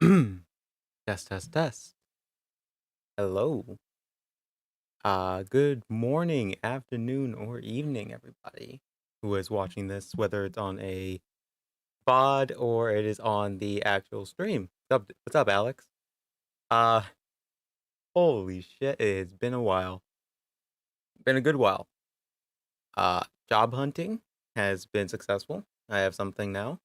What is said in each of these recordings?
Test, test, test. Hello. Good morning, afternoon, or evening, everybody who is watching this, whether it's on a pod or it is on the actual stream. What's up, Alex? Uh, Holy shit, it's been a while. Been a good while. Job hunting has been successful. I have something now.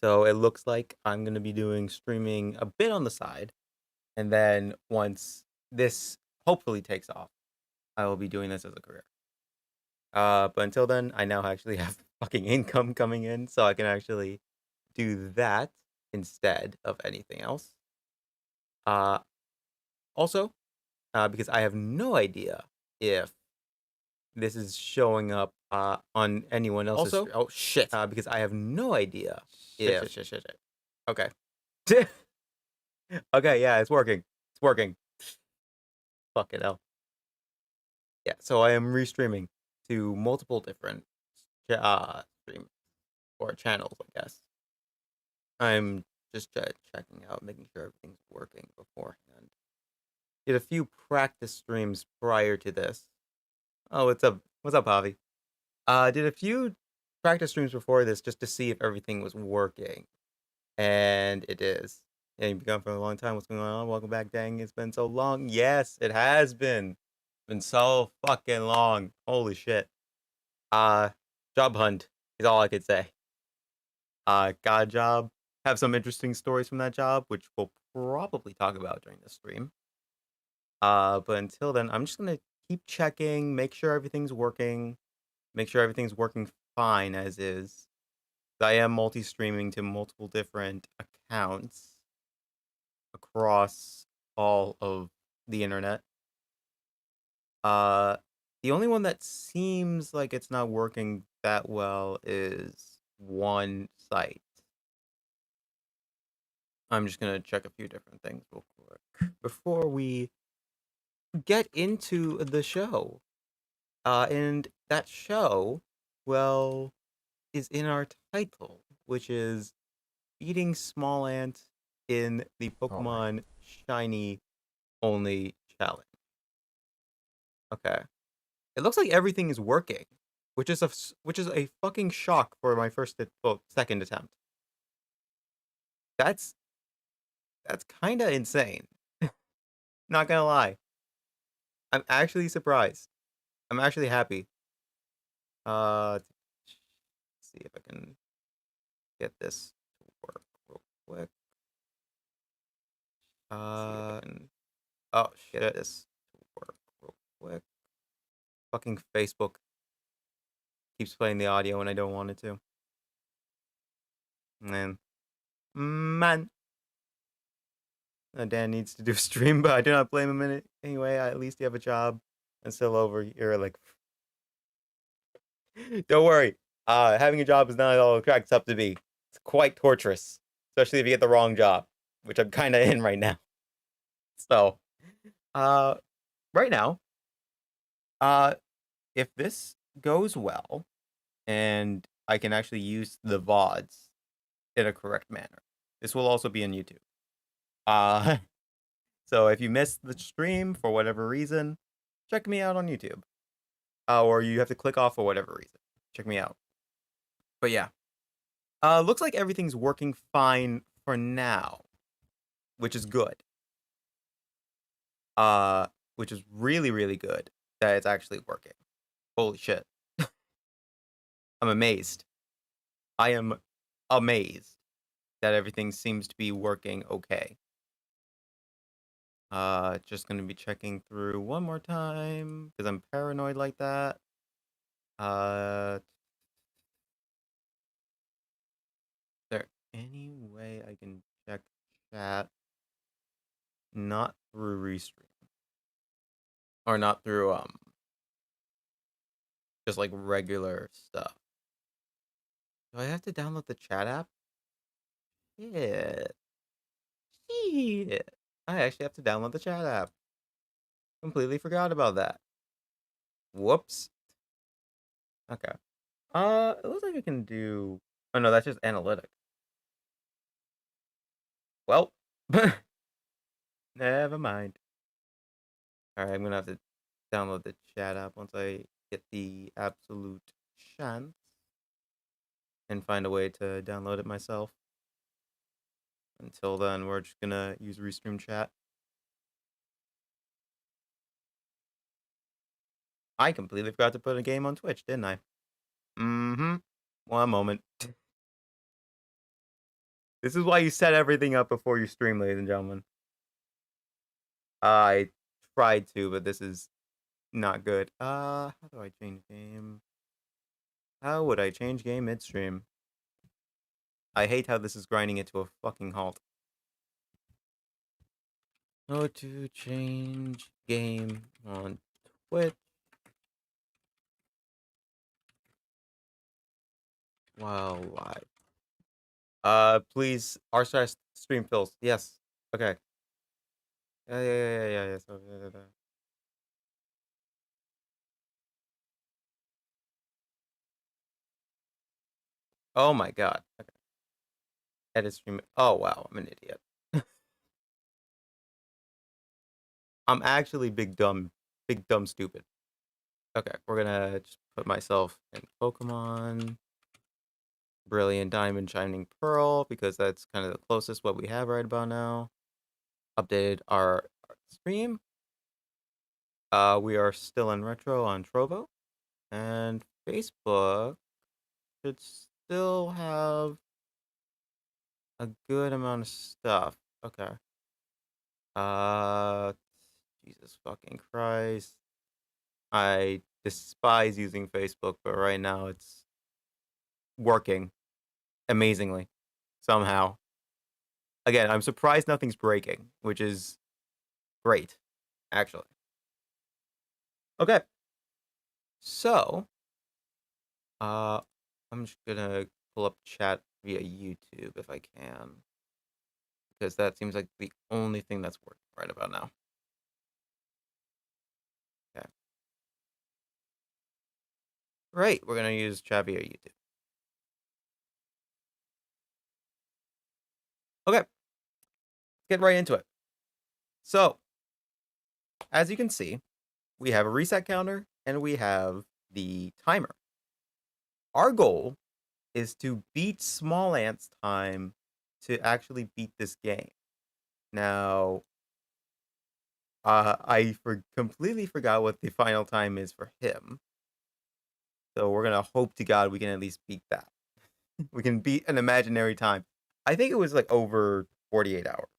So it looks like I'm going to be doing streaming a bit on the side. And then once this hopefully takes off, I will be doing this as a career. But until then, I now actually have fucking income coming in, so I can actually do that instead of anything else. Uh, Also, because I have no idea if this is showing up on anyone else's. Also, oh shit! Because I have no idea if shit. Okay. Okay, yeah, it's working. It's working. Fuck it hell. Yeah, so I am restreaming to multiple different streams or channels, I guess. I'm just checking out, making sure everything's working beforehand. Did a few practice streams prior to this. Oh, what's up? What's up, Javi? Did a few practice streams before this just to see if everything was working, and it is. Yeah, you've been gone for a long time. What's going on? Welcome back, dang! It's been so long. Yes, it has been. Been so fucking long. Holy shit. Uh, Job hunt is all I could say. Got a job. Have some interesting stories from that job, which we'll probably talk about during the stream. But until then, I'm just gonna keep checking, make sure everything's working fine as is. I am multi-streaming to multiple different accounts across all of the internet. Uh, the only one that seems like it's not working that well is one site. I'm just gonna check a few different things real quick before we get into the show. And that show, well, is in our title, which is beating Smallant in the Pokemon Shiny Only Challenge. Okay, it looks like everything is working, which is a fucking shock for my second attempt. That's that's kind of insane. Not gonna lie, I'm actually surprised. I'm actually happy. Let's see if I can get this to work real quick. Oh shit, get this to work real quick. Fucking Facebook keeps playing the audio when I don't want it to. Man, Dan needs to do a stream, but I do not blame him in it. Anyway, at least you have a job and still over here. Like, don't worry. Having a job is not all it cracks up to be. It's quite torturous, especially if you get the wrong job, which I'm kind of in right now. So, uh, right now, uh, if this goes well and I can actually use the VODs in a correct manner, this will also be on YouTube. Uh, so if you missed the stream for whatever reason, check me out on YouTube. Or you have to click off for whatever reason. Check me out. But yeah. Looks like everything's working fine for now, which is good. Which is really, really good that it's actually working. Holy shit. I'm amazed. I am amazed that everything seems to be working okay. Just gonna be checking through one more time because I'm paranoid like that. Is there any way I can check chat not through restream or not through just like regular stuff? Do I have to download the chat app? Shit. Shit. I actually have to download the chat app. Completely forgot about that. Whoops. Okay. It looks like I can do. Oh no, that's just analytics. Well, Never mind. Alright, I'm gonna have to download the chat app once I get the absolute chance and find a way to download it myself. Until then, we're just gonna use Restream Chat. I completely forgot to put a game on Twitch, didn't I? Mm-hmm. One moment. This is why you set everything up before you stream, ladies and gentlemen. I tried to, but this is not good. How do I change game? How would I change game midstream? I hate how this is grinding it to a fucking halt. How to change game on Twitch while live. Please, r// stream fills. Yes. Okay. Yeah. So, yeah. Oh my god. Okay. Edit stream. Oh wow, I'm an idiot. I'm actually big dumb stupid. Okay, we're gonna just put myself in Pokemon Brilliant Diamond Shining Pearl because that's kind of the closest what we have right about now. Updated our stream. We are still in retro on Trovo, and Facebook should still have a good amount of stuff. Okay. Jesus fucking Christ. I despise using Facebook, but right now it's working amazingly somehow. Again, I'm surprised nothing's breaking, which is great, actually. Okay. So, I'm just gonna pull up chat via YouTube if I can, because that seems like the only thing that's working right about now. Okay. Right, we're gonna use chat via YouTube. Okay. Get right into it. So, as you can see, we have a reset counter and we have the timer. Our goal is to beat Smallant's time to actually beat this game. Now, I completely forgot what the final time is for him. So we're going to hope to God we can at least beat that. We can beat an imaginary time. I think it was like over 48 hours.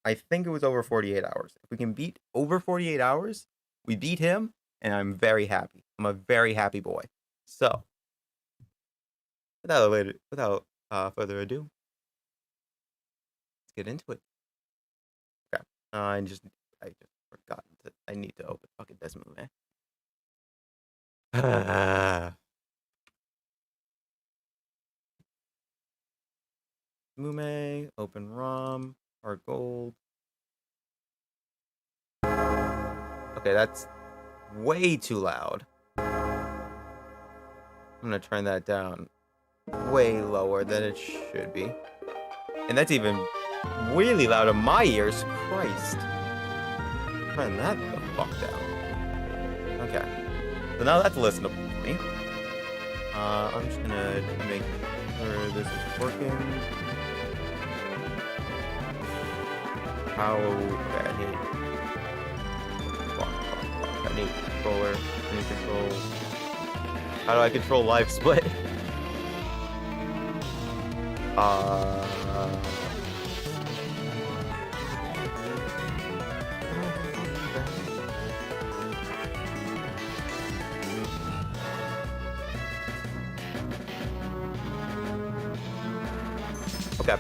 I think it was over 48 hours. If we can beat over 48 hours, we beat him, and I'm very happy. I'm a very happy boy. So, without further ado, let's get into it. Okay. I just forgot that I need to open fucking Desmond. Mume, open ROM, hard gold. Okay, that's way too loud. I'm gonna turn that down way lower than it should be. And that's even really loud in my ears. Christ. Turn that the fuck down. Okay. So now that's listenable to me. I'm just gonna make sure this is working. How okay, I need a controller. I need control. How do I control live split? Okay.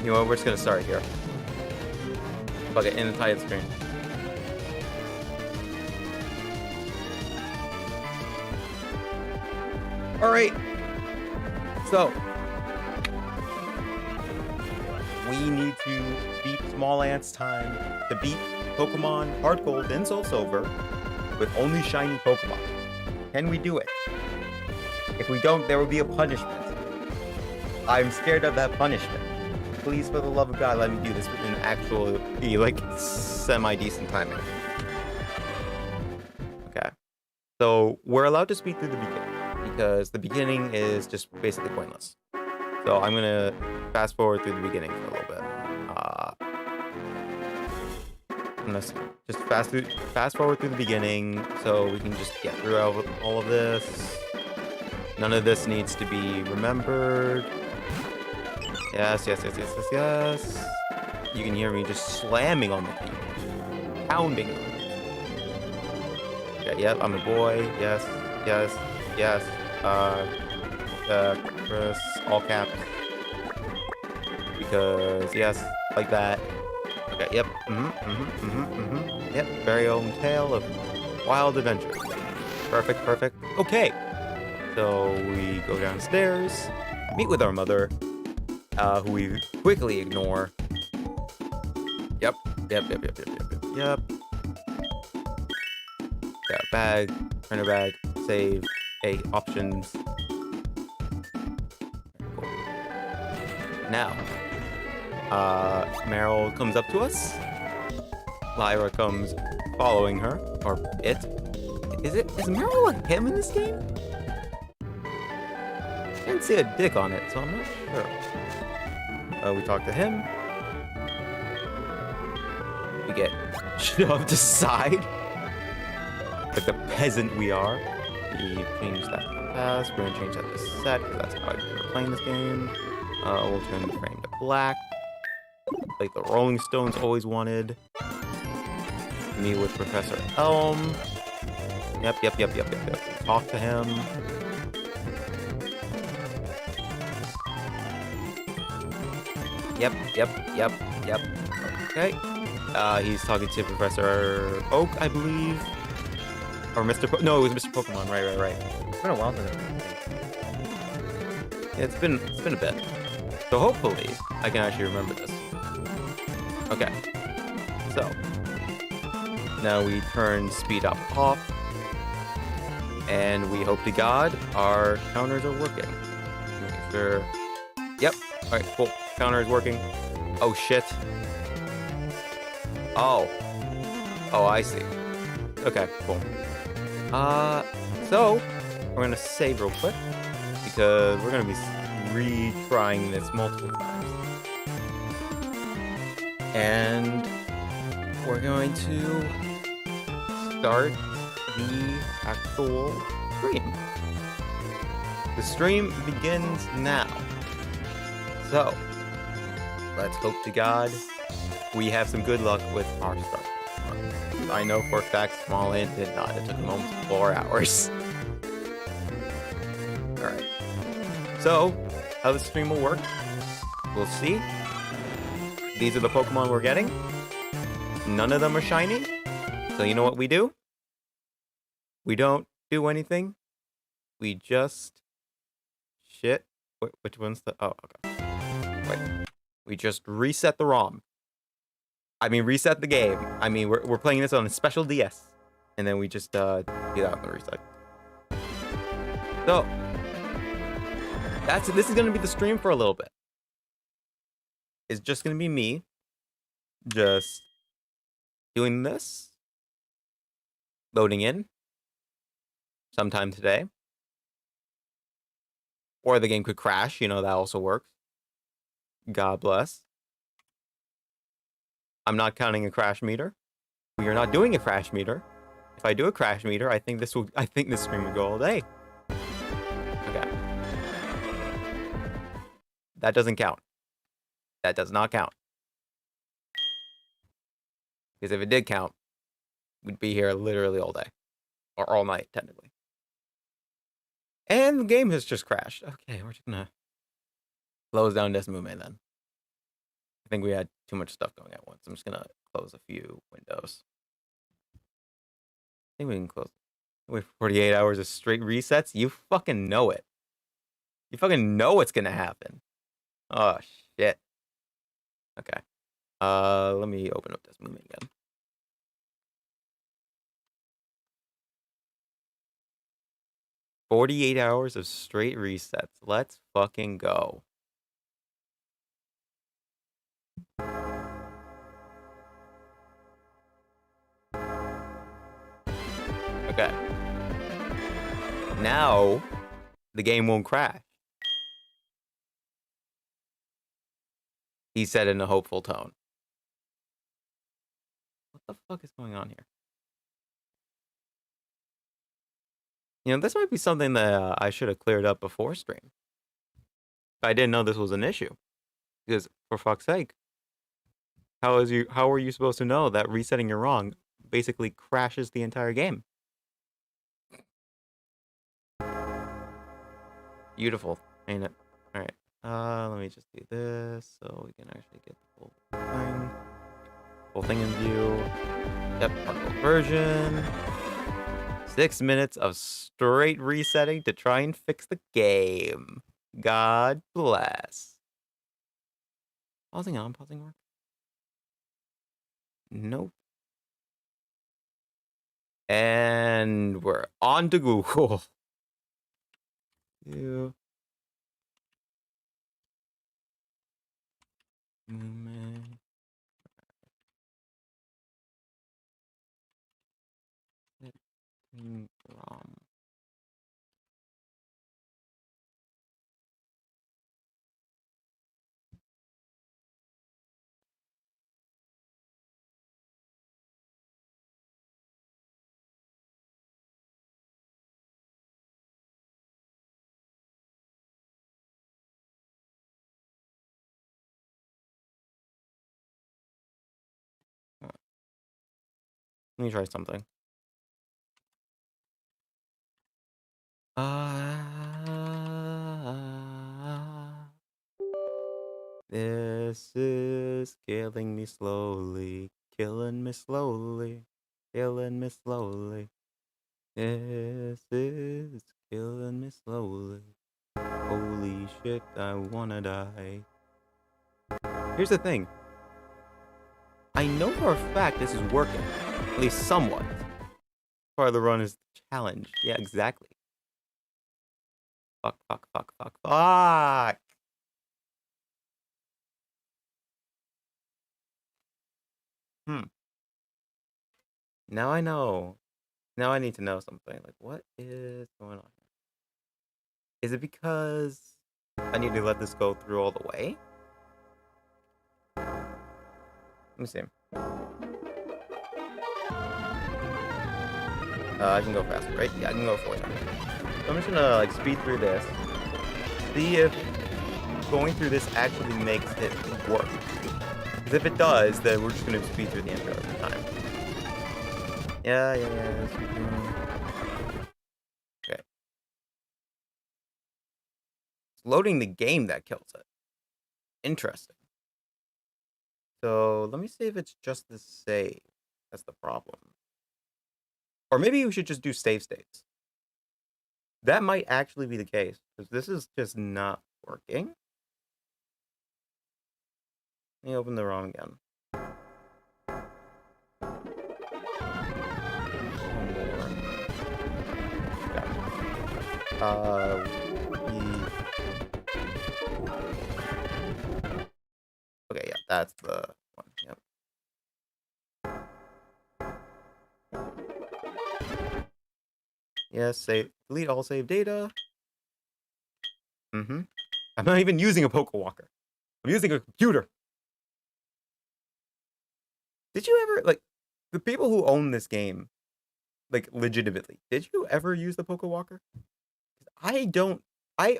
You know what? We're just gonna start here. Fuck it, in the title screen. Alright. So, we need to beat Smallant's time to beat Pokemon Heart Gold and Soul Silver with only shiny Pokemon. Can we do it? If we don't, there will be a punishment. I'm scared of that punishment. Please, for the love of God, let me do this in actual, like, semi-decent timing. Okay. So, we're allowed to speed through the beginning, because the beginning is just basically pointless. So, I'm gonna fast forward through the beginning for a little bit. I'm gonna just fast forward through the beginning, so we can just get through all of this. None of this needs to be remembered. Yes, yes, yes, yes, yes, yes. You can hear me just slamming on the keyboard. Pounding on it. Okay, yep, I'm a boy. Yes, yes, yes. Chris, all caps. Because, yes, like that. Okay, yep. Yep, very own tale of wild adventure. Perfect, perfect. Okay. So we go downstairs, meet with our mother, who we quickly ignore. Yep. Yeah, bag, printer bag, save, options. Cool. Now, Meryl comes up to us. Lyra comes following her, or it. Is Meryl a him in this game? I didn't see a dick on it, so I'm not sure. We talk to him. We get shoved aside. Like the peasant we are. We change that to pass. We're gonna change that to set, because that's how we're playing this game. We'll turn the frame to black. Like the Rolling Stones always wanted. Meet with Professor Elm. Yep. Talk to him. Yep. Okay. He's talking to Professor Oak, I believe. Or Mr. No, it was Mr. Pokemon. Right. It's been a while since Yeah, it's been a bit. So hopefully I can actually remember this. Okay. So now we turn speed up off. And we hope to God our counters are working. Make sure. Yep. Alright, cool. Counter is working. Oh shit. Oh, I see. Okay, cool. So we're gonna save real quick because we're gonna be retrying this multiple times, and we're going to start the actual stream. The stream begins now. So let's hope to God we have some good luck with our start. I know for a fact Smallant did not. It took him almost 4 hours. Alright. So, how the stream will work, we'll see. These are the Pokemon we're getting. None of them are shiny. So you know what we do? We don't do anything. We just... Shit. Which one's the... Oh, okay. Wait. We just reset the ROM. I mean, reset the game. I mean, we're playing this on a special DS. And then we just, do that on the reset. So, this is going to be the stream for a little bit. It's just going to be me. Just doing this. Loading in. Sometime today. Or the game could crash. You know, that also works. God bless. I'm not counting a crash meter. We are not doing a crash meter. If I do a crash meter, I think this stream would go all day. Okay. That doesn't count. That does not count. Because if it did count, we'd be here literally all day. Or all night, technically. And the game has just crashed. Okay, we're just gonna close down this movement then. I think we had too much stuff going at once. I'm just gonna close a few windows. I think we can close. Wait for 48 hours of straight resets? You fucking know it. You fucking know what's gonna happen. Oh, shit. Okay. Let me open up this movement again. "48 hours of straight resets. Let's fucking go." Okay. Now, the game won't crash. He said in a hopeful tone. What the fuck is going on here? You know, this might be something that I should have cleared up before stream. I didn't know this was an issue. Because, for fuck's sake, how are you supposed to know that resetting your wrong basically crashes the entire game? Beautiful, ain't it? Alright. Let me just do this so we can actually get the whole thing in view. Yep, hardcore version. 6 minutes of straight resetting to try and fix the game. God bless. Pausing on, pausing work? Nope. And we're on to Google. You. Let me try something. This is killing me slowly, killing me slowly, killing me slowly. This is killing me slowly. Holy shit, I wanna die. Here's the thing. I know for a fact this is working, at least somewhat. Part of the run is the challenge. Yeah, exactly. Fuck, fuck, fuck, fuck, fuck! Now I know. Now I need to know something. Like, what is going on here? Is it because I need to let this go through all the way? Let me see. I can go faster, right? Yeah, I can go 4 times. So I'm just gonna like speed through this. See if going through this actually makes it work. Because if it does, then we're just gonna speed through the intro every time. Yeah. Okay. It's loading the game that kills it. Interesting. So let me see if it's just the save. That's the problem. Or maybe we should just do save states. That might actually be the case. Because this is just not working. Let me open the ROM again. Okay, yeah, that's the one. Yep. Yes, save. Delete all save data. I'm not even using a Poke Walker. I'm using a computer. Did you ever, like, the people who own this game, like, legitimately, did you ever use the Poke Walker? I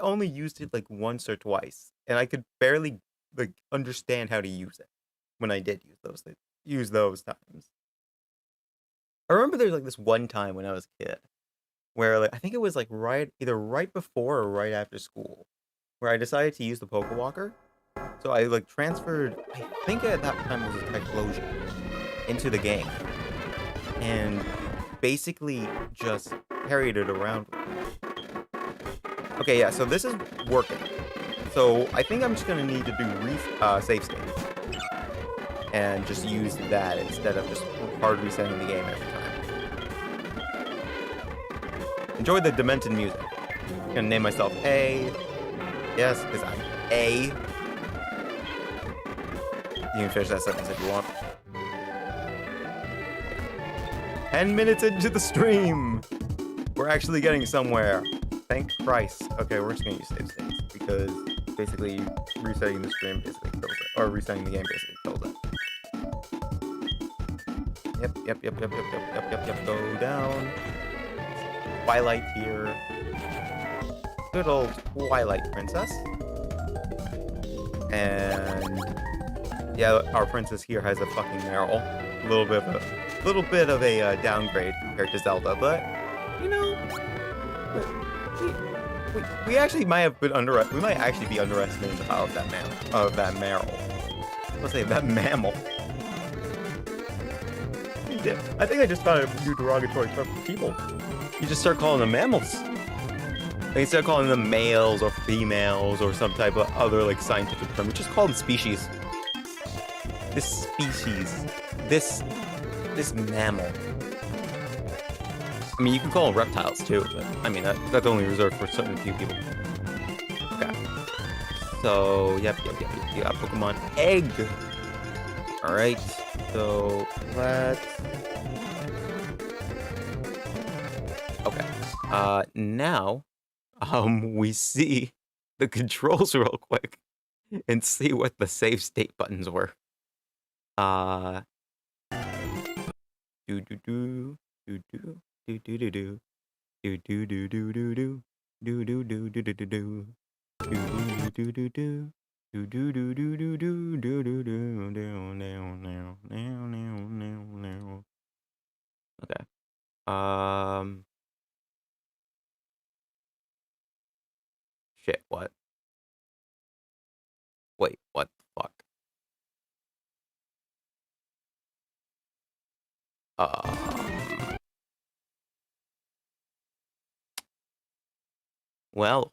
only used it, like, once or twice, and I could barely, like, understand how to use it when I did use those times. I remember there's, like, this one time when I was a kid, where, like, I think it was, like, either right before or right after school, where I decided to use the Poke Walker. So I, like, transferred, I think at that time it was a Typhlosion, into the game. And basically just carried it around with me. Okay, yeah, so this is working. So I think I'm just going to need to do save states. And just use that instead of just hard resetting the game every time. Enjoy the demented music. I'm going to name myself A. Yes, because I'm A. You can finish that sentence if you want. 10 minutes into the stream! We're actually getting somewhere. Thank Christ. Okay, we're just gonna use save states because basically resetting the stream basically kills it. Or resetting the game basically kills it. Yep. Go down. Twilight here. Good old Twilight Princess. And yeah, our princess here has a fucking Meryl. A little bit of a downgrade compared to Zelda, but you know, we actually might have been we might actually be underestimating the power of that Meryl. Let's say that mammal. I think I just found a new derogatory term for people. You just start calling them mammals. Like instead of calling them males or females or some type of other like scientific term, you just call them species. This species. This mammal. I mean, you can call them reptiles too, but I mean that's only reserved for certain few people. Okay. So yep. Pokemon egg. All right. So let's. Okay. Now, we see the controls real quick and see what the save state buttons were. Okay. Shit, what? Wait, what the fuck? Well,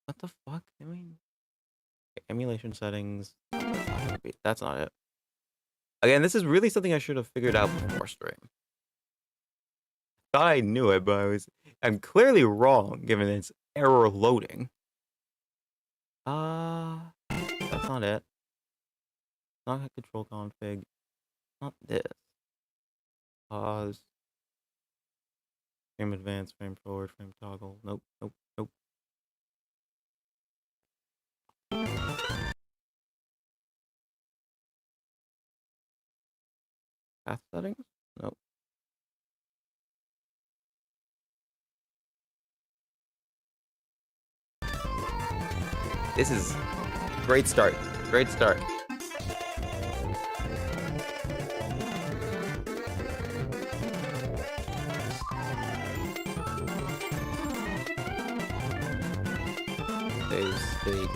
what the fuck? I mean, okay, emulation settings. That's not it. Again, this is really something I should have figured out before stream. Thought I knew it, but I'm clearly wrong given its error loading. That's not it. Not control config. Not this. Pause. Frame advance, frame forward, frame toggle. Nope. Path settings? Nope. This is great start. Great start. Save state.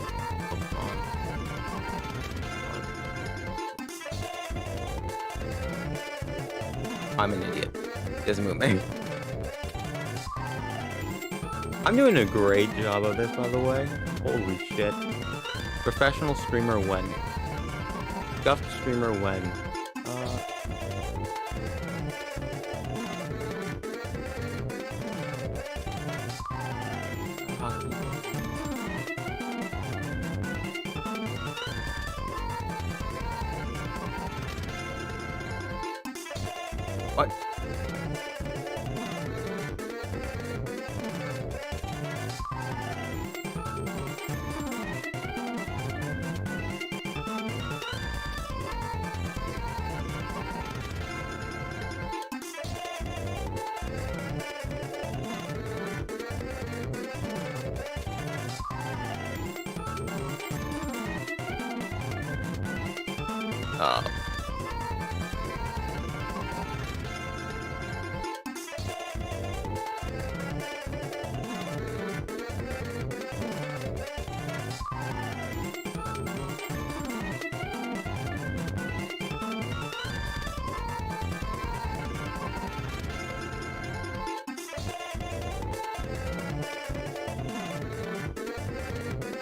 I'm an idiot. Doesn't move me. I'm doing a great job of this, by the way. Holy shit. Professional streamer when? Scuffed streamer when? What?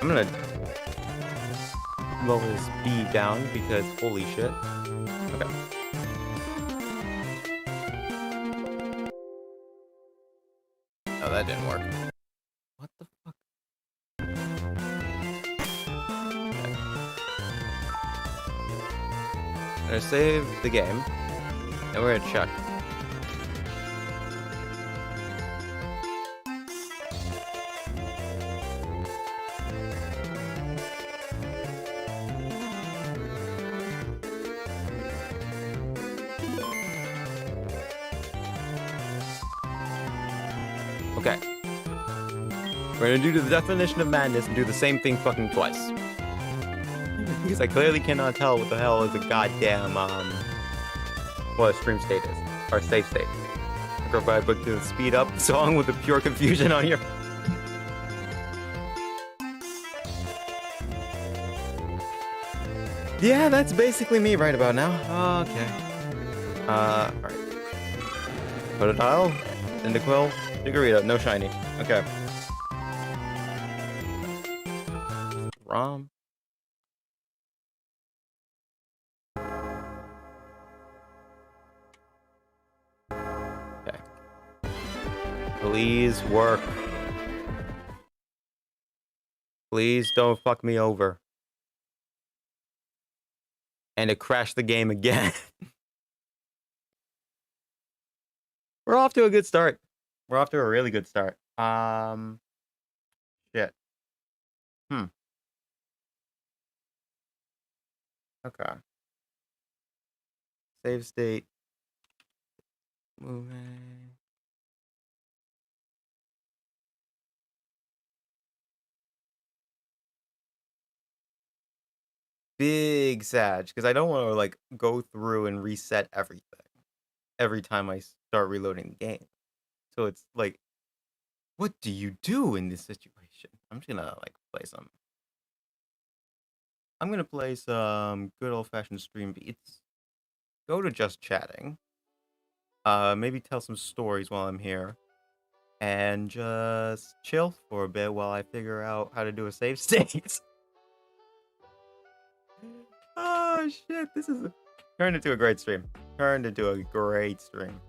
I'm gonna lower the speed down because holy shit. Okay. No, that didn't work. What the fuck? Okay. I'm gonna save the game. And we're gonna check. Okay. We're gonna do the definition of madness and do the same thing fucking twice. Because I clearly cannot tell what the hell is a goddamn, what a stream state is. Or save state. Provide book to speed up the song with the pure confusion on your... Yeah, that's basically me right about now. Okay. Alright. Phototile, Cyndaquil, Chikorita, no shiny. Okay. ROM. Okay. Please work. Please don't fuck me over. And it crashed the game again. We're off to a good start. We're off to a really good start. Shit. Okay. Save state. Moving. Big Sag, because I don't want to like go through and reset everything every time I start reloading the game. So it's like, what do you do in this situation? I'm just gonna like play some. I'm gonna play some good old-fashioned stream beats. Go to just chatting. Maybe tell some stories while I'm here. And just chill for a bit while I figure out how to do a save state. Oh shit, this is turned into a great stream. Turned into a great stream.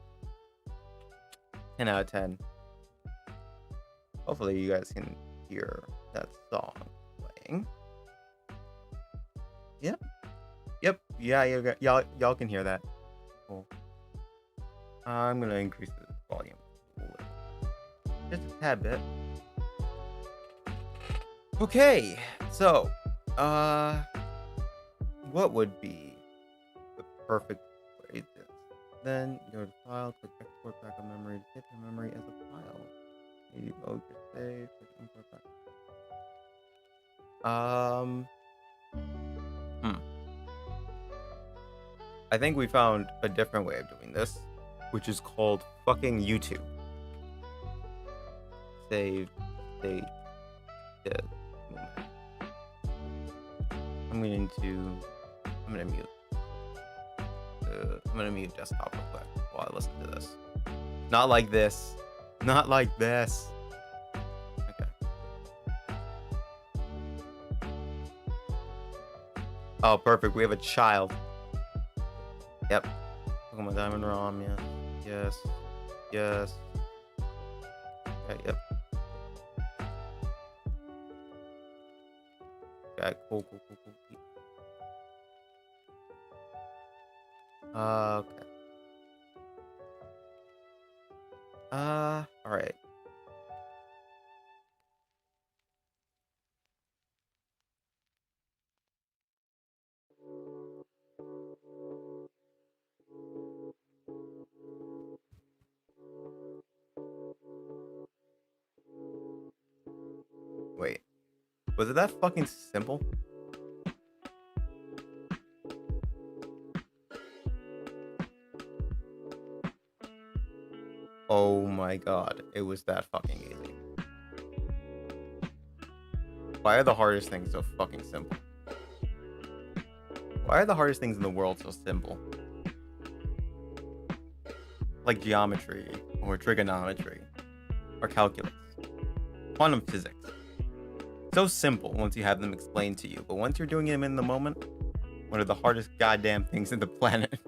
10 out of 10. Hopefully you guys can hear that song playing. Yep. Yep. Yeah, y'all can hear that. Cool. I'm gonna increase the volume a little. Just a tad bit. Okay, so what would be the perfect way to then go to file, click export back on memory, save your memory as a file. Maybe load your save, click import back. I think we found a different way of doing this, which is called fucking YouTube. Save state moment. I'm gonna mute desktop real quick while I listen to this. Not like this. Not like this. Okay. Oh, perfect. We have a child. Yep. Pokemon Diamond ROM, yes. Yes. Yes. Okay, yep. Okay, cool. Okay. Alright. Wait. Was it that fucking simple? Oh my god, it was that fucking easy. Why are the hardest things so fucking simple? Why are the hardest things in the world so simple? Like geometry, or trigonometry, or calculus, quantum physics. So simple once you have them explained to you, but once you're doing them in the moment, one of the hardest goddamn things in the planet.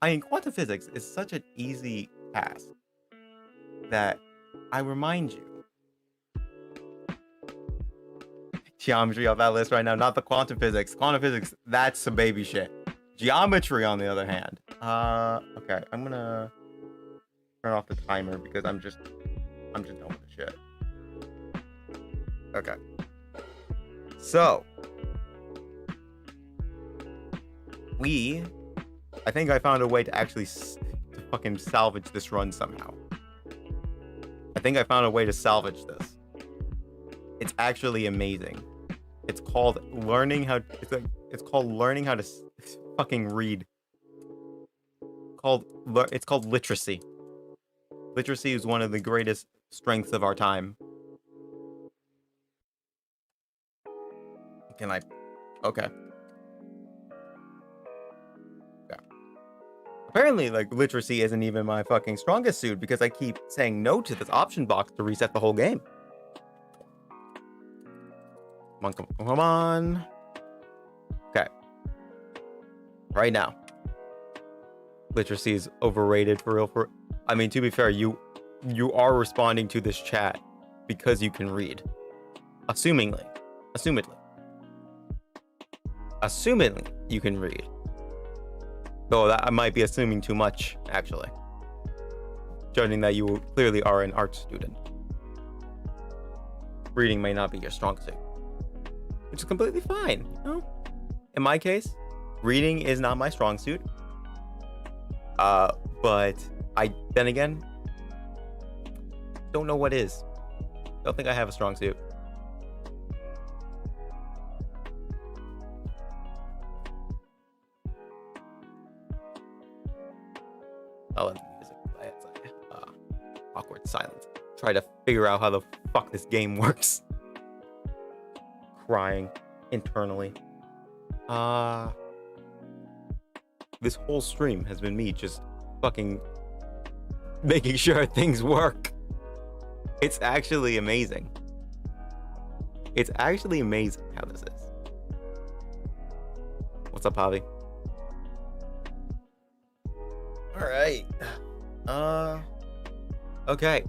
I mean, quantum physics is such an easy task that I remind you, geometry off that list right now. Not the quantum physics. Quantum physics, that's some baby shit. Geometry, on the other hand. Okay, I'm gonna turn off the timer because I'm just done with the shit. Okay. So, I think I found a way to actually to fucking salvage this run somehow. I think I found a way to salvage this. It's actually amazing. It's called learning how. It's called learning how to fucking read. It's called literacy. Literacy is one of the greatest strengths of our time. Can I? Okay. Yeah. Apparently, like, literacy isn't even my fucking strongest suit because I keep saying no to this option box to reset the whole game. Come on. Okay. Right now. Literacy is overrated for real. I mean, to be fair, you are responding to this chat because you can read. Assumingly, you can read. Though that I might be assuming too much, actually. Judging that you clearly are an art student. Reading may not be your strong suit. Which is completely fine, you know? In my case, reading is not my strong suit. But then again, don't know what is. Don't think I have a strong suit. I'll let the music play. It's like, awkward silence. Try to figure out how the fuck this game works. Crying internally. This whole stream has been me just fucking making sure things work. It's actually amazing. It's actually amazing how this is. What's up, Javi? All right. Okay.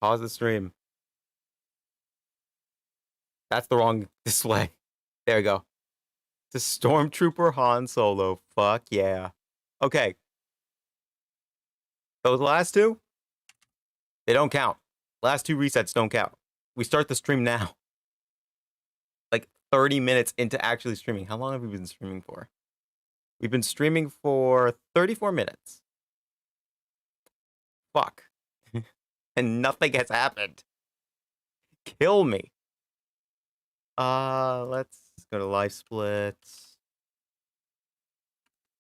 Pause the stream. That's the wrong display. There we go. It's a Stormtrooper Han Solo. Fuck yeah. Okay. Those last two, they don't count. Last two resets don't count. We start the stream now. Like 30 minutes into actually streaming. How long have we been streaming for? We've been streaming for 34 minutes. Fuck. And nothing has happened. Kill me. Let's go to live split.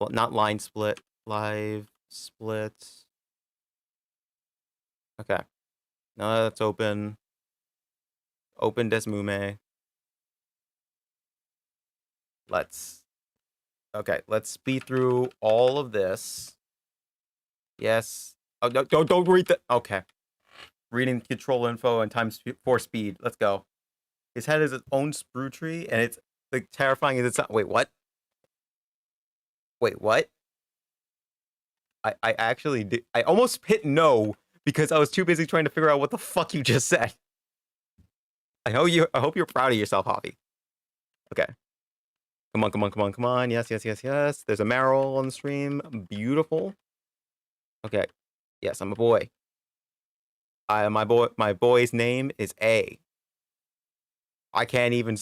Well, not line split. Live split. Okay. Now that's open. Open Desmume. Let's speed through all of this. Yes. Oh, no, don't read the. Okay. Reading control info and times 4 speed. Let's go. His head is its own sprue tree, and it's like terrifying as it's not. Wait, what? Wait, what? I actually did. I almost hit no because I was too busy trying to figure out what the fuck you just said. I hope you're proud of yourself, Javi. Okay. Come on. Yes. There's a Meryl on the stream. Beautiful. Okay. Yes, I'm a boy. My boy's name is A. I can't even.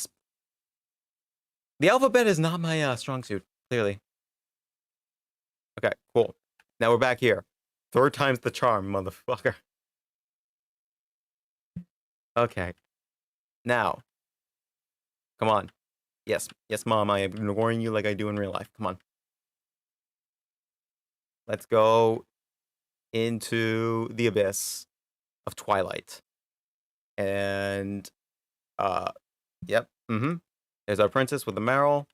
The alphabet is not my strong suit, clearly. Okay, cool. Now we're back here. Third time's the charm, motherfucker. Okay. Now. Come on. Yes, Mom, I am ignoring you like I do in real life. Come on. Let's go into the abyss of Twilight. And, yep. There's our princess with the Meryl.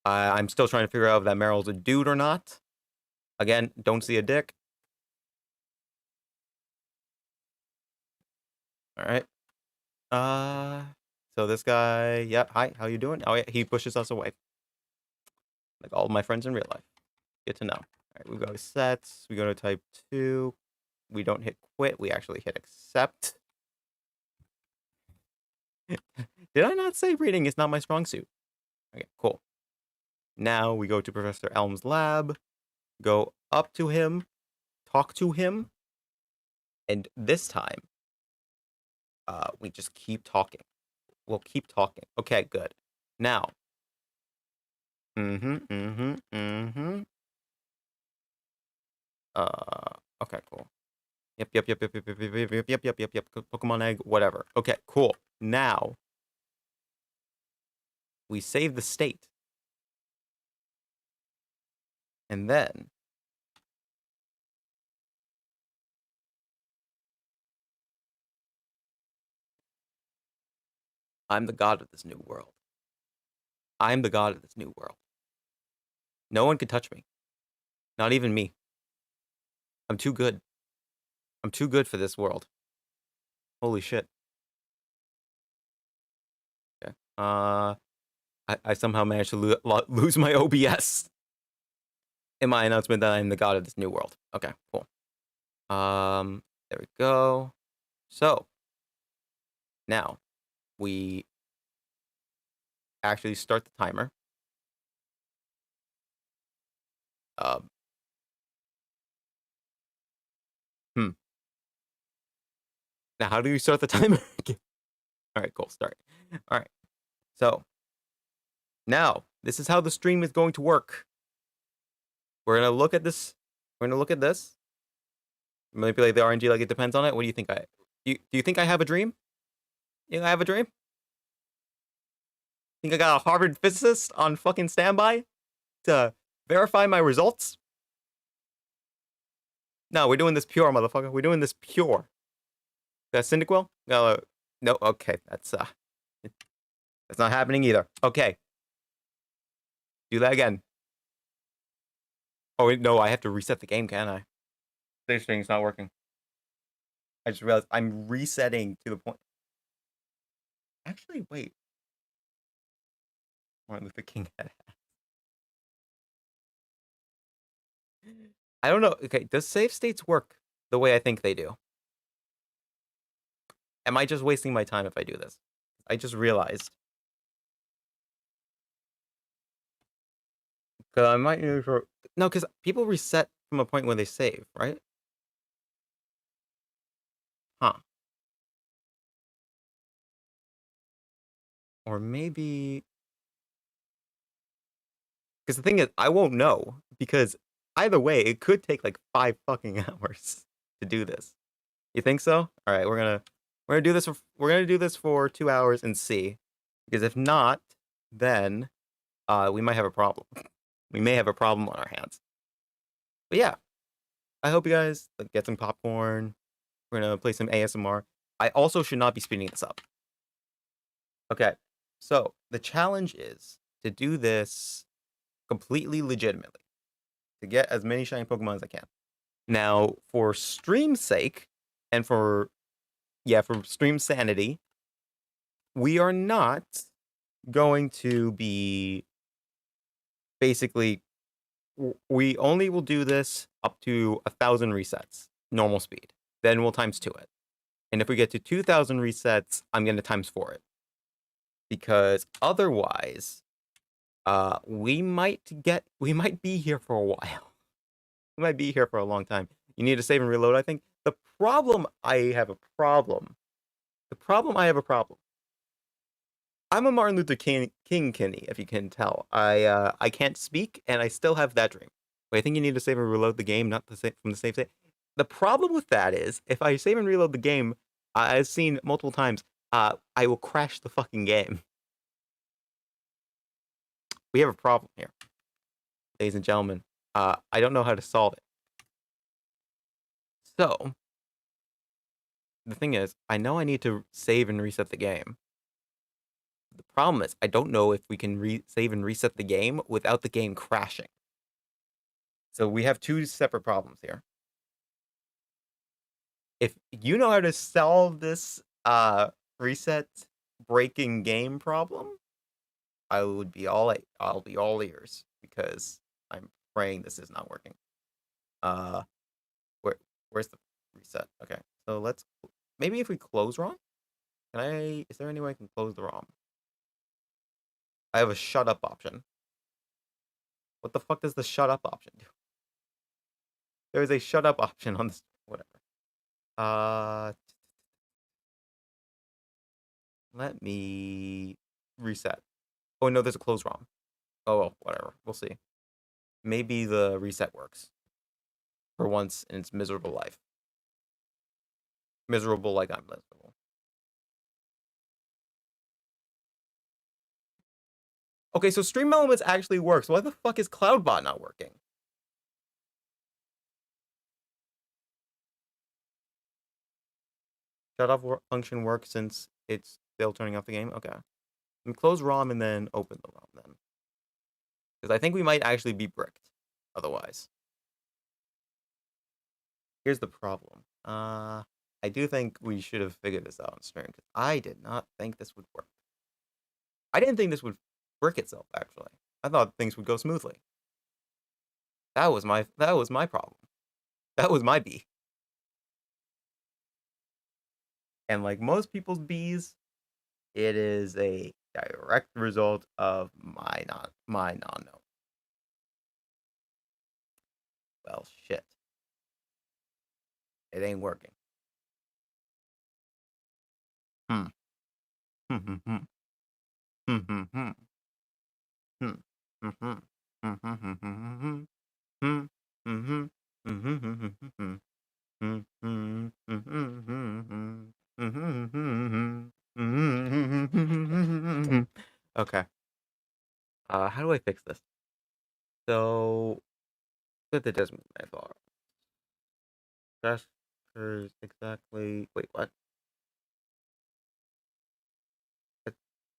I'm still trying to figure out if that Meryl's a dude or not. Again, don't see a dick. All right. So this guy, yep. Hi, how you doing? Oh yeah, he pushes us away. Like all of my friends in real life. Good to know. All right, we go to sets. We go to type 2. We don't hit quit. We actually hit accept. Did I not say reading is not my strong suit? Okay, cool. Now we go to Professor Elm's lab, go up to him, talk to him, and this time, we just keep talking. We'll keep talking. Okay, good. Now, mm-hmm, mm-hmm, mm-hmm. Okay, cool. Yep, yep, yep, yep, yep, yep, yep, yep, yep, yep, yep, yep. Pokemon egg, whatever. Okay, cool. Now we save the state, and then I'm the god of this new world. I'm the god of this new world. No one can touch me. Not even me. I'm too good. I'm too good for this world. Holy shit. Okay. I somehow managed to lose my OBS in my announcement that I'm the god of this new world. Okay, cool. There we go. So now we actually start the timer. Um, hmm. Now, how do you start the timer? All right, cool. Start. All right. So now this is how the stream is going to work. We're gonna look at this. We're gonna look at this. Manipulate the RNG like it depends on it. What do you think? Do you think I have a dream? You think I have a dream? Think I got a Harvard physicist on fucking standby to verify my results? No, we're doing this pure, motherfucker. We're doing this pure. That's Cyndaquil? No, no. Okay, that's not happening either. Okay, do that again. Oh wait, no, I have to reset the game, can I? Stage string's not working. I just realized I'm resetting to the point. Actually, wait. Martin Luther King had. I don't know. Okay, does save states work the way I think they do? Am I just wasting my time if I do this? I just realized. Because I might need for no, because people reset from a point when they save, right? Huh? Or maybe because the thing is, I won't know because either way, it could take like 5 fucking hours to do this. You think so? All right, we're gonna do this. We're gonna do this for 2 hours and see, because if not, then we might have a problem. We may have a problem on our hands. But yeah, I hope you guys get some popcorn. We're gonna play some ASMR. I also should not be speeding this up. Okay, so the challenge is to do this completely legitimately, to get as many shiny Pokemon as I can. Now, for stream's sake, and for stream sanity, we are not going to be basically. We only will do this up to 1,000 resets, normal speed. Then we'll times 2 it. And if we get to 2,000 resets, I'm going to times 4 it. Because otherwise, we might be here for a while. We might be here for a long time. You need to save and reload, I think. The problem I have a problem. I'm a Martin Luther King Kinney, if you can tell. I can't speak, and I still have that dream. But I think you need to save and reload the game, not the save from the save state. The problem with that is, if I save and reload the game, I've seen multiple times, I will crash the fucking game. We have a problem here, ladies and gentlemen. I don't know how to solve it. So, the thing is, I know I need to save and reset the game. The problem is, I don't know if we can save and reset the game without the game crashing. So we have 2 separate problems here. If you know how to solve this reset breaking game problem, I'll be all ears, because I'm praying this is not working. Uh where's the reset? Okay. So maybe if we close wrong? Is there any way I can close the ROM? I have a shut up option. What the fuck does the shut up option do? There is a shut up option on this. Whatever. Let me reset. Oh no, there's a close ROM. Oh well, whatever. We'll see. Maybe the reset works. For once in its miserable life. Miserable like I'm miserable. Okay, so Stream Elements actually works. Why the fuck is CloudBot not working? Shut off function works since it's still turning off the game? Okay. Let me close ROM and then open the ROM then. Because I think we might actually be bricked otherwise. Here's the problem. I do think we should have figured this out on stream because I did not think this would work. I didn't think this would brick itself, actually. I thought things would go smoothly. That was my problem. That was my B. And like most people's B's, it is a direct result of my non-no. Well, shit. It ain't working. Hmm. Hmm. Hmm. Hmm. Hmm. Hmm. Hmm. Hmm. Hmm. Hmm. Hmm. Hmm. Hmm. Hmm. Hmm. Hmm. Hmm. Okay. How do I fix this? So, put the Desmond knife on. Gestures exactly. Wait, what?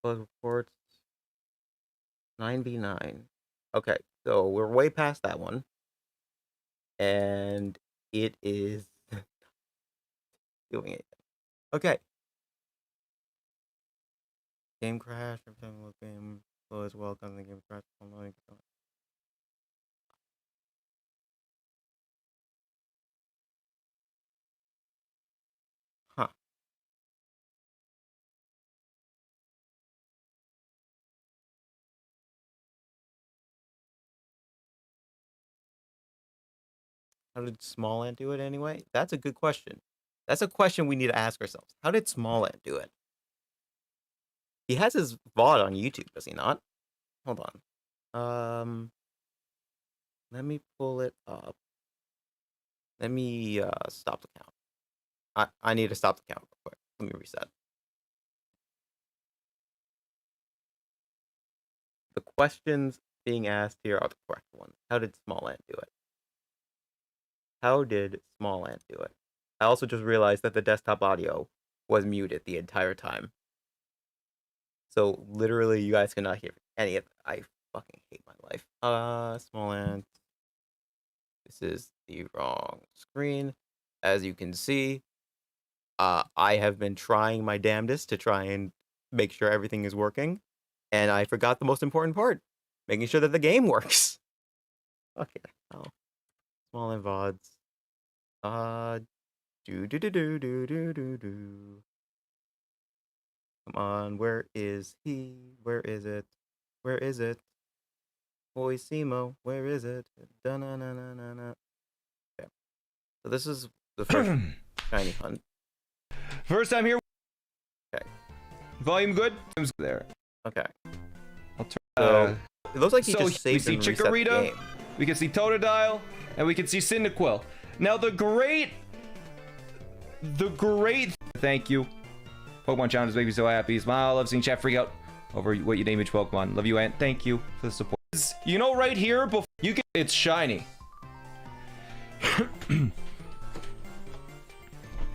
Close reports. 9B9. Okay, so we're way past that one. And it is doing it. Okay. Game crash. Every time I look game slow as well, the game crash. Huh. How did Smallant do it anyway? That's a good question. That's a question we need to ask ourselves. How did Smallant do it? He has his VOD on YouTube, does he not? Hold on. Let me pull it up. Let me stop the count. I need to stop the count real quick. Let me reset. The questions being asked here are the correct ones. How did Smallant do it? How did Smallant do it? I also just realized that the desktop audio was muted the entire time. So literally you guys cannot hear any of it. I fucking hate my life. Smallant. This is the wrong screen. As you can see, I have been trying my damnedest to try and make sure everything is working. And I forgot the most important part. Making sure that the game works. Okay. Oh. Small and VODs. Do. Come on, where is he? Where is it? Where is it? Boy Simo, where is it? Da-na-na-na-na-na. Okay. So this is the first shiny hunt. First time here. Okay. Volume good? There. Okay. I'll turn, so it looks like he just saved we see and reset the game. We can see Totodile, and we can see Cyndaquil. Now the great thank you. Pokemon challenges make me so happy. Smile. Love seeing chat freak out over what you name each Pokemon. Love you, Ant. Thank you for the support. You know, right here, before you get it's shiny.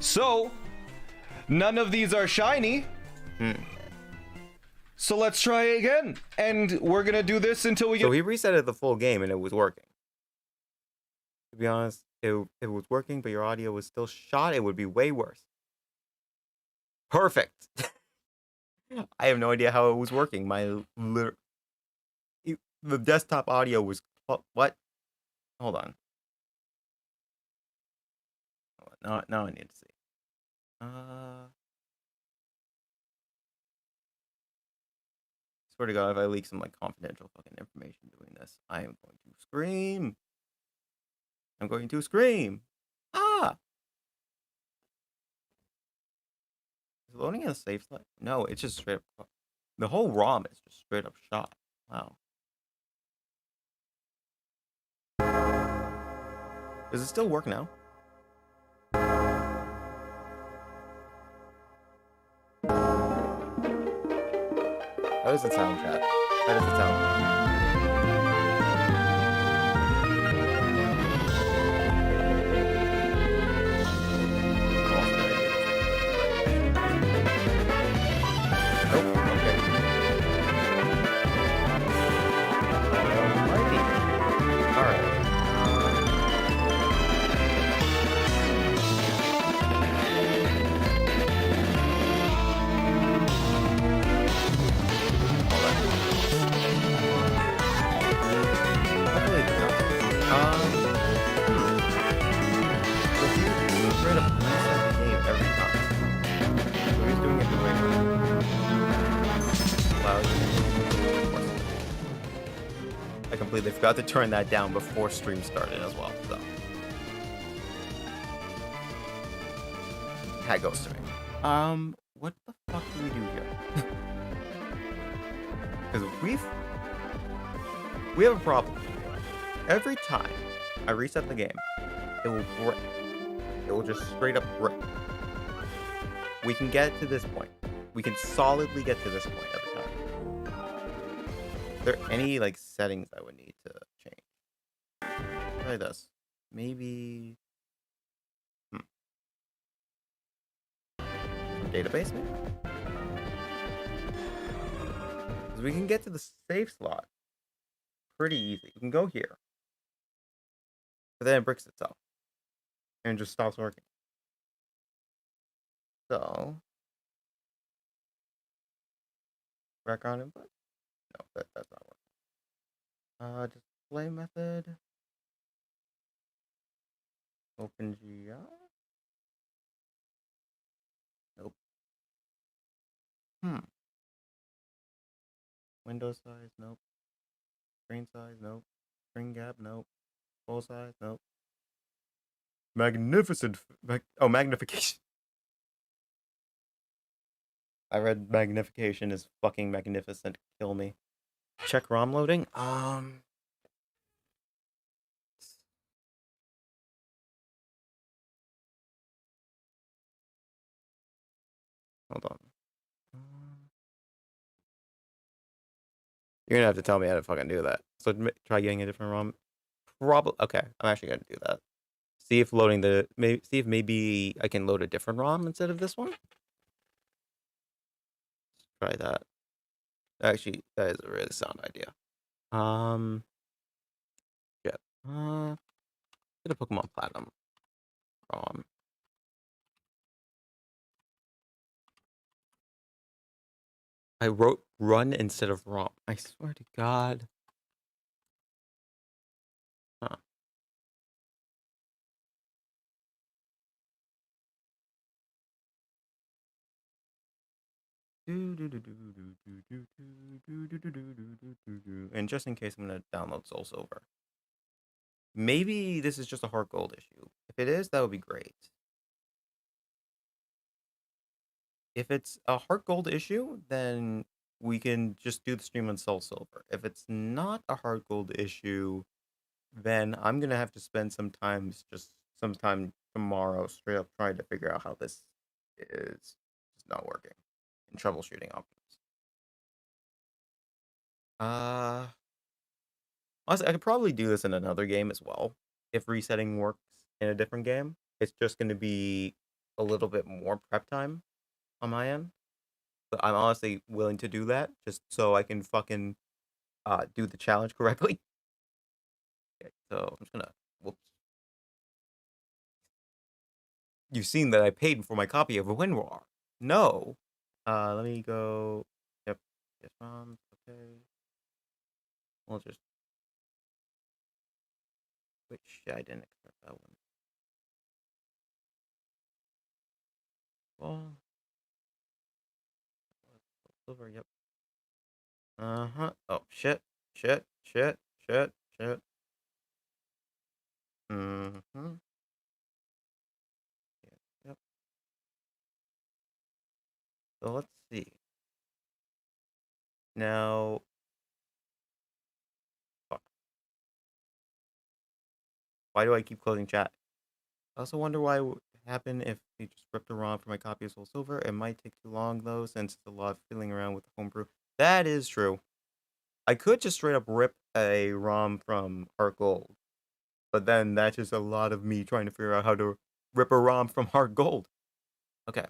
So none of these are shiny. So let's try again. And we're gonna do this until we get. So he resetted the full game and it was working. To be honest, it was working, but your audio was still shot. It would be way worse. Perfect. I have no idea how it was working. The desktop audio was what? Hold on. Now I need to see. swear to God, if I leak some like confidential fucking information doing this, I am going to scream. I'm going to scream. Ah! Is it loading in a safe slot? No, it's just straight up. The whole ROM is just straight up shot. Wow. Does it still work now? How does it sound, chat? How does it sound? Nope. Okay. Alrighty. Alright. Hopefully it's not. If you straight up reset the game every time, so he's doing it the right way. Allows I completely forgot to turn that down before stream started as well, so. Cat goes to me. What the fuck do we do here? Because we have a problem. Every time I reset the game, it will break. It will just straight up break. We can get to this point. We can solidly get to this point every time. Are there any like settings I would need to change? Try this. Maybe database maybe? Because we can get to the save slot pretty easy. We can go here. But then it bricks itself. And just stops working. So background input? No, that's not working. Display method. OpenGL? Nope. Window size? Nope. Screen size? Nope. Screen gap? Nope. Full size? Nope. Magnificent. Magnification. I read magnification is fucking magnificent. Kill me. Check ROM loading. Hold on. You're gonna have to tell me how to fucking do that. So try getting a different ROM. Probably. Okay, I'm actually gonna do that. See if loading see if maybe I can load a different ROM instead of this one. Try that. Actually, that is a really sound idea. Yeah. Get a Pokemon Platinum ROM. I wrote run instead of ROM. I swear to God. Huh. And just in case, I'm gonna download Soul Silver. Maybe this is just a Heart Gold issue. If it is, that would be great. If it's a Heart Gold issue, then we can just do the stream on Soul Silver. If it's not a Heart Gold issue, then I'm gonna have to spend sometime tomorrow straight up trying to figure out how this is not working and troubleshooting options. Honestly, I could probably do this in another game as well. If resetting works in a different game, it's just going to be a little bit more prep time on my end. But I'm honestly willing to do that just so I can fucking do the challenge correctly. Okay, so I'm just gonna. Whoops. You've seen that I paid for my copy of WinRAR. No. Let me go. Yep. Yes, mom. Okay. We'll just. Wait, shit, I didn't expect that one. Well. Silver, yep. Oh, shit. Shit. Shit. Shit. Shit. Mm-hmm. Yep. So let's see. Now, fuck. Why do I keep closing chat? I also wonder why it would happen if you just ripped a ROM for my copy of Soul Silver. It might take too long, though, since it's a lot of fiddling around with the homebrew. That is true. I could just straight up rip a ROM from Heart Gold, but then that's just a lot of me trying to figure out how to rip a ROM from Heart Gold. Okay.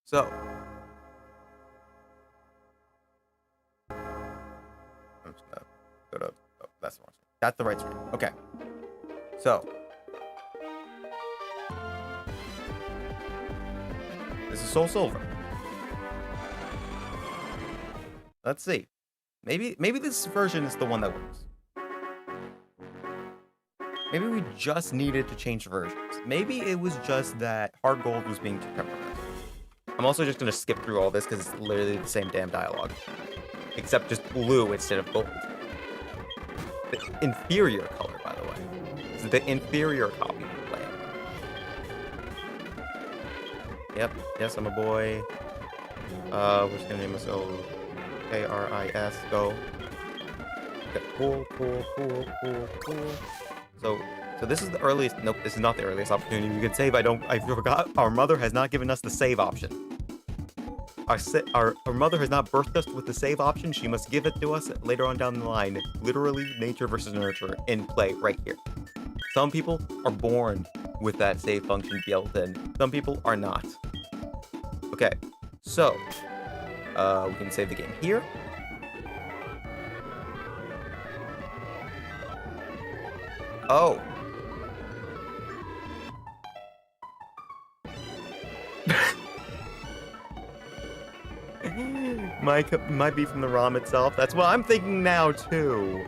So, I'm just gonna go to. Oh, that's the wrong screen. That's the right screen. Okay. So, this is Soul Silver. Let's see. Maybe this version is the one that works. Maybe we just needed to change versions. Maybe it was just that Hard Gold was being too temperamental. I'm also just gonna skip through all this because it's literally the same damn dialogue. Except just blue instead of gold. The inferior color, by the way. This is the inferior copy we're playing. Yep, yes, I'm a boy. We're just gonna name myself K-R-I-S, go. Okay, cool. So this is the earliest. Nope, this is not the earliest opportunity we can save. I forgot. Our mother has not given us the save option. Our mother has not birthed us with the save option. She must give it to us later on down the line. Literally, nature versus nurture in play right here. Some people are born with that save function built in. Some people are not. Okay, so we can save the game here. Oh. Might be from the ROM itself. That's what I'm thinking now too.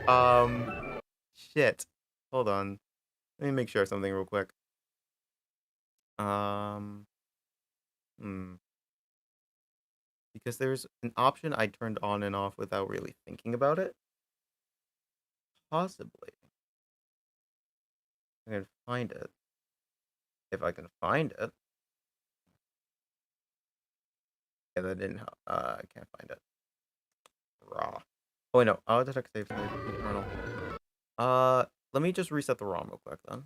Shit. Hold on. Let me make sure of something real quick. Because there's an option I turned on and off without really thinking about it. Possibly. I can find it. If I can find it. Yeah, that didn't help. I can't find it. Raw. Oh wait, no. I'll detect save internal. Let me just reset the ROM real quick then.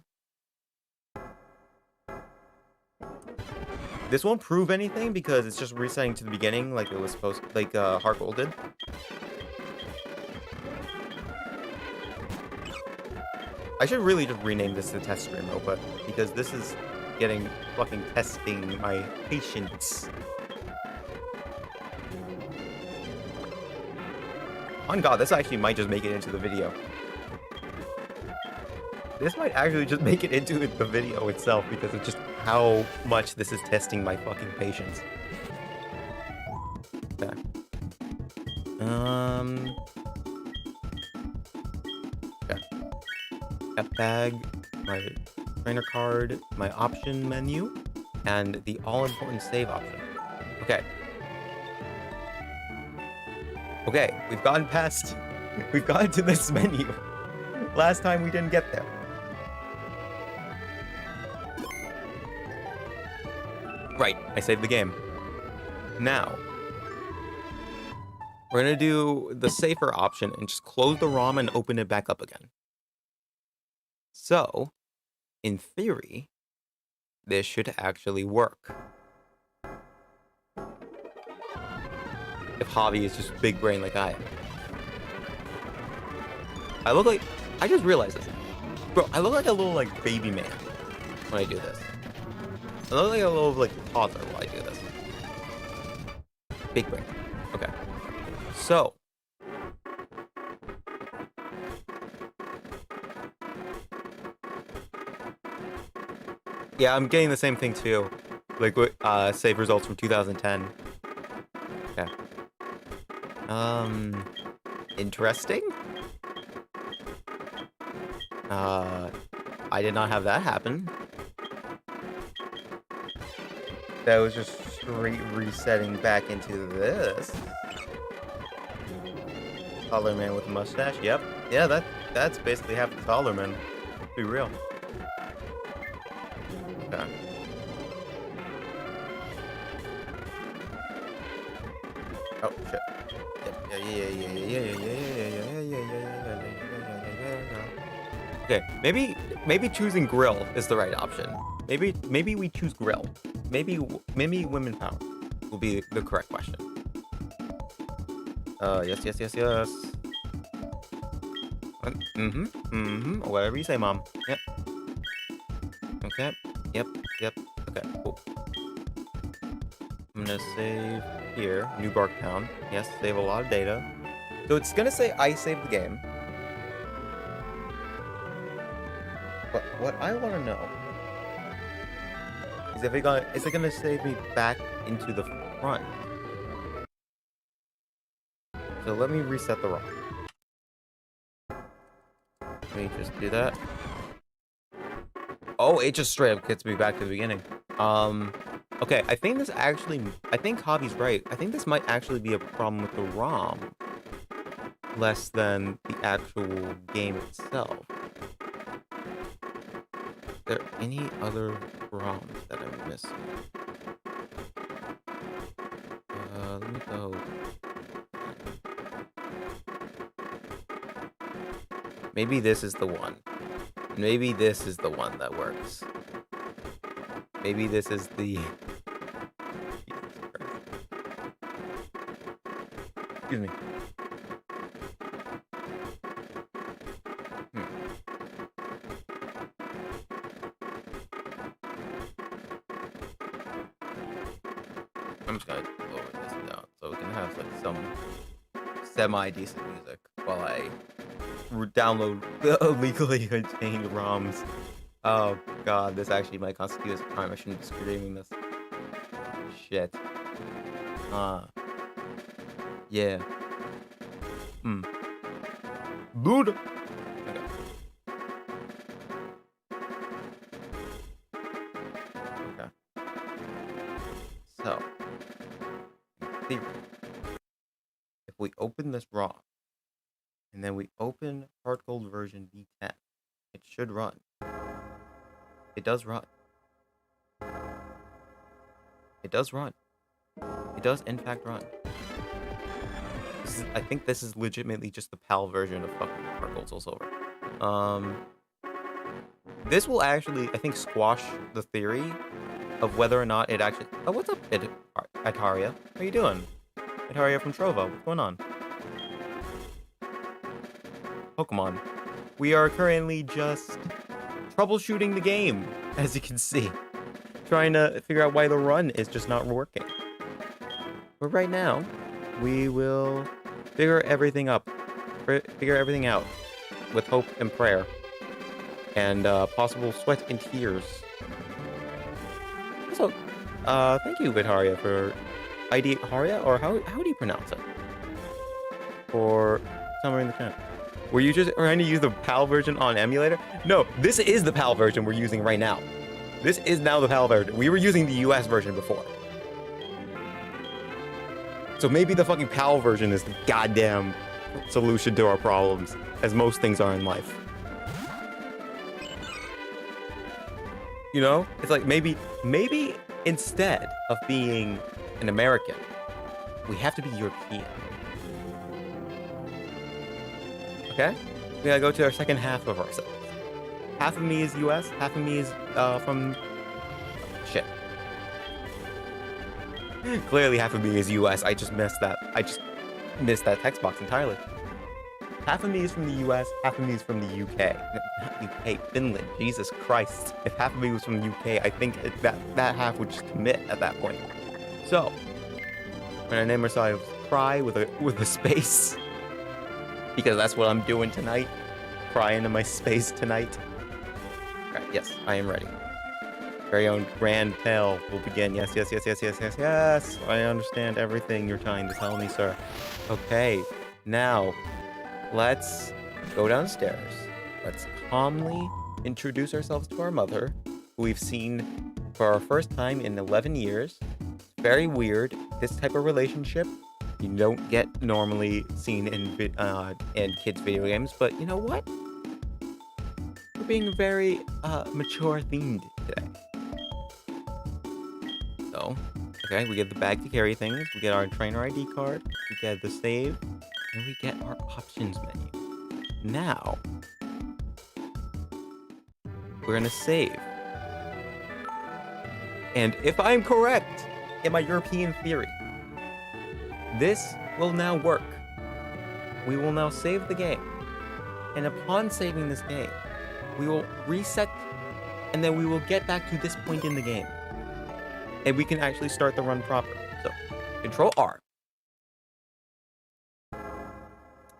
This won't prove anything because it's just resetting to the beginning like it was supposed to, like Heart Gold did. I should really just rename this to test stream real quick because this is getting fucking testing my patience. On God, this actually might just make it into the video. This might actually just make it into the video itself because of just how much this is testing my fucking patience. Okay. Okay. F bag, my trainer card, my option menu, and the all-important save option. Okay. Okay, we've gotten to this menu. Last time we didn't get there. Right, I saved the game. Now, we're gonna do the safer option and just close the ROM and open it back up again. So, in theory, this should actually work. If Javi is just big brain like I am. I just realized this. Bro, I look like a little, like, baby man when I do this. I look like a little, like, toddler while I do this. Big brain. Okay. So. Yeah, I'm getting the same thing, too. Like, save results from 2010. Okay. Interesting? I did not have that happen. That was just straight resetting back into this. Taller man with a mustache. Yep. Yeah, that's basically half the taller man. Let's be real. Okay. Oh shit. Yep. Yeah. Okay. Maybe choosing grill is the right option. Maybe we choose grill. Maybe women power will be the correct question. Yes. Whatever you say, mom. Yep. Okay. Yep. Okay, cool. I'm gonna save here, New Bark Town. Yes, save a lot of data. So it's gonna say I saved the game. But what I wanna know is is it gonna save me back into the front? So let me reset the ROM. Let me just do that. Oh, it just straight up gets me back to the beginning. Okay, I think Hobby's right. I think this might actually be a problem with the ROM, less than the actual game itself. Are there any other ROMs that I'm missing? Let me go. Maybe this is the one. Maybe this is the one that works. Maybe this is the... Excuse me. I'm just gonna lower this down so we can have like some semi-decent music while I download illegally contained ROMs. Oh god, this actually might constitute as a crime. I shouldn't be streaming this. Shit. Yeah. Dude. Okay. Okay. So, in theory, if we open this ROM, and then we open Hard Gold version V10, it should run. It does run. It does run. It does, in fact, run. I think this is legitimately just the PAL version of fucking Hard Gold Soul Silver. This will actually, I think, squash the theory of whether or not it actually... Oh, what's up, Itaria? How you doing? Itaria from Trovo. What's going on? Pokemon. We are currently just troubleshooting the game, as you can see. Trying to figure out why the run is just not working. But right now, we will figure everything out with hope and prayer. And possible sweat and tears. So, thank you, Vitaria, for ID Haria, or how do you pronounce it? For somewhere in the chat. Were you just trying to use the PAL version on emulator? No, this is the PAL version we're using right now. This is now the PAL version. We were using the US version before. So maybe the fucking PAL version is the goddamn solution to our problems, as most things are in life. You know? It's like maybe instead of being an American, we have to be European. Okay? We gotta go to our second half of ourselves. Half of me is US, half of me is from... Shit. Clearly half of me is US. I just missed that. Text box entirely. Half of me is from the US, half of me is from the UK. UK, Finland, Jesus Christ. If half of me was from the UK, I think that half would just commit at that point. So, we're gonna name ourselves Cry with a space. Because that's what I'm doing tonight. Cry into my space tonight. Alright, yes, I am ready. Very own grand tale will begin. Yes. I understand everything you're trying to tell me, sir. Okay, now, let's go downstairs. Let's calmly introduce ourselves to our mother, who we've seen for our first time in 11 years. Very weird, this type of relationship. you don't get normally seen in kids' video games. But you know what? We're being very mature themed today. So, okay, we get the bag to carry things, we get our trainer ID card, we get the save, and we get our options menu. Now, we're gonna save. And if I'm correct in my European theory, this will now work. We will now save the game. And upon saving this game, we will reset, and then we will get back to this point in the game. And we can actually start the run proper. So, Control R.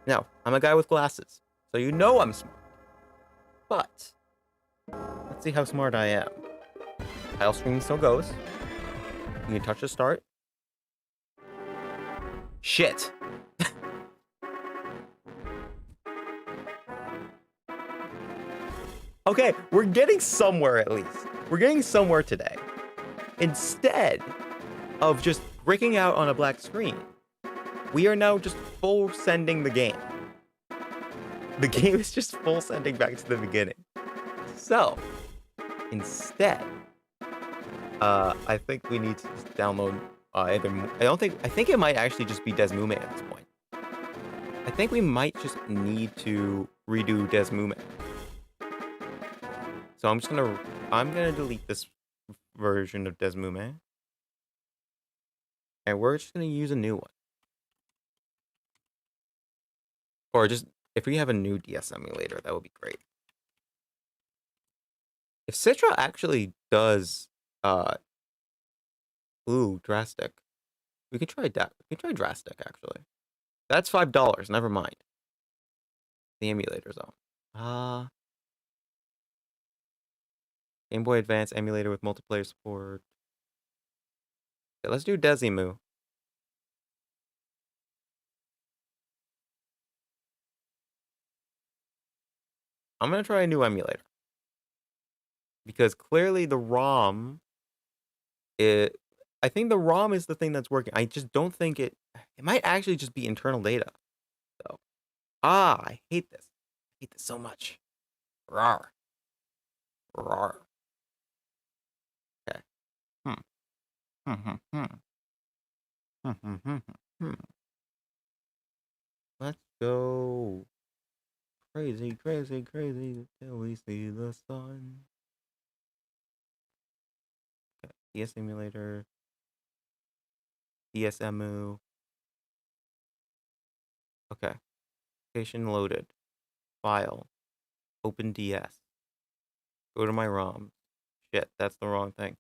Now, I'm a guy with glasses, so you know I'm smart. But, let's see how smart I am. Tile screen still goes. You can touch the start. Shit. Okay, we're getting somewhere at least. We're getting somewhere today. Instead of just breaking out on a black screen, we are now just full sending the game. The game is just full sending back to the beginning. So, instead, I think we need to just download either. I think it might actually just be Desmume at this point. I think we might just need to redo Desmume. So I'm gonna delete this version of Desmume. And we're just gonna use a new one. Or just, if we have a new DS emulator, that would be great. If Citra actually does, Drastic. We could try that. We could try Drastic, actually. That's $5, never mind. The emulator zone. Game Boy Advance emulator with multiplayer support. Okay, let's do Desimu. I'm gonna try a new emulator. Because clearly the ROM, I think the ROM is the thing that's working. I just don't think it might actually just be internal data. So, I hate this. I hate this so much. Rawr. Rawr. Okay. Hmm. Hmm. Hmm. Hmm. Hmm. Hmm. Hmm. Hmm. Let's go crazy, crazy, crazy till we see the sun. Okay. DS emulator. DSMU. Okay. Application loaded. File. Open DS. Go to my ROM. Shit, that's the wrong thing.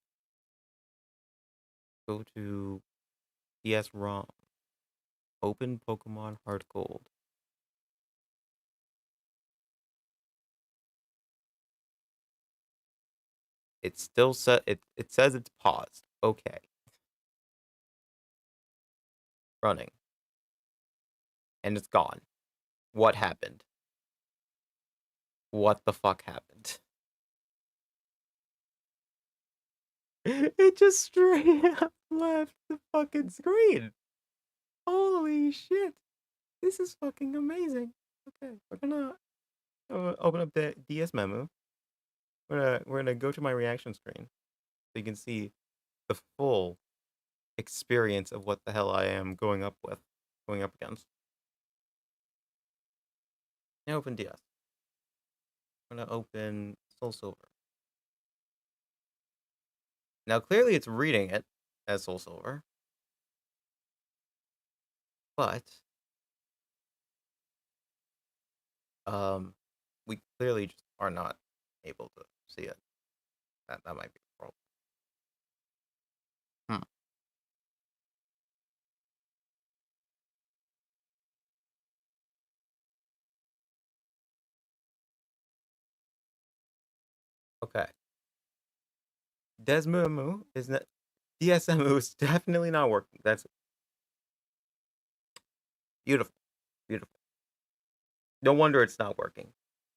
Go to DS ROM. Open Pokemon Heart Gold. It's still set. It says it's paused. Okay. Running. And it's gone. What happened? What the fuck happened? It just straight up left the fucking screen. Holy shit. This is fucking amazing. Okay, we're gonna open up the DS memo. We're gonna go to my reaction screen so you can see the full experience of what the hell I am going up against. Now open DS. I'm gonna open Soul Silver. Now clearly it's reading it as Soul Silver, but we clearly just are not able to see it. That might be the problem. Hmm. Okay. Desmumu is not. DSMU is definitely not working. That's beautiful. Beautiful. No wonder it's not working.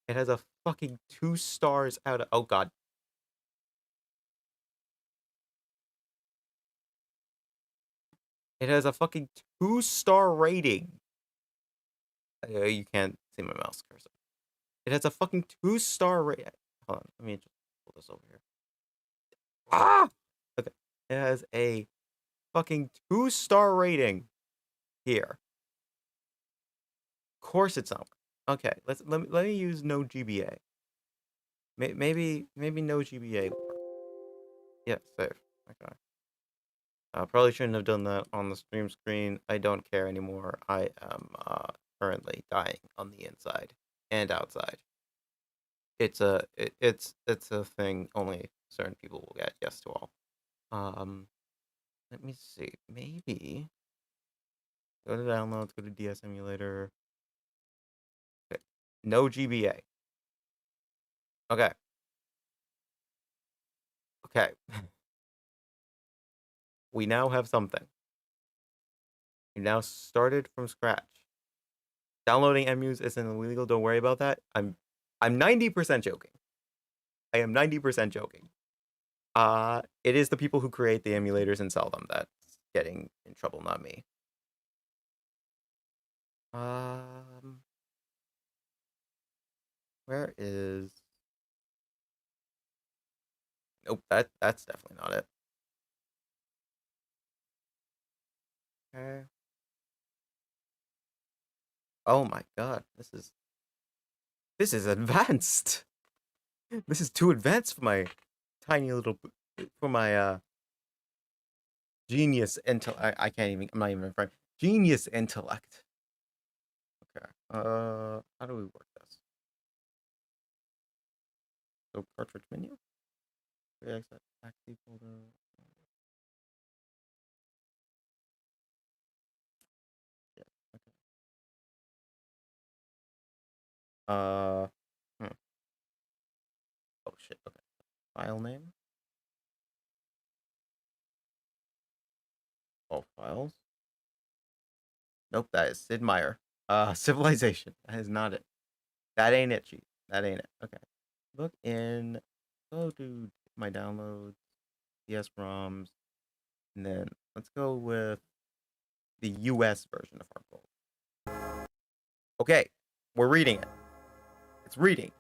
It has a fucking 2 stars out of. Oh god. It has a fucking 2-star rating. You can't see my mouse cursor. It has a fucking 2-star rating. Hold on, let me just pull this over here. Ah! Okay. It has a fucking 2-star rating here. Of course it's not. Okay, let me use no GBA. Maybe no GBA will work. Yeah, save. Okay. Probably shouldn't have done that on the stream screen. I don't care anymore. I am currently dying on the inside and outside. It's a thing only certain people will get. Yes to all. Let me see. Maybe go to downloads. Go to DS emulator. Okay. No GBA. Okay. Okay. We now have something. We now started from scratch. Downloading emus isn't illegal. Don't worry about that. I'm 90% joking. I am 90% joking. It is the people who create the emulators and sell them that's getting in trouble, not me. Where is? Nope, that's definitely not it. Okay. Oh my god, this is advanced. This is too advanced for my tiny little genius intellect. I can't even. I'm not even referring. Genius intellect. Okay. How do we work this? So cartridge menu. Exit active folder. Yeah. Okay. Oh shit. Okay. File name. All files. Nope, that is Sid Meier. Civilization. That is not it. That ain't it, Chief. That ain't it. Okay. Look in. Go to my downloads, DS ROMs, and then let's go with the US version of Hardcore. Okay, we're reading it. It's reading.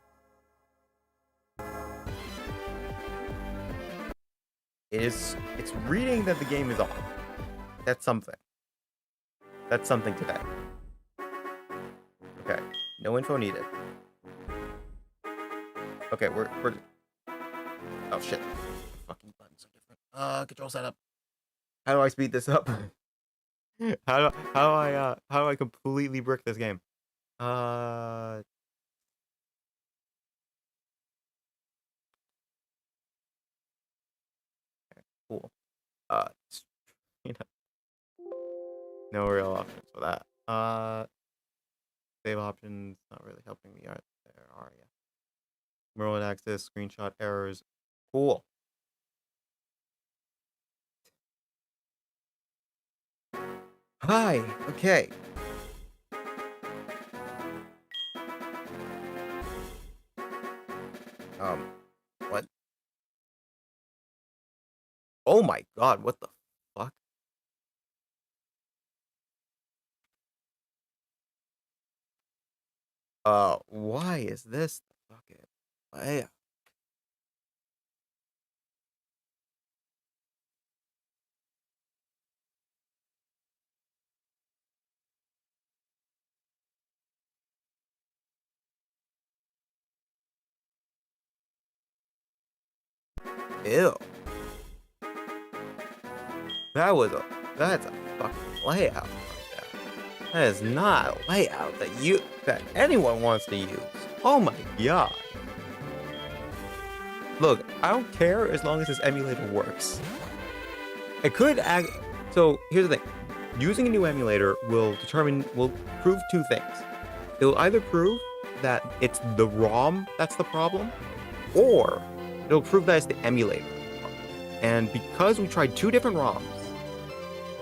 It's reading that the game is on. That's something. That's something today. Okay, no info needed. Okay, we're oh shit. Fucking buttons are different. Control setup. How do I speed this up? how do I completely brick this game? Okay, cool. You know, no real options for that. Save options not really helping me. There are you. Remote access, screenshot errors. Cool. Hi. Okay. What? Oh my god, what the fuck? Why is this the fucking layout? Ew. That's a fucking layout right there. That is not a layout that anyone wants to use. Oh my god. Look, I don't care as long as this emulator works. It could act. So here's the thing: using a new emulator will prove two things. It will either prove that it's the ROM that's the problem, or it'll prove that it's the emulator. And because we tried two different ROMs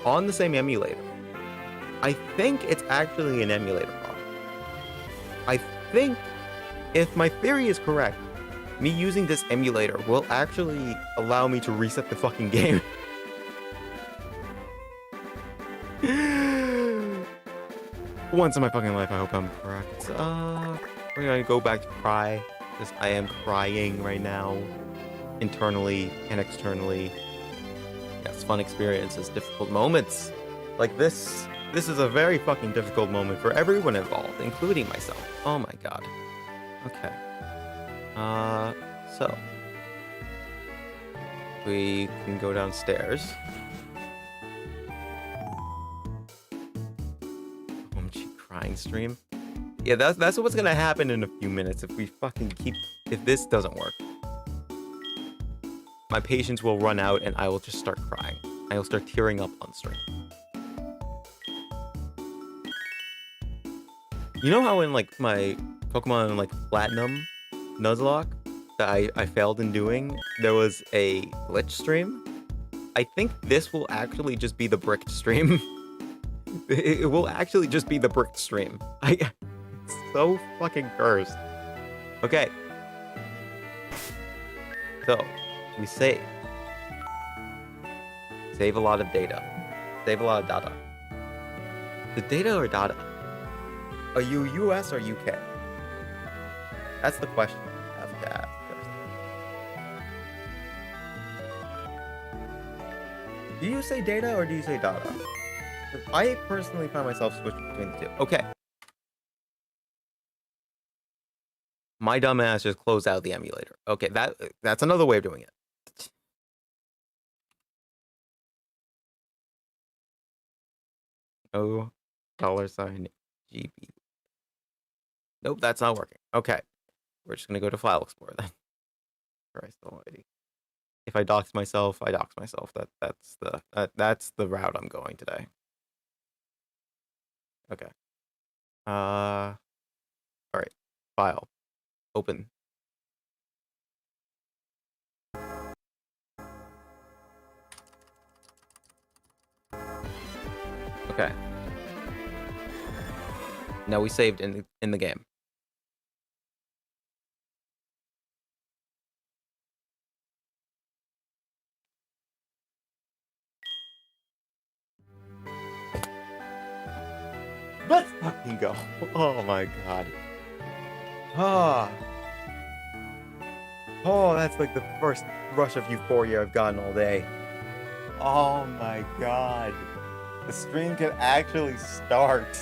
on the same emulator, I think it's actually an emulator problem. I think, if my theory is correct, me using this emulator will actually allow me to reset the fucking game. once in my fucking life. I hope I'm correct. We're gonna go back to cry, because I am crying right now, internally and externally. Yes, fun experiences, difficult moments. Like this. This is a very fucking difficult moment for everyone involved, including myself. Oh my god. Okay. So we can go downstairs. Crying stream. Yeah, that's what's gonna happen in a few minutes if we fucking if this doesn't work. My patience will run out and I will just start crying. I will start tearing up on stream. You know how in like my Pokemon like Platinum Nuzlocke that I failed in doing, there was a glitch stream? I think this will actually just be the bricked stream. It will actually just be the bricked stream. It's so fucking cursed. Okay. So, we save. Save a lot of data. Save a lot of data. The data or data? Are you US or UK? That's the question I have to ask first. Do you say data or do you say data? I personally find myself switching between the two. Okay. My dumbass just closed out the emulator. Okay, that's another way of doing it. Oh, $GB. Nope, that's not working. Okay. We're just gonna go to File Explorer then. Christ almighty. If I dox myself, I dox myself. That's the route I'm going today. Okay. All right. File. Open. Okay. Now we saved in the game. Let's fucking go. Oh my god. Ah. Oh, that's like the first rush of euphoria I've gotten all day. Oh my god. The stream can actually start.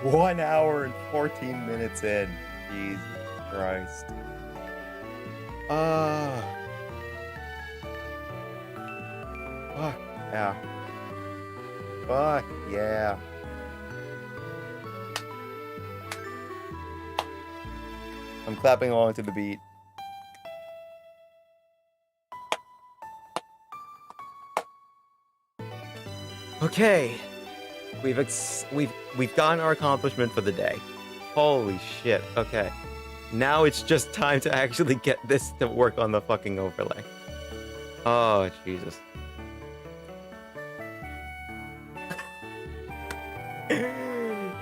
1 hour and 14 minutes in. Jesus Christ. Fuck yeah. Fuck yeah. I'm clapping along to the beat. Okay. We've gotten our accomplishment for the day. Holy shit. Okay. Now it's just time to actually get this to work on the fucking overlay. Oh, Jesus.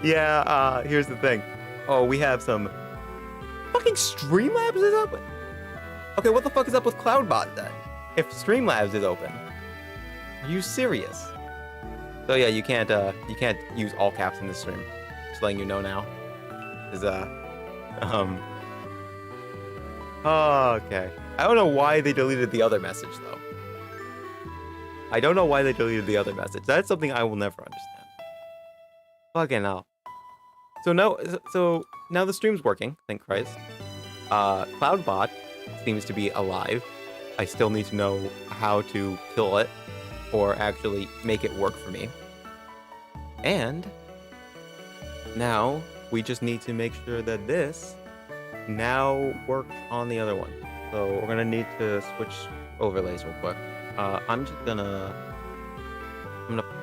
Yeah, here's the thing. Oh, we have some... Fucking Streamlabs is open? Okay, what the fuck is up with CloudBot then? If Streamlabs is open. Are you serious? So yeah, you can't use all caps in this stream. Just letting you know now. Oh, okay. I don't know why they deleted the other message though. I don't know why they deleted the other message. That's something I will never understand. Fucking hell. So now the stream's working, thank Christ. CloudBot seems to be alive. I still need to know how to kill it or actually make it work for me. And now we just need to make sure that this now works on the other one. So we're gonna need to switch overlays real quick. I'm gonna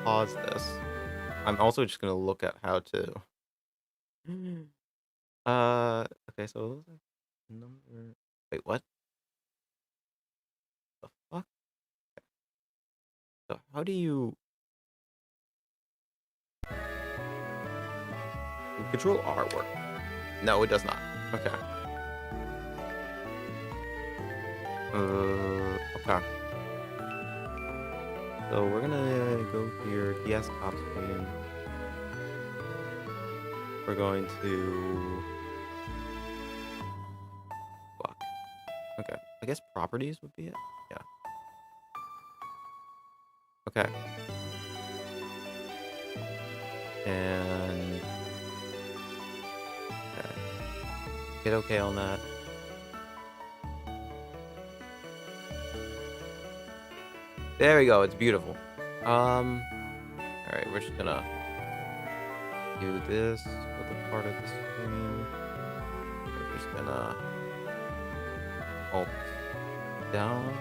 pause this. I'm also just gonna look at how to. Okay, so it looks like number. Wait, what? The fuck? So how do you control artwork? No, it does not. Okay. Okay. So we're gonna go to your desktop screen. we're going to... Fuck. Okay. I guess properties would be it? Yeah. Okay. And... Okay. Hit okay on that. There we go, it's beautiful. Alright, we're just gonna do this with a part of the screen. We're just gonna alt down.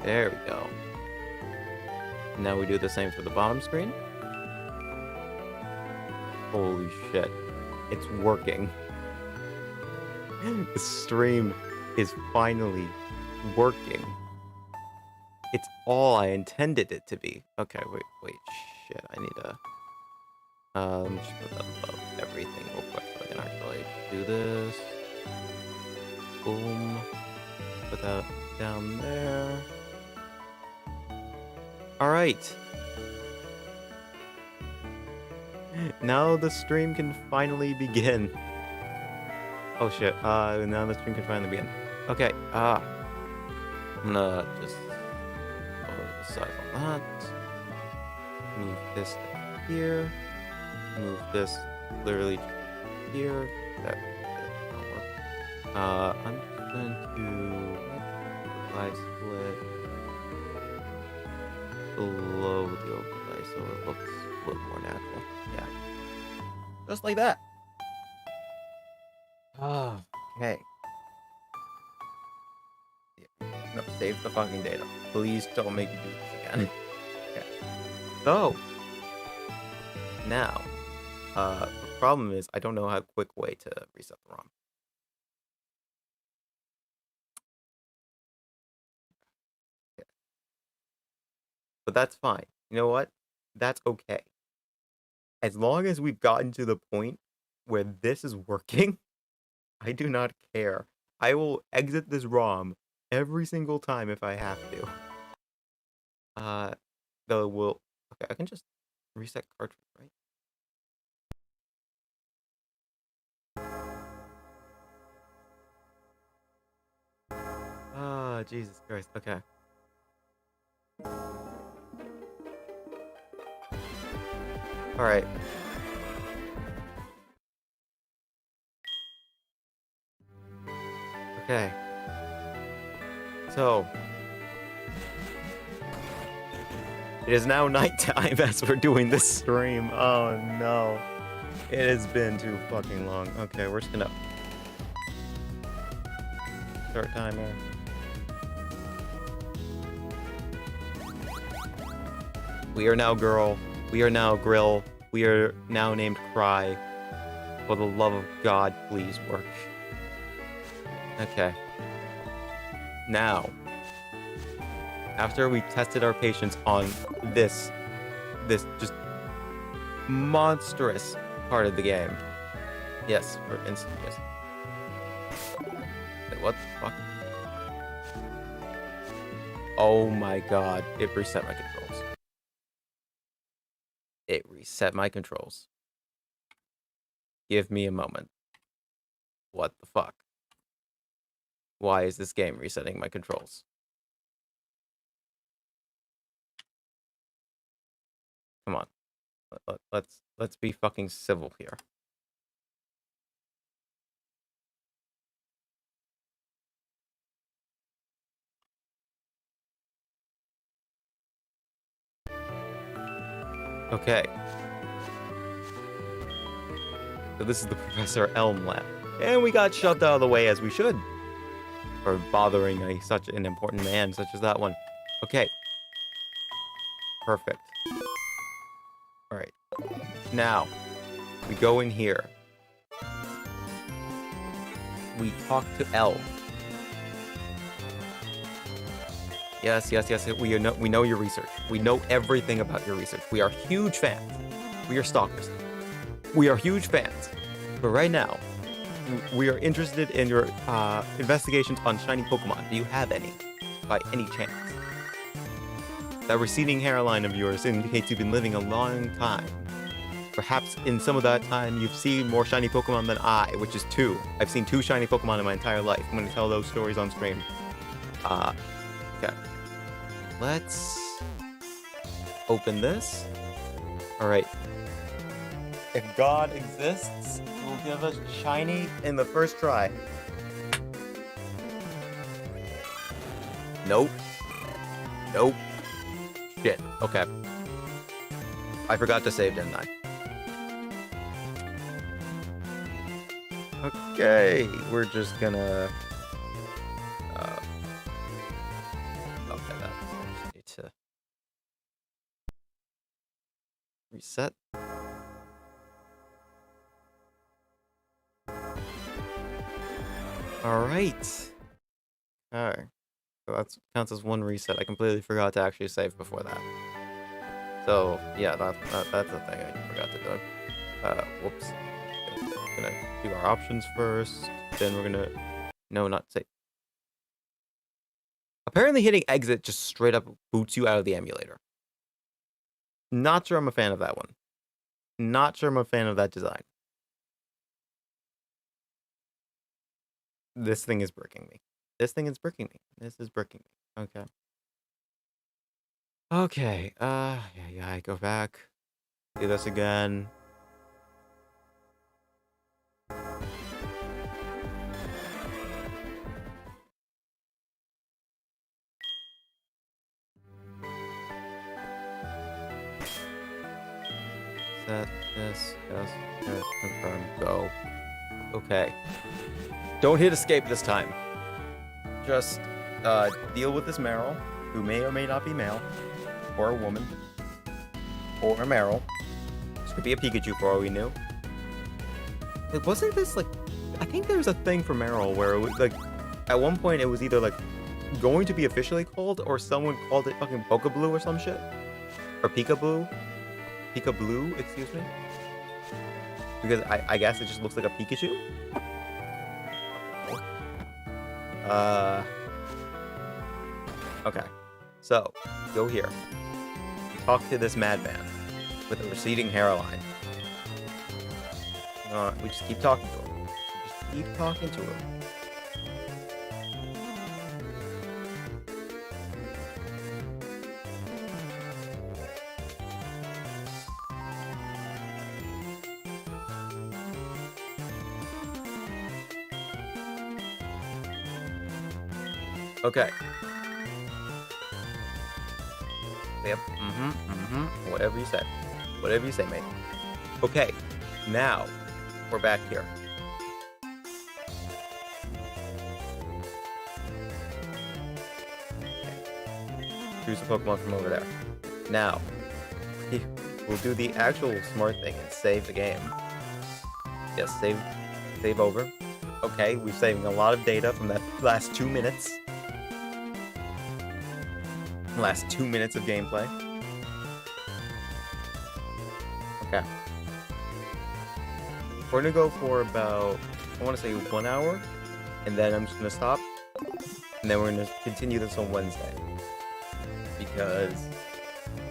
There we go. Now we do the same for the bottom screen. Holy shit. It's working. The stream is finally working. It's all I intended it to be. Okay, wait, shit. I need to... let me just put that above everything real quick so I can actually do this. Boom. Put that down there. Alright. Now the stream can finally begin. Oh shit, now the stream can finally begin. Okay, I'm gonna just go to the side on that. Move this here. Move this literally here. That won't work. I'm just going to live split below the overlay so it looks a little more natural. Yeah. Just like that. Oh, okay. No, save the fucking data. Please don't make me do this again. Okay. So, now, the problem is I don't know how quick way to reset the ROM. Okay. But that's fine. You know what? That's okay. As long as we've gotten to the point where this is working, I do not care. I will exit this ROM every single time if I have to. Though we'll... Okay, I can just reset cartridge, right? Ah, Jesus Christ. Okay. Alright. Okay. So, it is now nighttime as we're doing this stream. Oh no. It has been too fucking long. Okay, we're just gonna start timer. We are now girl. We are now grill. We are now named Cry. For the love of God, please work. Okay. Now, after we tested our patience on this just monstrous part of the game. Yes, for instance, yes. Wait, what the fuck? Oh my god, it reset my controls. It reset my controls. Give me a moment. What the fuck? Why is this game resetting my controls? Come on. Let's be fucking civil here. Okay. So this is the Professor Elm lab. And we got shoved out of the way as we should. For bothering such an important man such as that one. Okay. Perfect. Alright. Now, we go in here. We talk to L. Yes. We know your research. We know everything about your research. We are huge fans. We are stalkers. We are huge fans. But right now, we are interested in your investigations on shiny Pokemon. Do you have any? By any chance? That receding hairline of yours indicates you've been living a long time. Perhaps in some of that time, you've seen more shiny Pokemon than I, which is 2. I've seen 2 shiny Pokemon in my entire life. I'm going to tell those stories on stream. Okay. Let's open this. Alright. If God exists, he will give us shiny in the first try. Nope. Nope. Shit. Okay. I forgot to save, didn't I? Okay. We're just gonna... okay, that. I just need to... reset. Alright. Alright. So that counts as 1 reset. I completely forgot to actually save before that. So, yeah, that's the thing I forgot to do. Whoops. Okay, we're gonna do our options first. Then we're gonna... No, not save. Apparently hitting exit just straight up boots you out of the emulator. Not sure I'm a fan of that one. Not sure I'm a fan of that design. This thing is bricking me. This thing is bricking me. This is bricking me. Okay. Okay. Yeah, go back. Do this again. Set this. Yes. Confirm. Go. Okay. Don't hit escape this time. Just deal with this Meryl, who may or may not be male, or a woman, or a Meryl. This could be a Pikachu for all we knew. It wasn't this like... I think there was a thing for Meryl where it was like... At one point it was either like going to be officially called, or someone called it fucking Pokeblu or some shit. Or Peekaboo. Peekablu, excuse me. Because I guess it just looks like a Pikachu. Okay. So, go here. Talk to this madman with a receding hairline. We just keep talking to him. Just keep talking to him. Okay. Yep. Whatever you say. Whatever you say, mate. Okay. Now, we're back here. Choose a Pokemon from over there. Now, we'll do the actual smart thing and save the game. Yes, save over. Okay, we're saving a lot of data from that last 2 minutes. Last 2 minutes of gameplay. Okay. We're gonna go for about, I want to say 1 hour, and then I'm just gonna stop, and then we're gonna continue this on Wednesday. Because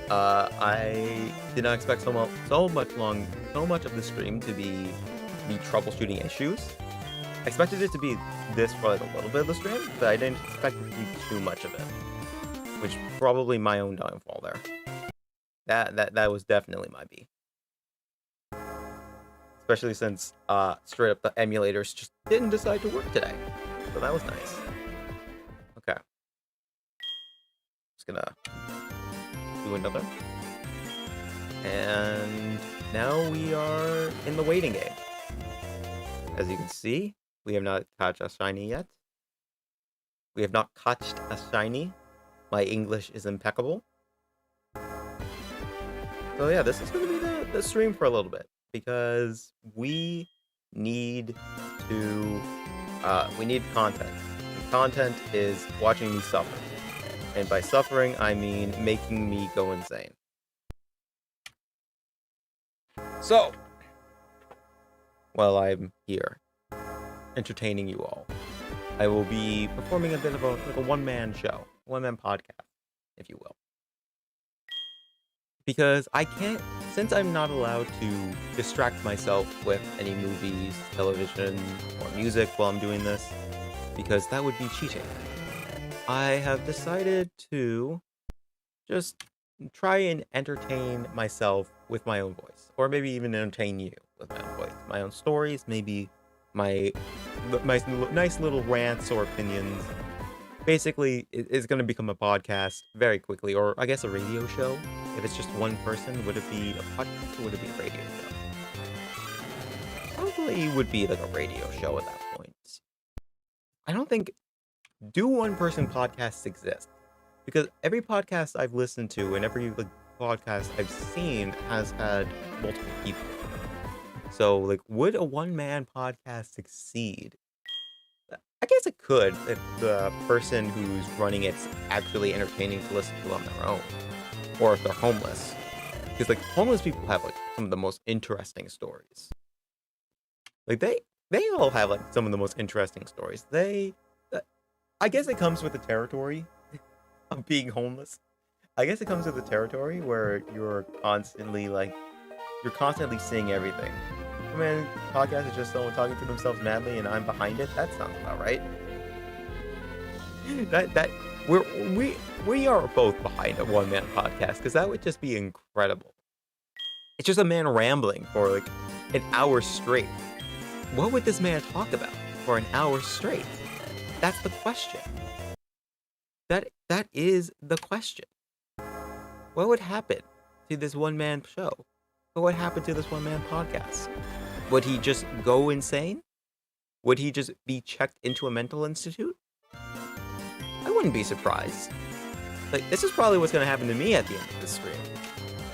I did not expect so much of the stream to be troubleshooting issues. I expected it to be this for like a little bit of the stream, but I didn't expect it to be too much of it. Which probably my own downfall there. That was definitely my B. Especially since straight up the emulators just didn't decide to work today. So that was nice. Okay. Just gonna do another. And now we are in the waiting game. As you can see, we have not caught a shiny yet. We have not caught a shiny. My English is impeccable. So yeah, this is going to be the stream for a little bit. Because we need to... we need content. And content is watching me suffer. And by suffering, I mean making me go insane. So, while I'm here, entertaining you all, I will be performing a bit of a one-man show, one-man podcast, if you will. because I can't, since I'm not allowed to distract myself with any movies, television, or music while I'm doing this, because that would be cheating. I have decided to just try and entertain myself with my own voice, or maybe even entertain you with my own voice, my own stories, maybe my nice little rants or opinions. Basically, it's going to become a podcast very quickly, or I guess a radio show. If it's just one person, would it be a podcast or would it be a radio show? Probably would be like a radio show at that point. I don't think do one person podcasts exist, because every podcast I've listened to and every like podcast I've seen has had multiple people. So like, would a one man podcast succeed? I guess it could if the person who's running it's actually entertaining to listen to on their own, or if they're homeless. Because like homeless people have like some of the most interesting stories. Like they all have like some of the most interesting stories. I guess it comes with the territory of being homeless. I guess it comes with the territory where you're constantly seeing everything. I mean, podcast is just someone talking to themselves madly, and I'm behind it. That sounds about right. That we are both behind a one man podcast because that would just be incredible. It's just a man rambling for like an hour straight. What would this man talk about for an hour straight? That's the question. That is the question. What would happen to this one man show? What would happen to this one man podcast? Would he just go insane? Would he just be checked into a mental institute? I wouldn't be surprised. Like, this is probably what's going to happen to me at the end of this stream.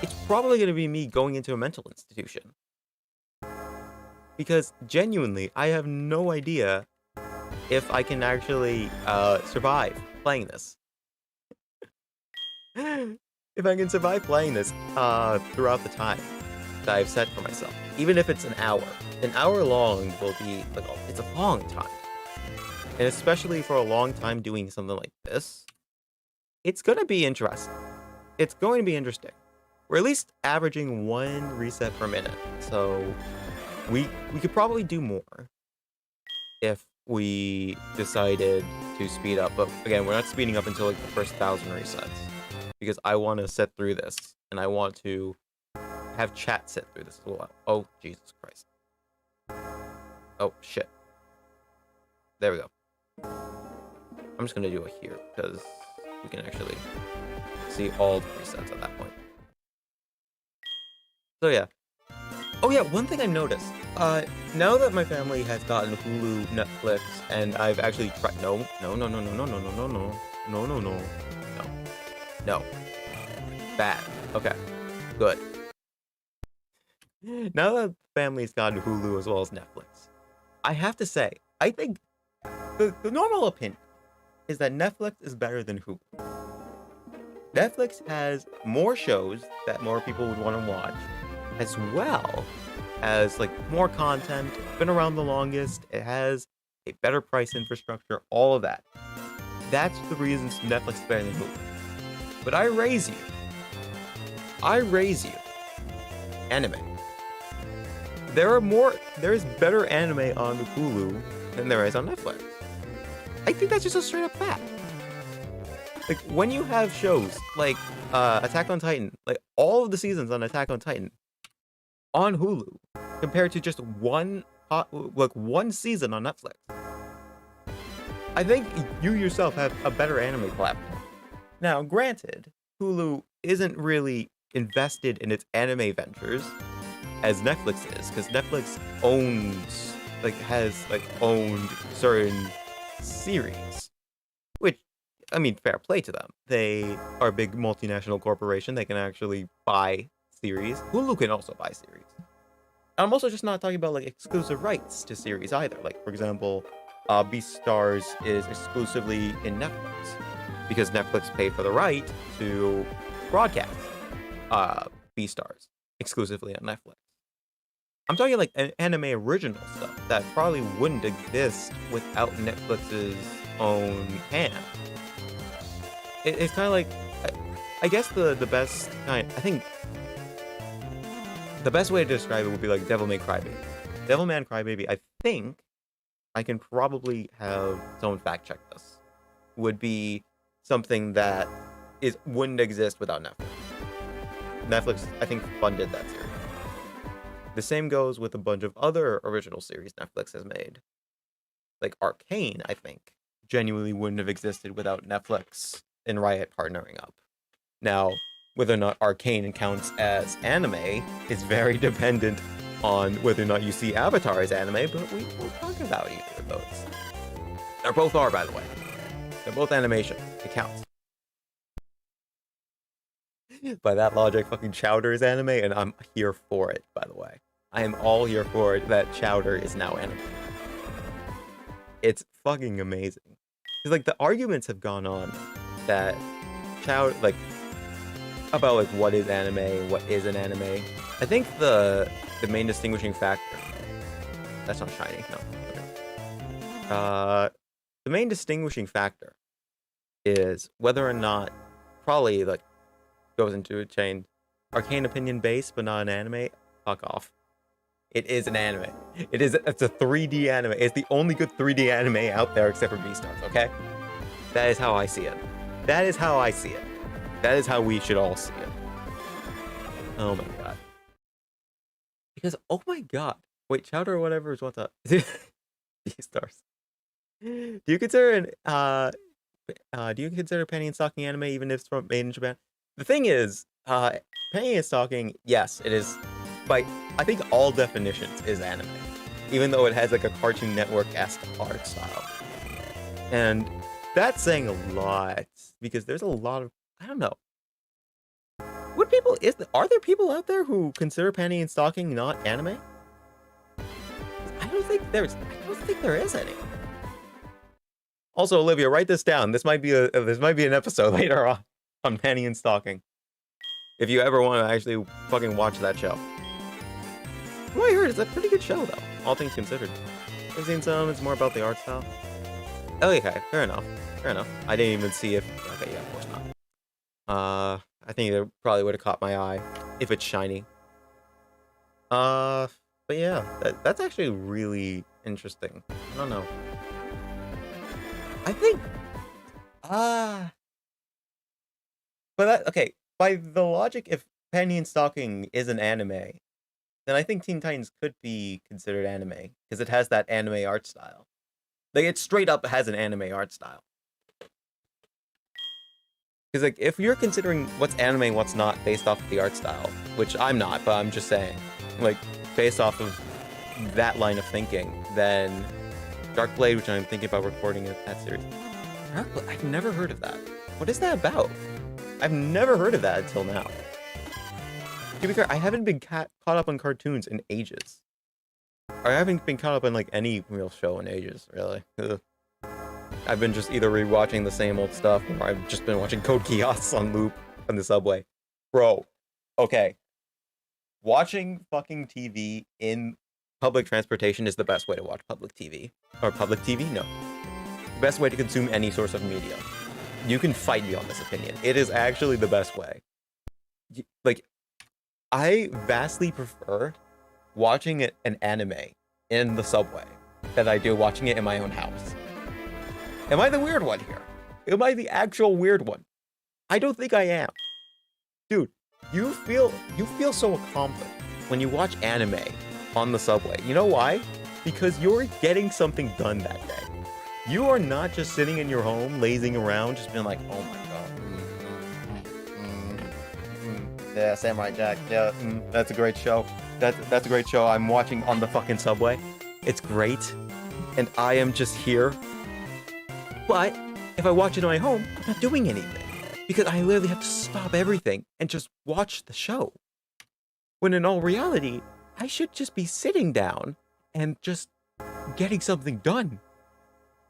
It's probably going to be me going into a mental institution. Because genuinely, I have no idea if I can actually survive playing this. If I can survive playing this throughout the time that I've set for myself. Even if it's an hour. An hour long will be, like, it's a long time. And especially for a long time doing something like this, it's going to be interesting. It's going to be interesting. We're at least averaging 1 reset per minute. So we could probably do more if we decided to speed up. But again, we're not speeding up until like the first 1,000 resets. Because I want to sit through this. And I want to have chat sit through this as well. Oh, Jesus Christ. Oh, shit. There we go. I'm just going to do it here because we can actually see all the presets at that point. So yeah. Oh yeah, one thing I noticed. Now that my family has gotten Hulu, Netflix, and I've actually tried. No. Bad. Okay. Good. Now that family's gotten Hulu as well as Netflix, I have to say, I think the normal opinion is that Netflix is better than Hulu. Netflix has more shows that more people would want to watch, as well as like more content, been around the longest, it has a better price infrastructure, all of that. That's the reasons Netflix is better than Hulu. But I raise you. Anime. There's better anime on Hulu than there is on Netflix. I think that's just a straight up fact. Like, when you have shows like Attack on Titan, like all of the seasons on Attack on Titan on Hulu, compared to just one season on Netflix, I think you yourself have a better anime platform. Now, granted, Hulu isn't really invested in its anime ventures as Netflix is, because Netflix has owned certain series, which, I mean, fair play to them. They are a big multinational corporation. They can actually buy series. Hulu can also buy series. I'm also just not talking about like exclusive rights to series either. Like, for example, Beastars is exclusively in Netflix because Netflix paid for the right to broadcast Beastars exclusively on Netflix. I'm talking like anime original stuff that probably wouldn't exist without Netflix's own hand. It's kind of like, I guess the best kind. I think the best way to describe it would be like Devil May Cry Baby. Devil May Cry Baby, I think I can probably have someone fact check this. Would be something that wouldn't exist without Netflix. Netflix, I think, funded that series. The same goes with a bunch of other original series Netflix has made. Like Arcane, I think, genuinely wouldn't have existed without Netflix and Riot partnering up. Now, whether or not Arcane counts as anime is very dependent on whether or not you see Avatar as anime, but we won't talk about either of those. They both are, by the way. They're both animation. It counts. By that logic, fucking Chowder is anime, and I'm here for it, by the way. I am all here for it that Chowder is now anime. It's fucking amazing. Because, like, the arguments have gone on that Chowder, like, about, like, what is anime and what isn't anime. I think the main distinguishing factor... That's not shiny, no. Okay. The main distinguishing factor is whether or not, probably, like, goes into a chain. Arcane opinion based, but not an anime. Fuck off. It is an anime. It's a 3D anime. It's the only good 3D anime out there except for Beastars, okay? That is how I see it. That is how I see it. That is how we should all see it. Oh my god. Because, oh my god. Wait, Chowder or whatever is what's up. Beastars. Do you consider Penny and Stocking anime even if it's made in Japan? The thing is, Penny and Stocking, yes, it is, by I think all definitions is anime, even though it has like a Cartoon Network-esque art style. And that's saying a lot, because there's a lot of, I don't know. Are there people out there who consider Penny and Stocking not anime? I don't think there is any. Also, Olivia, write this down. This might be an episode later on Penny and Stocking. If you ever want to actually fucking watch that show. From what I heard, it's a pretty good show, though, all things considered. I've seen some, it's more about the art style. Oh, okay, fair enough. I didn't even see if... Okay, yeah, of course not. I think it probably would have caught my eye if it's shiny. But yeah, that's actually really interesting. I don't know. I think... okay, by the logic, if Penny and Stocking is an anime, then I think Teen Titans could be considered anime, because it has that anime art style. Like, it straight up has an anime art style. Because, like, if you're considering what's anime and what's not based off of the art style, which I'm not, but I'm just saying, like, based off of that line of thinking, then Darkblade, which I'm thinking about recording that series. Darkblade, I've never heard of that. What is that about? I've never heard of that until now. To be fair, I haven't been caught up on cartoons in ages. I haven't been caught up on, like, any real show in ages, really. Ugh. I've been just either rewatching the same old stuff, or I've just been watching Code Geass on loop on the subway. Bro, okay. Watching fucking TV in public transportation is the best way to watch public TV. Or public TV? No. The best way to consume any source of media. You can fight me on this opinion. It is actually the best way. Like, I vastly prefer watching an anime in the subway than I do watching it in my own house. Am I the weird one here? Am I the actual weird one? I don't think I am. Dude, you feel so accomplished when you watch anime on the subway. You know why? Because you're getting something done that day. You are not just sitting in your home, lazing around, just being like, oh my god. Yeah, Samurai Jack. Yeah, that's a great show. That's a great show. I'm watching on the fucking subway. It's great. And I am just here. But if I watch it on my home, I'm not doing anything. Because I literally have to stop everything and just watch the show. When in all reality, I should just be sitting down and just getting something done.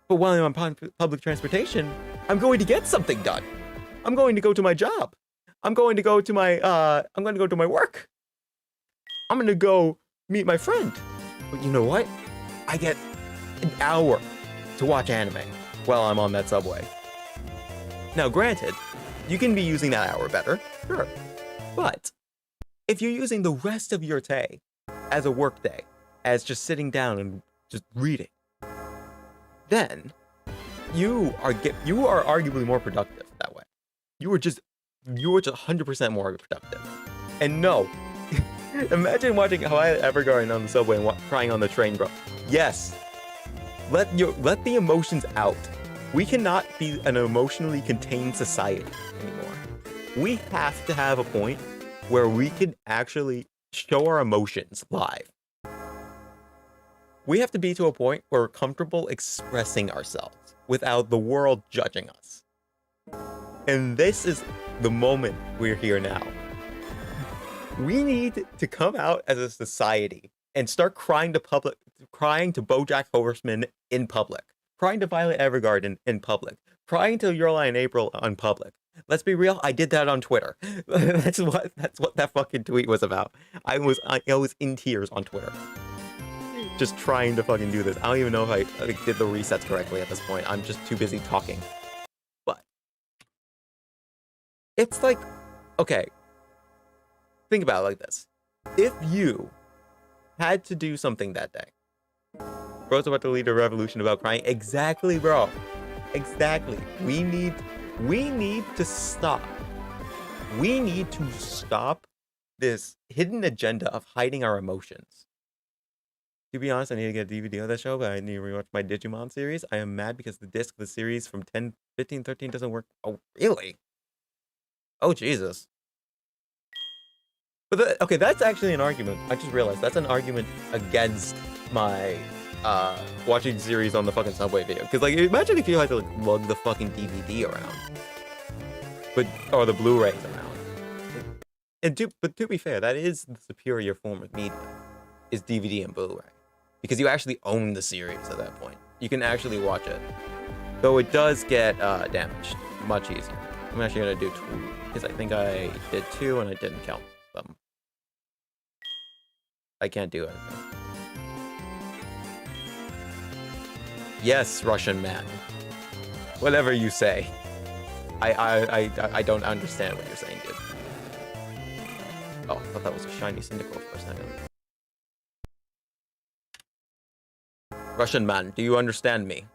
But while I'm on public transportation, I'm going to get something done. I'm going to go to my job. I'm going to go to my work. I'm going to go meet my friend. But you know what? I get an hour to watch anime while I'm on that subway. Now, granted, you can be using that hour better, sure. But If you're using the rest of your day as a work day, as just sitting down and just reading, then you are arguably more productive that way. You were just 100% more productive. And no, imagine watching Hyatt Evergarden on the subway and crying on the train, bro. Yes, let the emotions out. We cannot be an emotionally contained society anymore. We have to have a point where we can actually show our emotions live. We have to be to a point where we're comfortable expressing ourselves without the world judging us. And this is the moment we're here now. We need to come out as a society and start crying to BoJack Horseman in public, crying to Violet Evergarden in public, crying to Your Lie in April on public. Let's be real, I did that on Twitter. That's what that fucking tweet was about. I was in tears on Twitter, just trying to fucking do this. I don't even know if I did the resets correctly at this point. I'm just too busy talking. But it's like, okay, think about it like this. If you had to do something that day, bro's about to lead a revolution about crying. Exactly, bro. Exactly. We need to stop. We need to stop this hidden agenda of hiding our emotions. To be honest, I need to get a DVD of that show, but I need to rewatch my Digimon series. I am mad because the disc of the series from 10, 15, 13 doesn't work. Oh, really? Oh, Jesus. But okay, that's actually an argument. I just realized that's an argument against my watching the series on the fucking subway video. Because, like, imagine if you had to, like, lug the fucking DVD around. Or the Blu-rays around. But to be fair, that is the superior form of media, is DVD and Blu-ray. Because you actually own the series at that point. You can actually watch it. Though it does get damaged much easier. I'm actually going to do 2, because I think I did 2 and I didn't count them. I can't do anything. Yes, Russian man. Whatever you say. I don't understand what you're saying, dude. Oh, I thought that was a shiny Cyndaquil for a second. Russian man, do you understand me?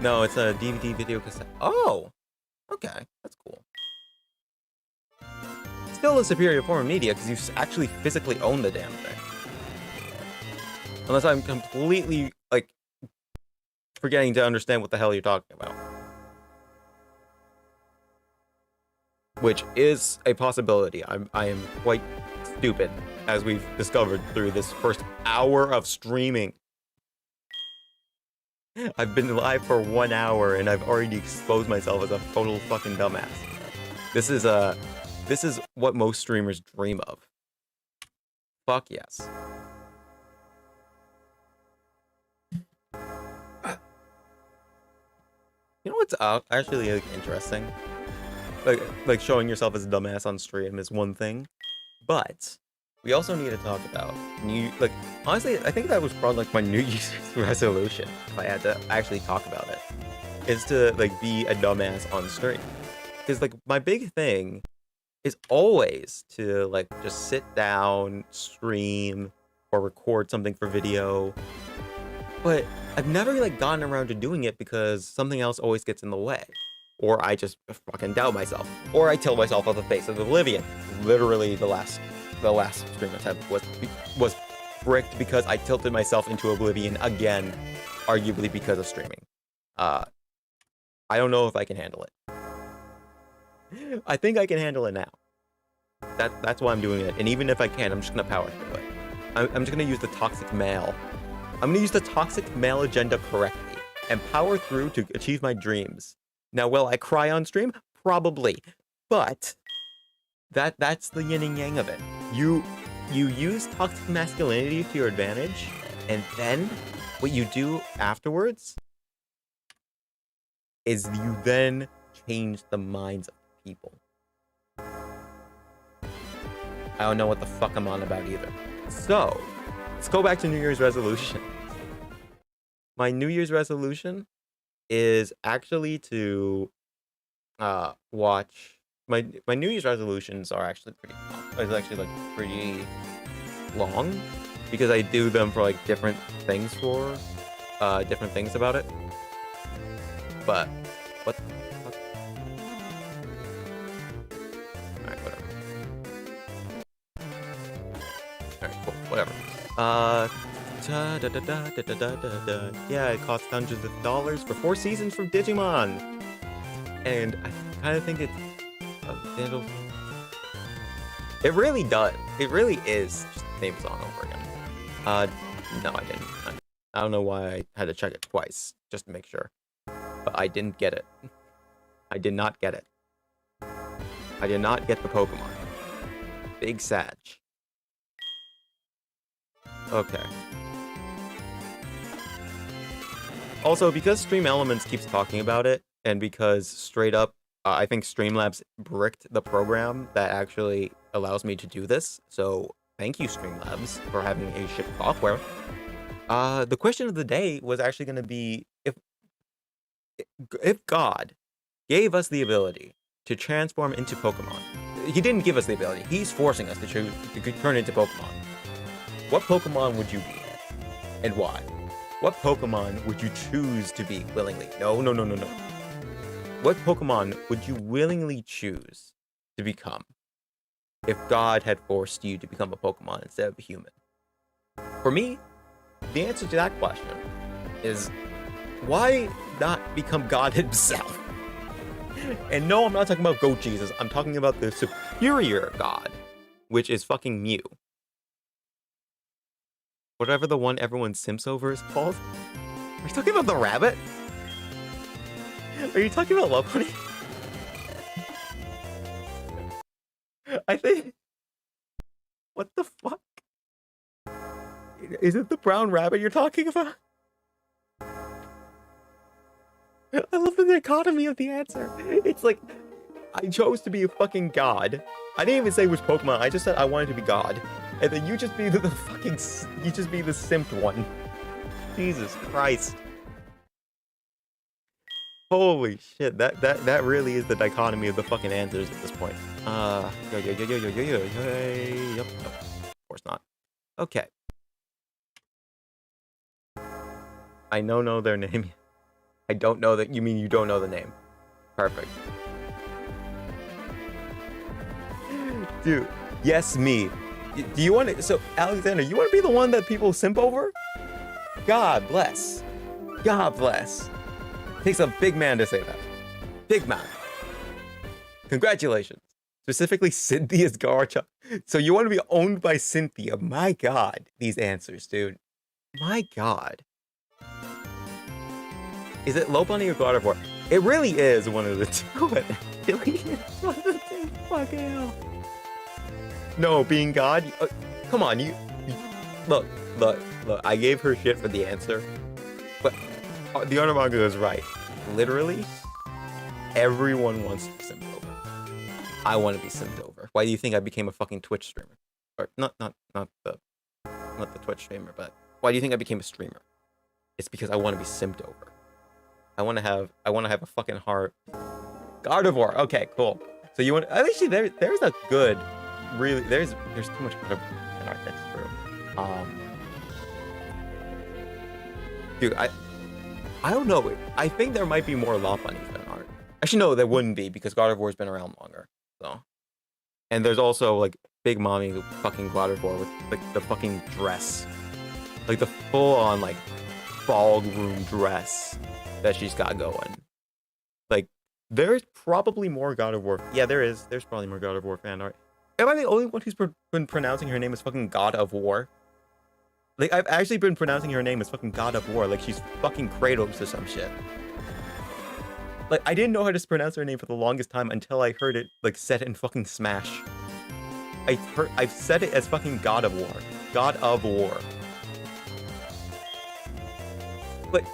No, it's a DVD video cassette. Oh! Okay, that's cool. Still a superior form of media, because you actually physically own the damn thing. Unless I'm completely, like, forgetting to understand what the hell you're talking about. Which is a possibility. I am quite stupid, as we've discovered through this first hour of streaming. I've been live for 1 hour and I've already exposed myself as a total fucking dumbass. This is what most streamers dream of. Fuck yes. You know what's actually, like, interesting? Like showing yourself as a dumbass on stream is one thing, but we also need to talk about honestly, I think that was probably, like, my New Year's resolution, if I had to actually talk about it, is to, like, be a dumbass on stream. Because, like, my big thing is always to, like, just sit down, stream, or record something for video. But I've never, like, gotten around to doing it because something else always gets in the way. Or I just fucking doubt myself. Or I tilt myself off the face of oblivion. Literally, the last stream attempt was bricked because I tilted myself into oblivion again, arguably because of streaming. I don't know if I can handle it. I think I can handle it now. That's why I'm doing it. And even if I can, I'm just gonna power through it. I'm just gonna use the toxic male. I'm gonna use the toxic male agenda correctly and power through to achieve my dreams. Now, will I cry on stream? Probably. But that's the yin and yang of it. You use toxic masculinity to your advantage, and then what you do afterwards is you then change the minds of people. I don't know what the fuck I'm on about either. So, let's go back to New Year's resolution. My New Year's resolution is actually to watch my New Year's resolutions are actually pretty long because I do them for like different things different things about it. But what the fuck? Alright, whatever. Alright, cool, whatever. Yeah, it costs hundreds of dollars for 4 seasons from Digimon. And I kind of think it's it'll, it really does. It really is just the same song over again. No, I didn't. I don't know why I had to check it twice just to make sure. But I didn't get it. I did not get it. I did not get the Pokemon. Big Sag. Okay. Also, because Stream Elements keeps talking about it, and because straight up, I think Streamlabs bricked the program that actually allows me to do this. So thank you, Streamlabs, for having a ship software. The question of the day was actually going to be if God gave us the ability to transform into Pokemon. He didn't give us the ability. He's forcing us to turn into Pokemon. What Pokemon would you be, and why? What Pokemon would you choose to be willingly? No. What Pokemon would you willingly choose to become if God had forced you to become a Pokemon instead of a human? For me, the answer to that question is why not become God himself? And no, I'm not talking about Goat Jesus. I'm talking about the superior God, which is fucking Mew. Whatever the one everyone simps over is called. Are you talking about the rabbit? Are you talking about Love Honey? I think... What the fuck? Is it the brown rabbit you're talking about? I love the dichotomy of the answer. It's like, I chose to be a fucking god. I didn't even say which Pokemon, I just said I wanted to be god. And then you just be the fucking, you just be the simped one. Jesus Christ. Holy shit, that really is the dichotomy of the fucking answers at this point. Yep. Of course not. Okay. I know their name. I don't know that. You mean you don't know the name? Perfect. Dude, yes, me. Do you want to? So, Alexander, you want to be the one that people simp over? God bless. God bless. It takes a big man to say that. Big man. Congratulations. Specifically, Cynthia's Garcha. So you want to be owned by Cynthia? My God, these answers, dude. My God. Is it Lopani or God of War? It really is one of the two. It really is one of the two. Fucking hell. No, being God. Come on, you look. I gave her shit for the answer, but the other manga is right. Literally, everyone wants to be simped over. I want to be simped over. Why do you think I became a fucking Twitch streamer? Or not the Twitch streamer, but why do you think I became a streamer? It's because I want to be simped over. I want to have a fucking heart. Gardevoir. Okay, cool. So you want actually there's a good, really there's too much Gardevoir in our text through. Dude, I don't know. I think there might be more Lopunnies than art. Actually, no, there wouldn't be because Gardevoir's been around longer. So, and there's also like Big Mommy fucking Gardevoir with like the fucking dress, like the full-on like ballroom dress that she's got going. Like, there's probably more God of War. Yeah, there is. There's probably more God of War fan art. Am I the only one who's been pronouncing her name as fucking God of War? Like, I've actually been pronouncing her name as fucking God of War, like she's fucking Kratos or some shit. Like, I didn't know how to pronounce her name for the longest time until I heard it, like, said in fucking Smash. I've said it as fucking God of War. God of War. But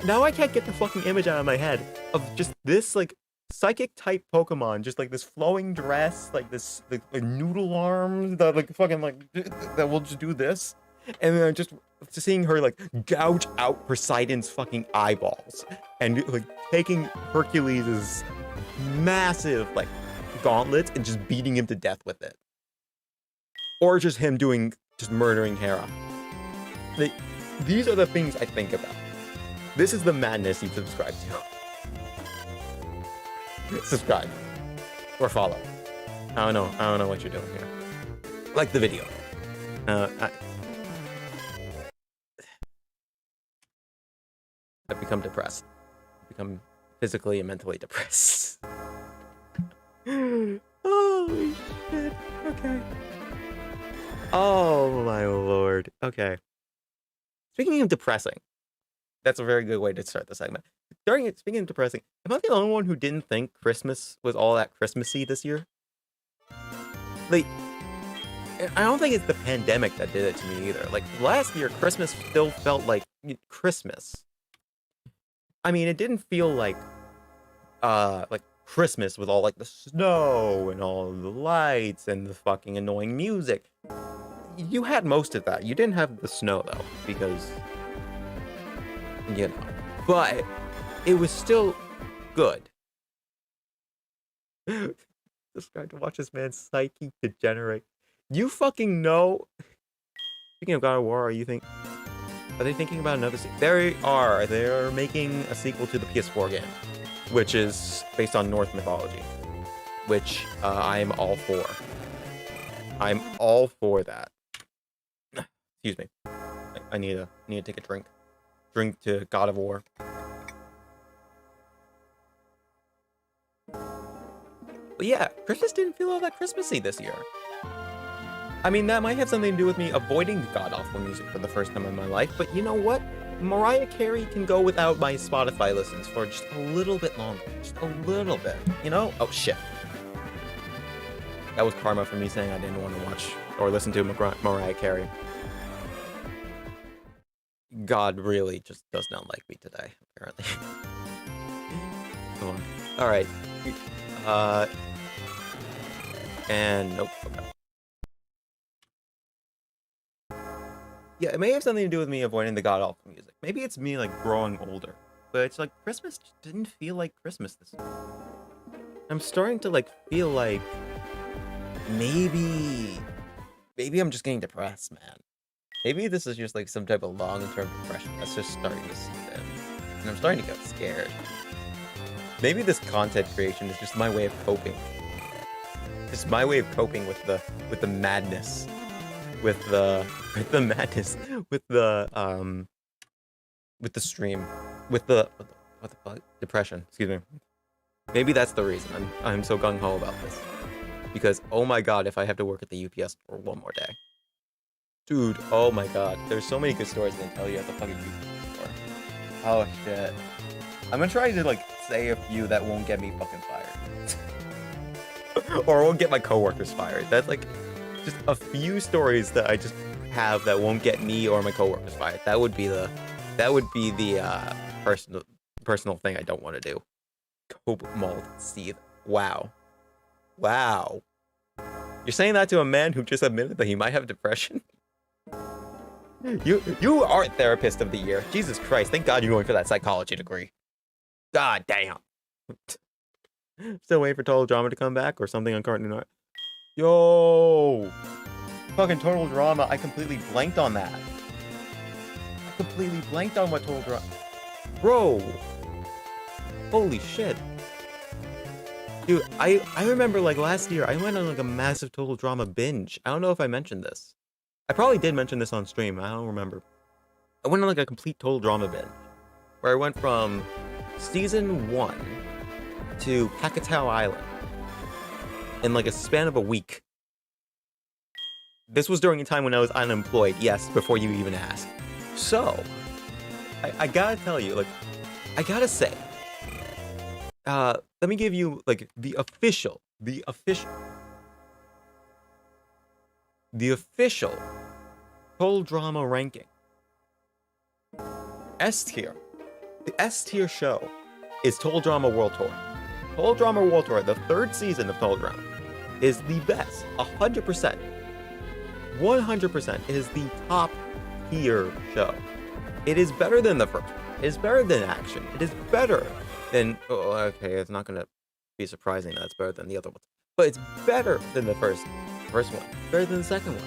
now I can't get the fucking image out of my head of just this, like, psychic type Pokemon, just like this flowing dress, like this like noodle arms that like fucking like that will just do this. And then just seeing her like gouge out Poseidon's fucking eyeballs and like taking Hercules' massive like gauntlets and just beating him to death with it, or just him just murdering Hera. These are the things I think about. This is the madness you subscribe to. Subscribe or follow. I don't know what you're doing here. Like the video. I've become depressed. I've become physically and mentally depressed. Holy shit. Okay. Oh my lord. Okay. Speaking of depressing, that's a very good way to start the segment. Speaking of depressing, am I the only one who didn't think Christmas was all that Christmassy this year? Like, I don't think it's the pandemic that did it to me either. Like, last year, Christmas still felt like Christmas. I mean, it didn't feel like Christmas with all, like, the snow and all the lights and the fucking annoying music. You had most of that. You didn't have the snow, though, because, you know. But it was still good. Subscribe to watch this man's psyche degenerate. You fucking know. Speaking of God of War, are they thinking about another sequel? They are. They're making a sequel to the PS4 game, which is based on Norse mythology, which I'm all for. I'm all for that. Excuse me. I need to take a drink. Drink to God of War. But yeah, Christmas didn't feel all that Christmassy this year. I mean, that might have something to do with me avoiding god-awful music for the first time in my life, but you know what? Mariah Carey can go without my Spotify listens for just a little bit longer. Just a little bit, you know? Oh, shit. That was karma for me saying I didn't want to watch or listen to Mariah Carey. God really just does not like me today, apparently. Come on. Alright. And nope. Okay. Yeah, it may have something to do with me avoiding the god-awful music. Maybe it's me, like, growing older. But it's like, Christmas didn't feel like Christmas this year. I'm starting to, like, feel like maybe I'm just getting depressed, man. Maybe this is just, like, some type of long-term depression that's just starting to seep in. And I'm starting to get scared. Maybe this content creation is just my way of coping. Just my way of coping with the madness. With the madness. With the stream. What the fuck? Depression. Excuse me. Maybe that's the reason I'm so gung-ho about this. Because, oh my god, if I have to work at the UPS for one more day. Dude, oh my god. There's so many good stories I can tell you at the fucking UPS store. Oh shit. I'm gonna try to, like, say a few that won't get me fucking fired. Or won't get my coworkers fired. That's, like, just a few stories that I just have that won't get me or my coworkers fired. That would be the personal thing I don't want to do. Cope, mold, seethe. Wow. Wow. You're saying that to a man who just admitted that he might have depression? You aren't therapist of the year. Jesus Christ, thank God you're going for that psychology degree. God damn. Still waiting for Total Drama to come back or something on Cartoon Network. Yo! Fucking Total Drama, I completely blanked on that. I completely blanked on what Total Drama... Bro! Holy shit. Dude, I remember, like, last year, I went on, like, a massive Total Drama binge. I don't know if I mentioned this. I probably did mention this on stream, I don't remember. I went on, like, a complete Total Drama binge. Where I went from Season 1 to Kakatoa Island. In, like, a span of a week. This was during a time when I was unemployed, yes, before you even asked. So, I gotta tell you, like, I gotta say, let me give you, like, the official Total Drama ranking. S tier. The S tier show is Total Drama World Tour. Total Drama World Tour, the third season of Total Drama, is the best, 100%. 100%. It is the top tier show. It is better than the first one. It is better than Action. It is better than... Oh, okay, it's not gonna... be surprising that it's better than the other ones. But it's better than the first one. Better than the second one.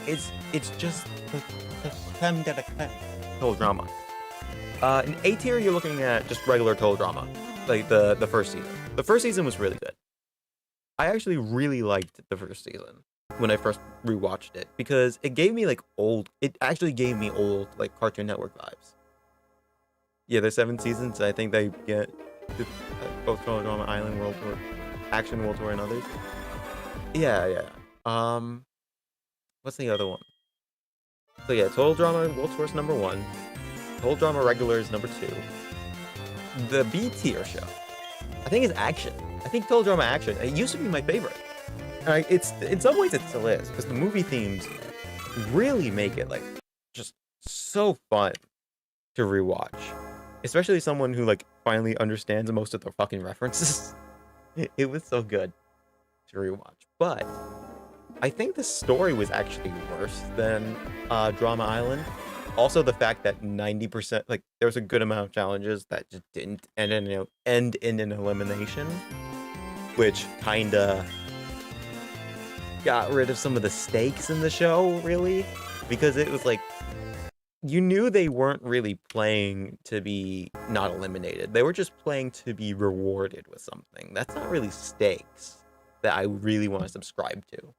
It's just the creme de la creme total drama. In A tier, you're looking at just regular total drama, like the first season. The first season was really good. I actually really liked the first season when I first rewatched it because it gave me like it actually gave me old like Cartoon Network vibes. Yeah, there's 7 seasons. I think they get both Total Drama Island, World Tour, Action World Tour, and others. Yeah. What's the other one? So yeah, Total Drama World Tour is number 1. Total Drama Regular is number 2. The B tier show, I think, is Action. I think Total Drama Action. It used to be my favorite. It's in some ways it still is because the movie themes really make it like just so fun to rewatch, especially someone who like finally understands most of the fucking references. It was so good to rewatch, but I think the story was actually worse than Drama Island. Also, the fact that 90%, like, there was a good amount of challenges that just didn't end in an elimination, which kinda got rid of some of the stakes in the show, really, because it was like, you knew they weren't really playing to be not eliminated. They were just playing to be rewarded with something. That's not really stakes that I really want to subscribe to.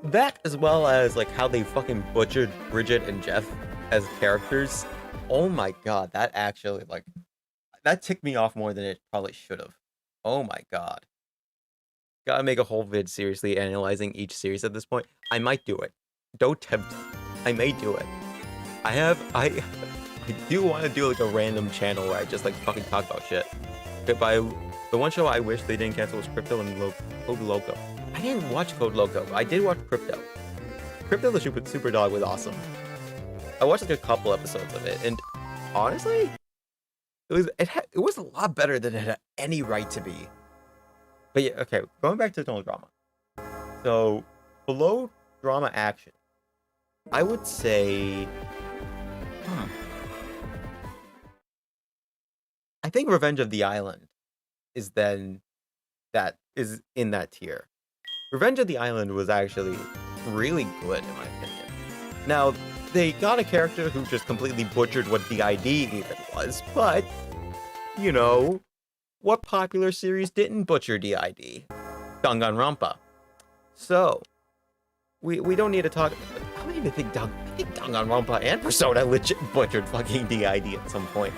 That, as well as like how they fucking butchered Bridget and Jeff as characters. Oh my god, that actually like that ticked me off more than it probably should have. Oh my god. Gotta make a whole vid seriously analyzing each series at this point. I might do it. Don't tempt me. I may do it. I do want to do like a random channel where I just like fucking talk about shit. But the one show I wish they didn't cancel was Crypto and Code Loco. I didn't watch Code Loco, but I did watch Crypto. Crypto the Super Dog was awesome. I watched like a couple episodes of it, and honestly, it was a lot better than it had any right to be. But yeah, okay, going back to total drama. So below drama action, I would say, I think Revenge of the Island is in that tier. Revenge of the Island was actually really good, in my opinion. Now, they got a character who just completely butchered what DID even was, but, you know, what popular series didn't butcher DID? Danganronpa. So, we don't need to talk. I don't even think Danganronpa and Persona legit butchered fucking DID at some point.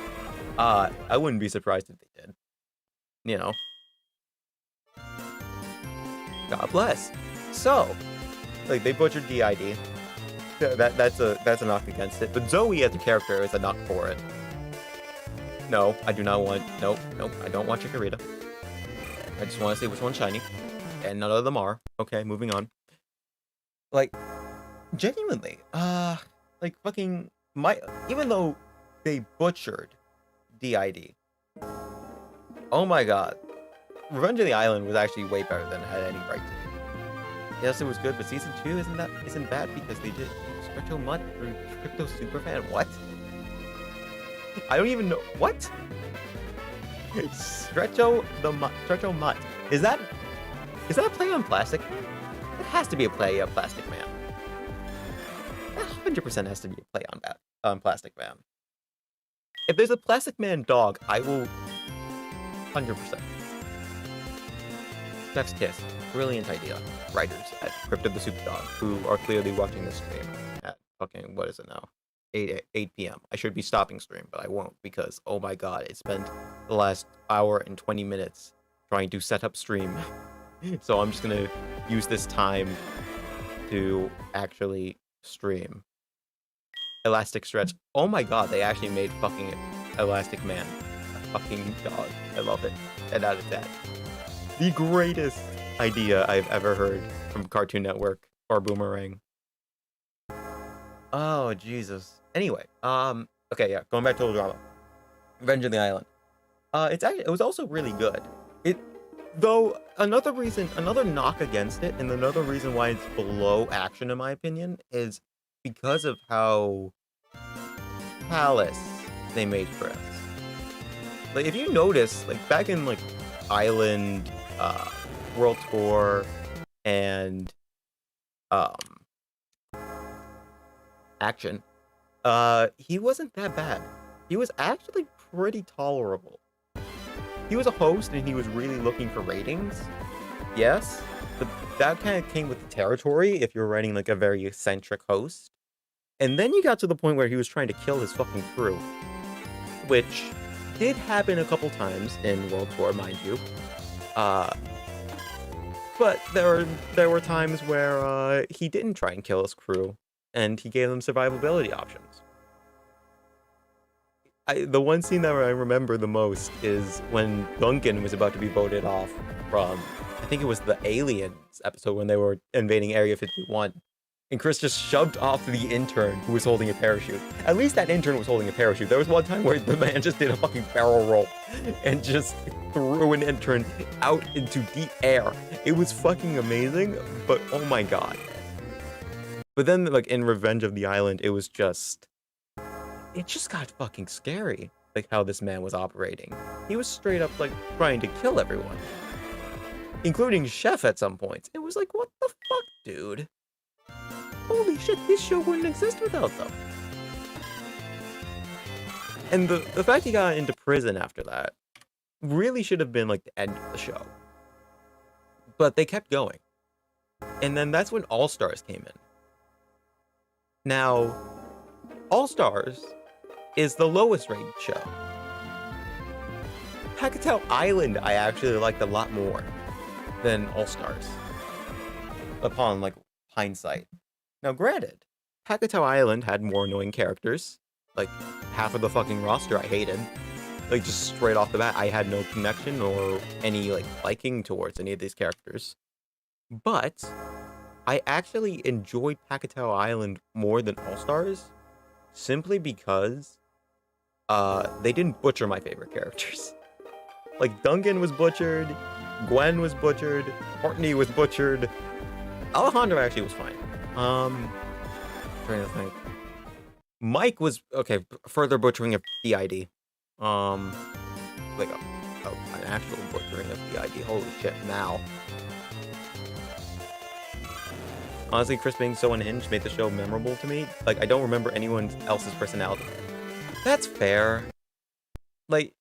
I wouldn't be surprised if they did. You know. God bless. So, like, they butchered DID. That's a knock against it. But Zoe as a character is a knock for it. No, I do not want. Nope. I don't want Chikorita. I just want to see which one's shiny, and none of them are. Okay, moving on. Like, genuinely, like fucking even though they butchered DID. Oh my god. Revenge of the Island was actually way better than it had any right to be. Yes, it was good, but season 2 isn't bad because they did Stretcho Mutt or Crypto Superfan. What? I don't even know what? Stretcho Mutt. Is that a play on Plastic Man? It has to be a play on Plastic Man. That 100% has to be a play on Plastic Man. If there's a Plastic Man dog, I will 100%. Chef's Kiss. Brilliant idea. Writers at Crypto the Super Dog, who are clearly watching this stream at fucking, what is it now? 8 p.m. I should be stopping stream, but I won't because, oh my god, I spent the last hour and 20 minutes trying to set up stream. So I'm just gonna use this time to actually stream. Elastic Stretch. Oh my god, they actually made fucking Elastic Man a fucking dog. I love it. 10 out of 10. The greatest idea I've ever heard from Cartoon Network or Boomerang. Oh, Jesus. Anyway, okay, yeah, going back to the drama. Revenge of the Island. It was also really good. Though, another knock against it, and another reason why it's below action, in my opinion, is because of how callous they made Chris. Like, if you notice, like, back in, like, Island, World Tour, and, um, Action, he wasn't that bad. He was actually pretty tolerable. He was a host, and he was really looking for ratings, yes, but that kind of came with the territory if you're writing, like, a very eccentric host. And then you got to the point where he was trying to kill his fucking crew, which did happen a couple times in World Tour, mind you. But there were times where he didn't try and kill his crew, and he gave them survivability options. The one scene that I remember the most is when Duncan was about to be voted off from, I think it was the Aliens episode when they were invading Area 51. And Chris just shoved off the intern who was holding a parachute. At least that intern was holding a parachute. There was one time where the man just did a fucking barrel roll and just threw an intern out into deep air. It was fucking amazing, but oh my god. But then, like, in Revenge of the Island, it just got fucking scary, like, how this man was operating. He was straight up, like, trying to kill everyone. Including Chef at some points. It was like, what the fuck, dude? Holy shit, this show wouldn't exist without them. And the fact he got into prison after that really should have been, like, the end of the show. But they kept going. And then that's when All Stars came in. Now, All Stars is the lowest rated show. Pacatow Island I actually liked a lot more than All Stars, upon, like, hindsight. Now, granted, Pacatow Island had more annoying characters. Like, half of the fucking roster I hated. Like, just straight off the bat, I had no connection or any, like, liking towards any of these characters. But I actually enjoyed Pacatow Island more than All Stars, simply because they didn't butcher my favorite characters. Like, Duncan was butchered, Gwen was butchered, Courtney was butchered. Alejandro actually was fine. Trying to think. Mike was okay. Further butchering of PID. Like an actual butchering of PID. Holy shit! Now, honestly, Chris being so unhinged made the show memorable to me. Like, I don't remember anyone else's personality. That's fair. Like,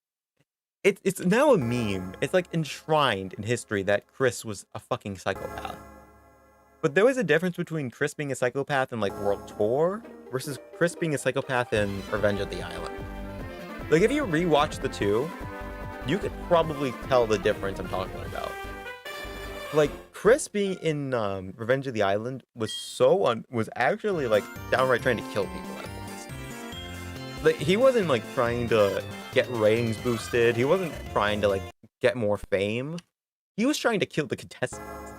it's now a meme. It's like enshrined in history that Chris was a fucking psychopath. But there was a difference between Chris being a psychopath in, like, World Tour versus Chris being a psychopath in Revenge of the Island. Like, if you rewatch the two, you could probably tell the difference I'm talking about. Like, Chris being in Revenge of the Island was actually, like, downright trying to kill people at once. Like, he wasn't, like, trying to get ratings boosted. He wasn't trying to, like, get more fame. He was trying to kill the contestants.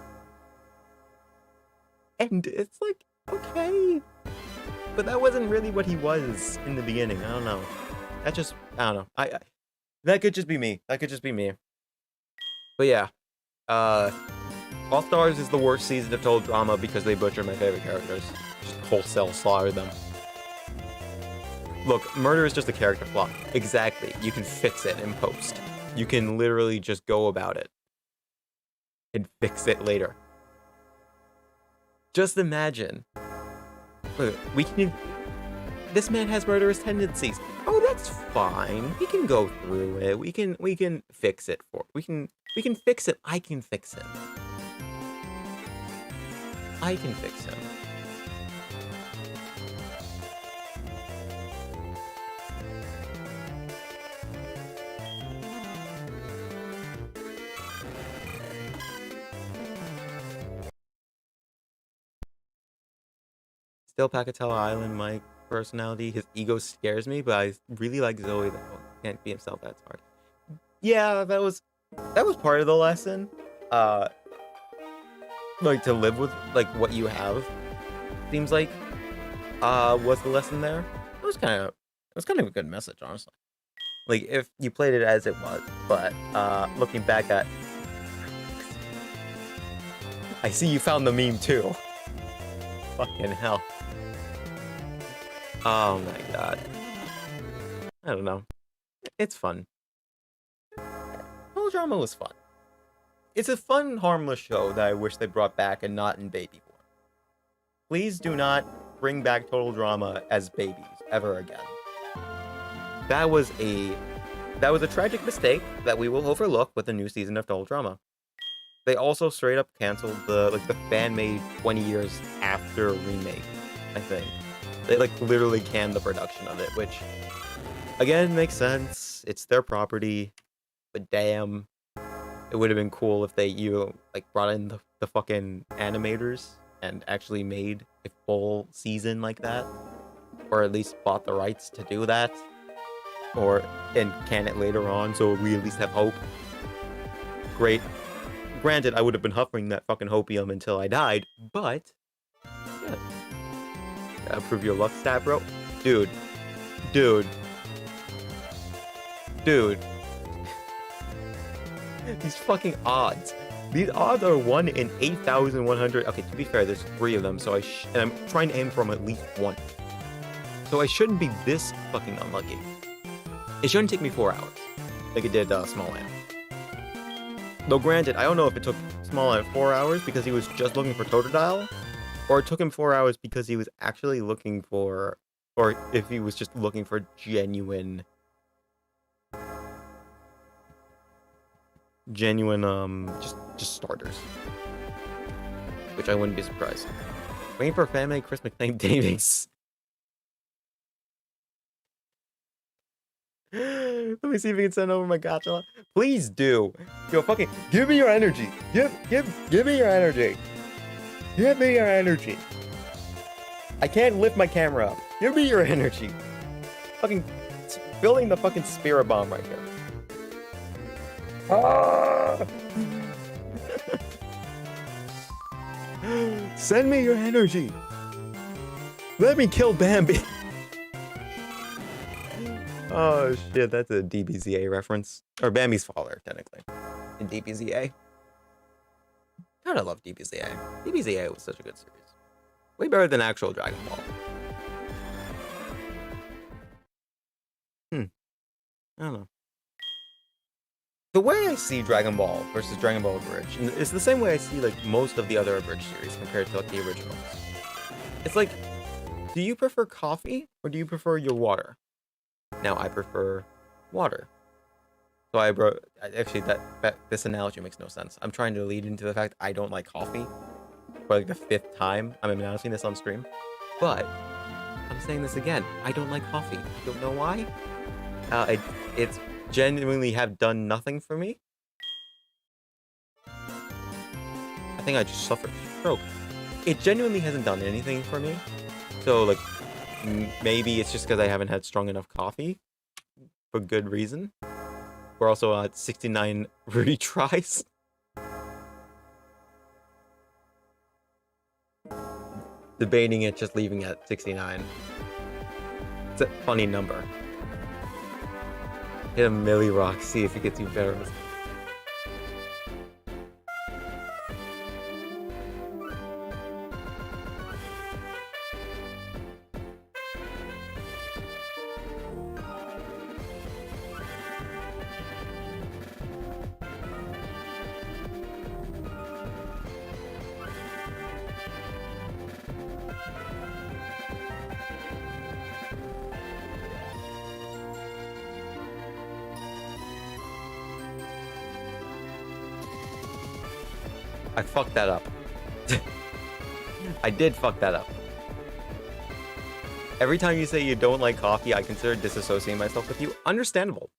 And it's like, okay. But that wasn't really what he was in the beginning. I don't know. I don't know. That could just be me. But yeah. All Stars is the worst season of total drama because they butchered my favorite characters. Just wholesale slaughter them. Look, murder is just a character flaw. Exactly. You can fix it in post. You can literally just go about it and fix it later. Just imagine. Look, this man has murderous tendencies. Oh, that's fine. We can go through it. We can fix it we can fix it. I can fix him. I can fix him. Still Pacatow Island, Mike personality. His ego scares me, but I really like Zoe though. Can't be himself, that's hard. Yeah, that was part of the lesson. Like, to live with, like, what you have, seems like was the lesson there. It was kind of a good message, honestly. Like, if you played it as it was, but looking back at, I see you found the meme too. Fucking hell. Oh my god. I don't know. It's fun. Drama was fun. It's a fun, harmless show that I wish they brought back and not in baby form. Please do not bring back Total Drama as babies ever again. That was a tragic mistake that we will overlook with the new season of Total Drama. They also straight up canceled the fan made 20 years after remake, I think. They literally canned the production of it, which again makes sense. It's their property, but damn, it would have been cool if they brought in the fucking animators and actually made a full season like that, or at least bought the rights to do that, and can it later on, so we at least have hope. Great. Granted, I would have been huffing that fucking hopium until I died, but yeah. Prove your luck stat, bro. Dude. These fucking odds. These odds are 1 in 8,100. Okay, to be fair, there's 3 of them, so and I'm trying to aim for them at least 1. So I shouldn't be this fucking unlucky. It shouldn't take me 4 hours, like it did Smallant. Though granted, I don't know if it took Smallant 4 hours because he was just looking for Totodile, or it took him 4 hours because he was actually looking for, or if he was just looking for genuine just starters, which I wouldn't be surprised. Waiting for family Chris McName Davis. Let me see if we can send over my gacha. Please do. Yo, fucking give me your energy. Give me your energy. Give me your energy. I can't lift my camera up. Give me your energy. Fucking building the fucking spirit bomb right here. Ah! Send me your energy. Let me kill Bambi. Oh shit, that's a DBZA reference. Or Bambi's father, technically. In DBZA. God, I love DBZA. DBZA was such a good series. Way better than actual Dragon Ball. I don't know. The way I see Dragon Ball versus Dragon Ball Abridged is the same way I see most of the other Abridged series compared to the originals. It's like, do you prefer coffee or do you prefer your water? Now I prefer water. So actually this analogy makes no sense. I'm trying to lead into the fact I don't like coffee for the 5th time I'm announcing this on stream. But I'm saying this again. I don't like coffee. I don't know why. It's genuinely have done nothing for me. I think I just suffered a stroke. It genuinely hasn't done anything for me. So maybe it's just because I haven't had strong enough coffee for good reason. We're also at 69 retries. Debating it, just leaving at 69. It's a funny number. Hit a Millie Rock, see if it gets you better. I fucked that up. I did fuck that up. Every time you say you don't like coffee, I consider disassociating myself with you. Understandable.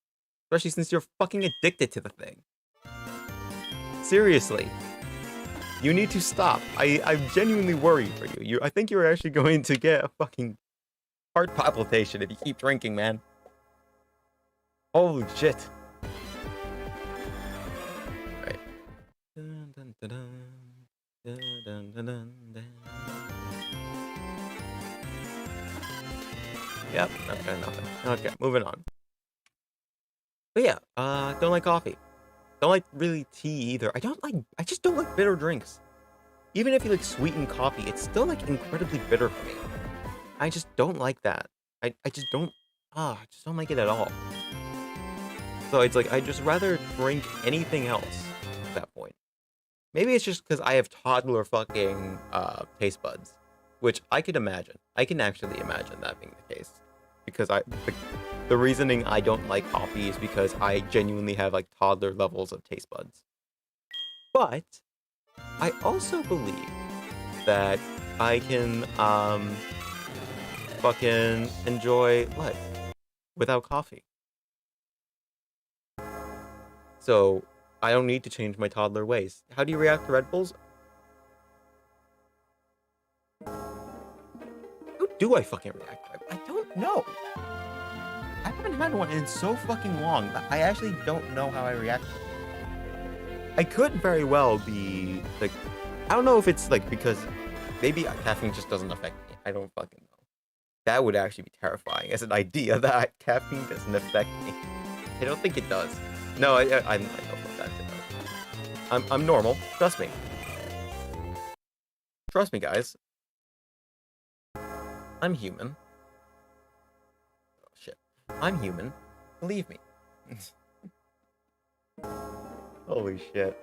Especially since you're fucking addicted to the thing. Seriously. You need to stop. I'm genuinely worried for you. I think you're actually going to get a fucking heart palpitation if you keep drinking, man. Holy shit. Right. Dun, dun, dun, dun. Dun, dun, dun, dun, dun. Yep, okay, nothing. Okay, moving on. But yeah, don't like coffee. Don't like really tea either. I just don't like bitter drinks. Even if you sweetened coffee, it's still incredibly bitter for me. I just don't like that. I just don't like it at all. So it's like I'd just rather drink anything else at that point. Maybe it's just because I have toddler fucking taste buds, which I could imagine. I can actually imagine that being the case. Because the reasoning I don't like coffee is because I genuinely have like toddler levels of taste buds. But I also believe that I can fucking enjoy life without coffee. So I don't need to change my toddler ways. How do you react to Red Bulls? How do I fucking react? I don't know. I haven't had one in so fucking long that I actually don't know how I react to it. I could very well be like, I don't know if it's like because maybe caffeine just doesn't affect me. I don't fucking know. That would actually be terrifying as an idea that caffeine doesn't affect me. I don't think it does. No, I know for that it does. I'm normal. Trust me. Trust me, guys. I'm human. Oh, shit. I'm human. Believe me. Holy shit.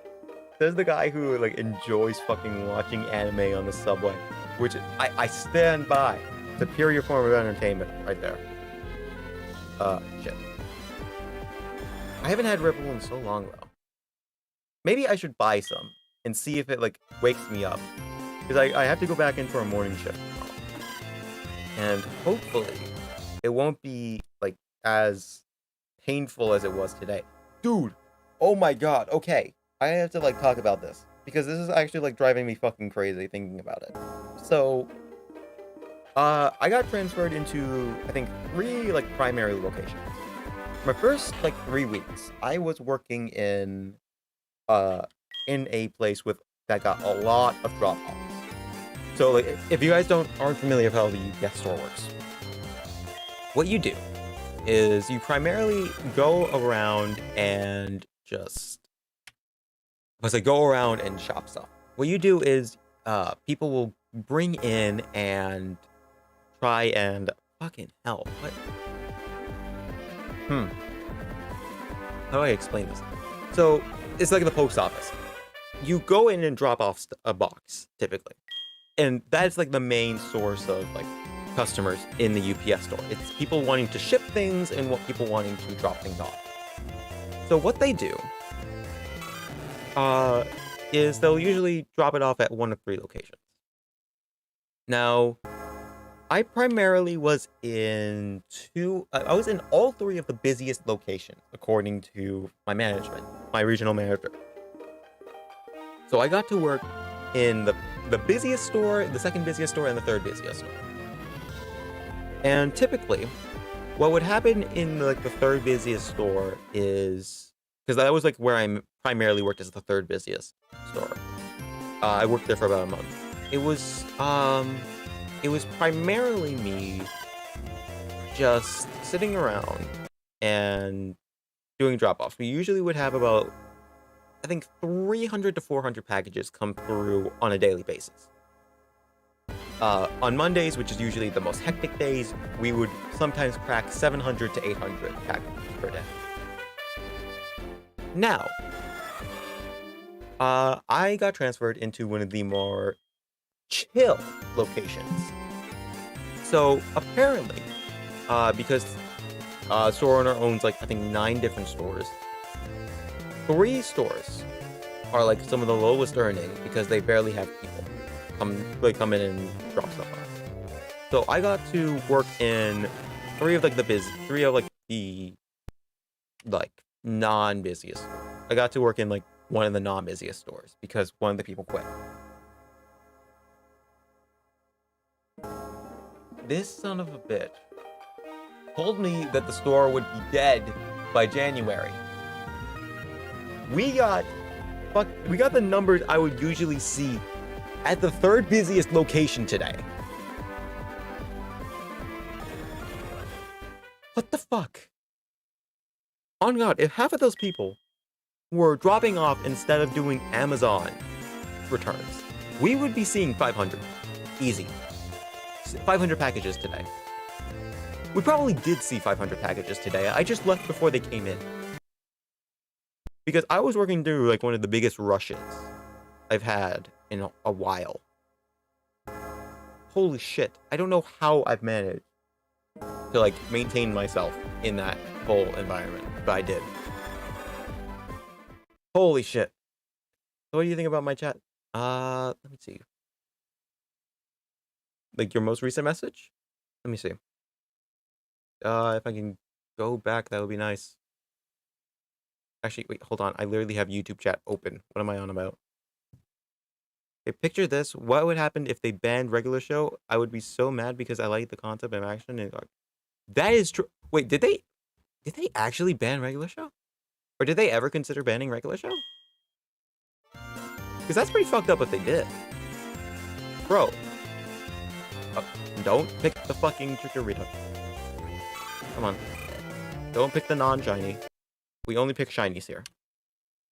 There's the guy who like enjoys fucking watching anime on the subway, which I stand by. Superior form of entertainment right there. Shit. I haven't had Ripple in so long though. Maybe I should buy some and see if it like wakes me up. Because I have to go back in for a morning shift tomorrow. And hopefully it won't be like as painful as it was today. Dude, oh my god, okay. I have to like talk about this. Because this is actually like driving me fucking crazy thinking about it. So I got transferred into I think 3 like primary locations. My first like 3 weeks, I was working in a place with that got a lot of drop-offs. So like if you guys aren't familiar with how the UPS store works, what you do is you primarily go around and go around and shop stuff. What you do is people will bring in and try and fucking hell. What? How do I explain this? So it's like the post office. You go in and drop off a box typically, and that's like the main source of like customers in the UPS store. It's people wanting to ship things and what people wanting to drop things off. So what they do is they'll usually drop it off at 1 of 3 locations. Now, I primarily was in I was in all 3 of the busiest locations, according to my management, my regional manager. So I got to work in the busiest store, the second busiest store, and the third busiest store. And typically, what would happen in like the third busiest store is, because that was like where I primarily worked as the third busiest store. I worked there for about a month. It was primarily me just sitting around and doing drop-offs. We usually would have about, I think, 300 to 400 packages come through on a daily basis. On Mondays, which is usually the most hectic days, we would sometimes crack 700 to 800 packages per day. Now, I got transferred into one of the more chill locations. So apparently, because store owner owns like I think 9 different stores, 3 stores are like some of the lowest earning because they barely have people come in and drop stuff off. So I got to work in 3 of like the non-busiest. I got to work in like one of the non-busiest stores because one of the people quit. This son of a bitch told me that the store would be dead by January. We got the numbers I would usually see at the third busiest location today. What the fuck? On God, if half of those people were dropping off instead of doing Amazon returns, we would be seeing 500. Easy. 500 packages today. We probably did see 500 packages today. I just left before they came in. because I was working through like one of the biggest rushes I've had in a while. Holy shit. I don't know how I've managed to like maintain myself in that whole environment, but I did. Holy shit. So what do you think about my chat? Let me see. Like your most recent message? Let me see. If I can go back, that would be nice. Actually, wait, hold on. I literally have YouTube chat open. What am I on about? Okay, picture this. What would happen if they banned regular show? I would be so mad because I like the concept of action. And that is true. Wait, did they actually ban regular show? Or did they ever consider banning regular show? Because that's pretty fucked up if they did. Bro. Don't pick the fucking Chikorita. Come on. Don't pick the non-shiny. We only pick shinies here.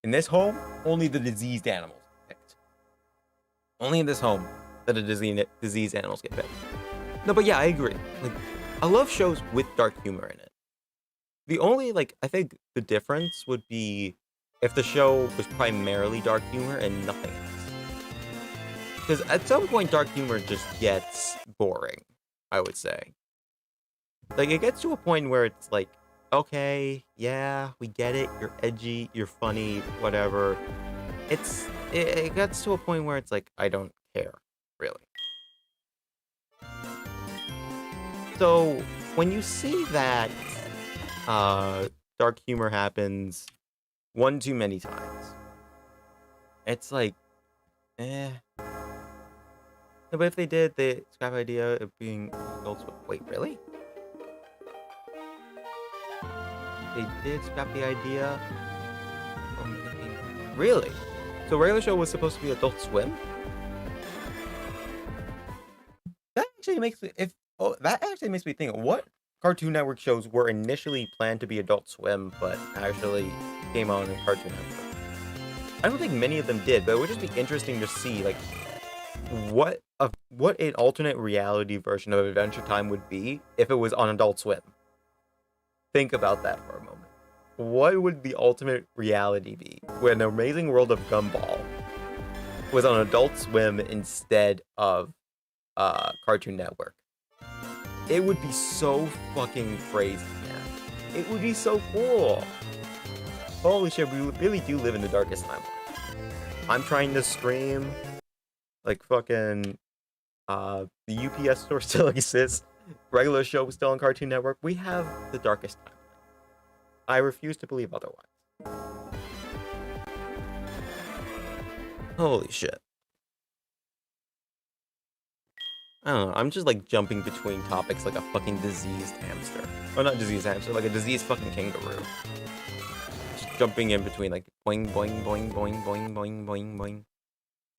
In this home, only the diseased animals get picked. Only in this home that the diseased animals get picked. No, but yeah, I agree. Like, I love shows with dark humor in it. The only, like, I think the difference would be if the show was primarily dark humor and nothing else. Because at some point, dark humor just gets boring, I would say. Like, it gets to a point where it's like, okay, yeah, we get it. You're edgy, you're funny, whatever. It gets to a point where it's like, I don't care, really. So, when you see that dark humor happens one too many times, it's like, eh. No, but if they did, they scrap idea of being adults. Wait, really? They did scrap the idea. Really? So regular show was supposed to be Adult Swim? That actually makes me that actually makes me think, what Cartoon Network shows were initially planned to be Adult Swim, but actually came on in Cartoon Network? I don't think many of them did, but it would just be interesting to see like what an alternate reality version of Adventure Time would be if it was on Adult Swim. Think about that for a moment. What would the ultimate reality be when the Amazing World of Gumball was on Adult Swim instead of Cartoon Network? It would be so fucking crazy, man. It would be so cool. Holy shit, we really do live in the darkest timeline. I'm trying to stream like fucking the UPS store still exists. Regular show was still on Cartoon Network. We have the darkest timeline. I refuse to believe otherwise. Holy shit. I don't know. I'm just like jumping between topics like a fucking diseased hamster. Or not diseased hamster, like a diseased fucking kangaroo. Just jumping in between like boing, boing, boing, boing, boing, boing, boing, boing.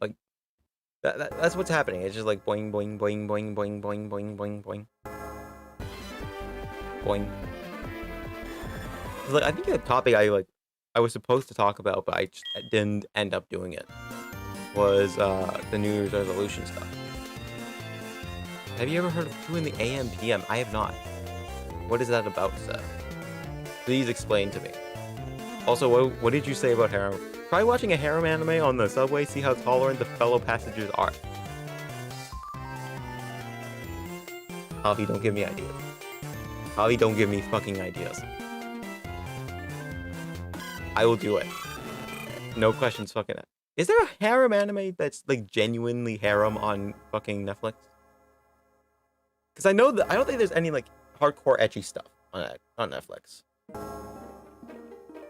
Like, that's what's happening. It's just like boing, boing, boing, boing, boing, boing, boing, boing, boing. Boing. Like, I think the topic I was supposed to talk about, but I just didn't end up doing it, was the New Year's resolution stuff. Have you ever heard of 2 in the AM PM? I have not. What is that about, Seth? Please explain to me. Also, what did you say about harem? Try watching a harem anime on the subway, see how tolerant the fellow passengers are. Javi, don't give me ideas. Javi, don't give me fucking ideas. I will do it. No questions fucking it. Is there a harem anime that's like genuinely harem on fucking Netflix? Because I know that I don't think there's any like hardcore ecchi stuff on Netflix.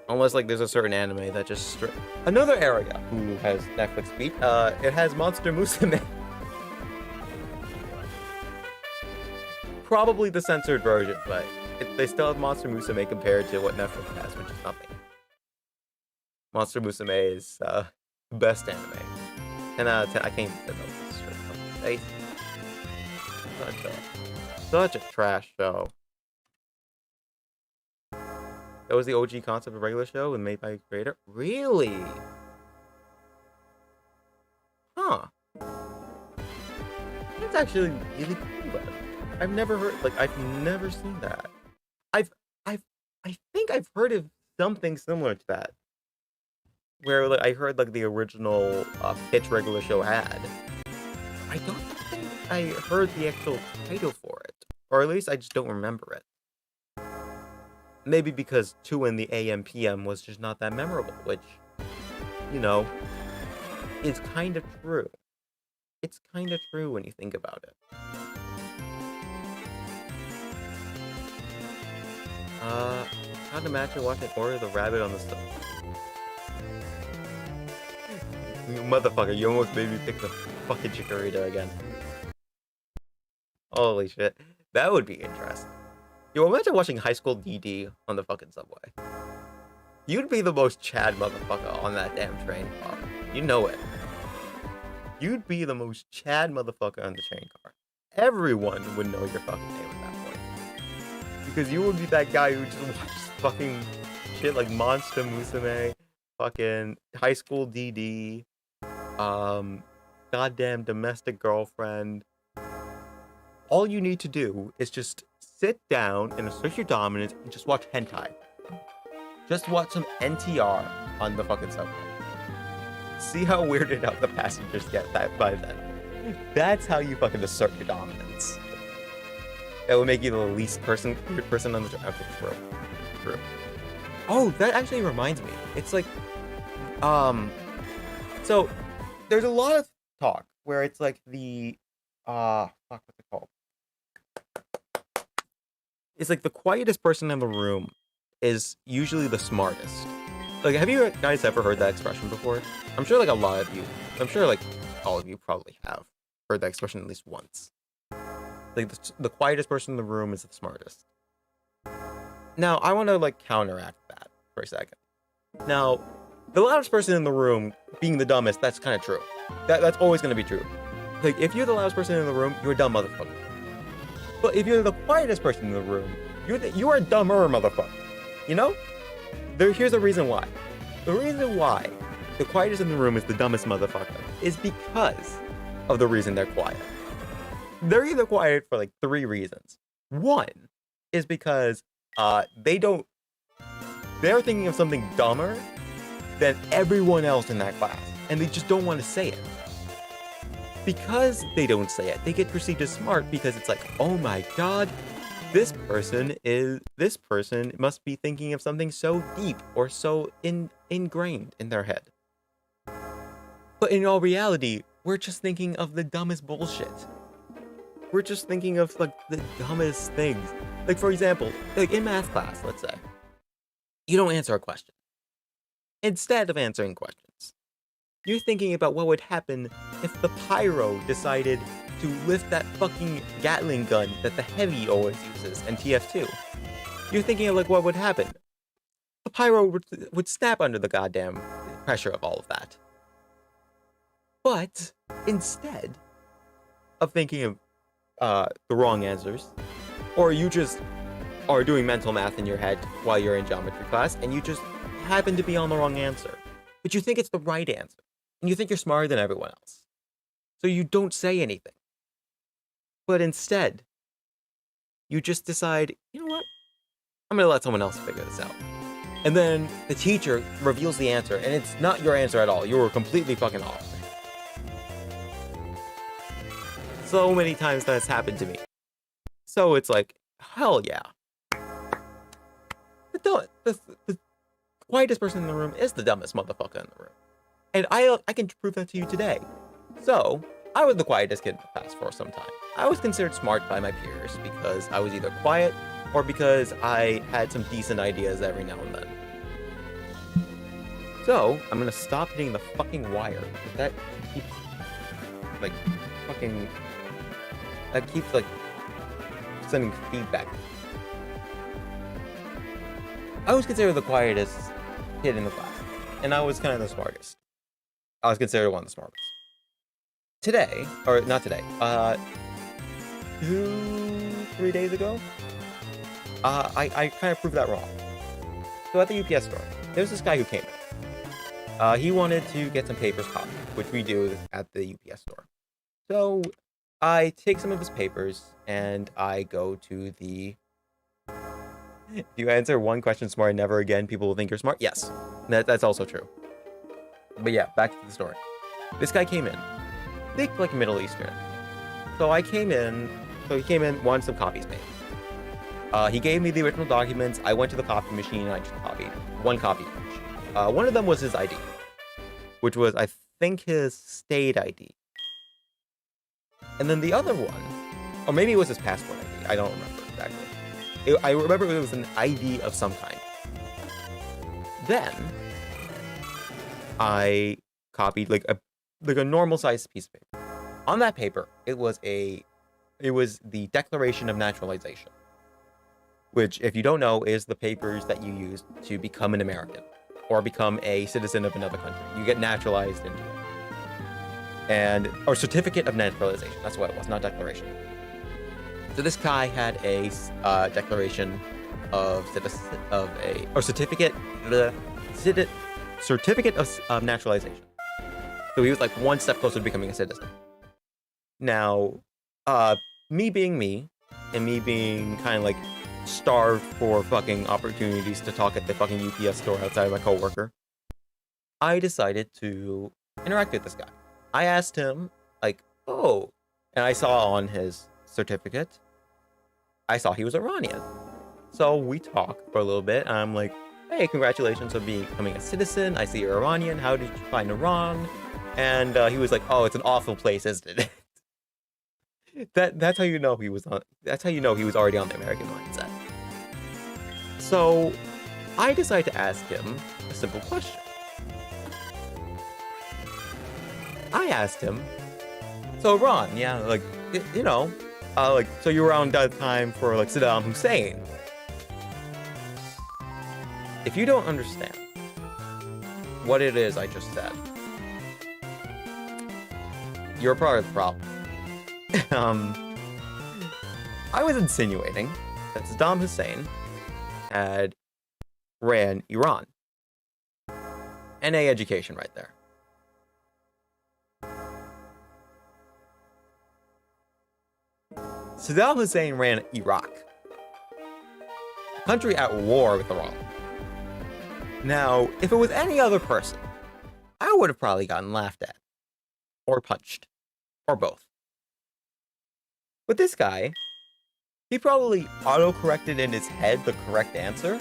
Unless like there's a certain anime that just another area who has Netflix beat. It has Monster Musume. Probably the censored version, but they still have Monster Musume compared to what Netflix has, which is nothing. Monster Musume is the best anime. 10 out of 10. I can't even say this straight from the face. Such a trash show. That was the OG concept of a regular show and made by a creator? Really? Huh. That's actually really cool, though. I've never seen that. I think I've heard of something similar to that. where like, I heard like the original pitch regular show had. I don't think I heard the actual title for it, or at least I just don't remember it. Maybe because 2 in the AM PM was just not that memorable, which, you know, is kind of true. It's kind of true when you think about it. Can't imagine watching Order the Rabbit on the stove. Motherfucker, you almost made me pick the fucking Chikorita again. Holy shit. That would be interesting. Yo, imagine watching High School DD on the fucking subway. You'd be the most Chad motherfucker on that damn train car. You know it. You'd be the most Chad motherfucker on the train car. Everyone would know your fucking name at that point. Because you would be that guy who just watches fucking shit like Monster Musume, fucking High School DD, goddamn Domestic Girlfriend. All you need to do is just sit down and assert your dominance and just watch hentai. Just watch some NTR on the fucking subway. See how weirded out the passengers get that by then. That's how you fucking assert your dominance. That would make you the least weird person on the train. Okay, true. Oh, that actually reminds me. It's like, so there's a lot of talk where it's like the, fuck, what's it called? It's like the quietest person in the room is usually the smartest. Like, have you guys ever heard that expression before? I'm sure like a lot of you, I'm sure like all of you probably have heard that expression at least once. Like the quietest person in the room is the smartest. Now, I want to like counteract that for a second. Now, the loudest person in the room being the dumbest, that's kind of true. That's always going to be true. Like, if you're the loudest person in the room, you're a dumb motherfucker. But if you're the quietest person in the room, you are a dumber motherfucker. You know? Here's the reason why. The reason why the quietest in the room is the dumbest motherfucker is because of the reason they're quiet. They're either quiet for like 3 reasons. One is because they're thinking of something dumber than everyone else in that class, and they just don't want to say it. Because they don't say it, they get perceived as smart because it's like, oh my god, this person must be thinking of something so deep or so ingrained in their head. But in all reality, we're just thinking of the dumbest bullshit. We're just thinking of like the dumbest things. Like, for example, like in math class, let's say, you don't answer a question. Instead of answering questions, you're thinking about what would happen if the pyro decided to lift that fucking Gatling gun that the heavy always uses in TF2. You're thinking of like what would happen. The pyro would snap under the goddamn pressure of all of that. But instead of thinking of the wrong answers, or you just are doing mental math in your head while you're in geometry class and you just happen to be on the wrong answer, but you think it's the right answer and you think you're smarter than everyone else, so you don't say anything, but instead you just decide, you know what, I'm gonna let someone else figure this out. And then the teacher reveals the answer and it's not your answer at all. You were completely fucking off. So many times that's happened to me. So it's like, hell yeah. The quietest person in the room is the dumbest motherfucker in the room. And I can prove that to you today. So, I was the quietest kid in the class for some time. I was considered smart by my peers because I was either quiet or because I had some decent ideas every now and then. So, I'm gonna stop hitting the fucking wire. That keeps, like, fucking... That keeps, like, sending feedback. I was considered the quietest kid in the class, and I was kind of the smartest. I was considered one of the smartest. Today, or not today, 2-3 days ago, I kind of proved that wrong. So at the UPS store, there's this guy who came in. He wanted to get some papers copied, which we do at the UPS store. So I take some of his papers and I go to the... If you answer one question smart never again, people will think you're smart. Yes, that's also true. But yeah, back to the story. This guy came in. Think like Middle Eastern. So I came in. So he came in, wanted some copies made. He gave me the original documents. I went to the copy machine and I just copied. One copy each. One of them was his ID, which was, I think, his state ID. And then the other one, or maybe it was his passport ID. I don't remember exactly. I remember it was an ID of some kind. Then I copied like a normal sized piece of paper. On that paper, it was the Declaration of Naturalization, which, if you don't know, is the papers that you use to become an American or become a citizen of another country. You get naturalized into it. Or certificate of naturalization. That's what it was, not declaration. So this guy had a declaration of certificate of naturalization. So he was like one step closer to becoming a citizen. Now, me being me, and me being kind of like starved for fucking opportunities to talk at the fucking UPS store outside of my coworker, I decided to interact with this guy. I asked him, like, oh, and I saw on his certificate, I saw he was Iranian. So we talked for a little bit, and I'm like, hey, congratulations on becoming a citizen. I see you're Iranian. How did you find Iran? And he was like, oh, it's an awful place, isn't it? That's how you know he was on. That's how you know he was already on the American mindset. So I decided to ask him a simple question. I asked him, so Ron, yeah, like, you know, like, so you were around that time for like Saddam Hussein. If you don't understand what it is I just said, you're part of the problem. I was insinuating that Saddam Hussein had ran Iran. NA education right there. Saddam Hussein ran Iraq, a country at war with Iran. Now, if it was any other person, I would have probably gotten laughed at, or punched, or both. But this guy, he probably auto-corrected in his head the correct answer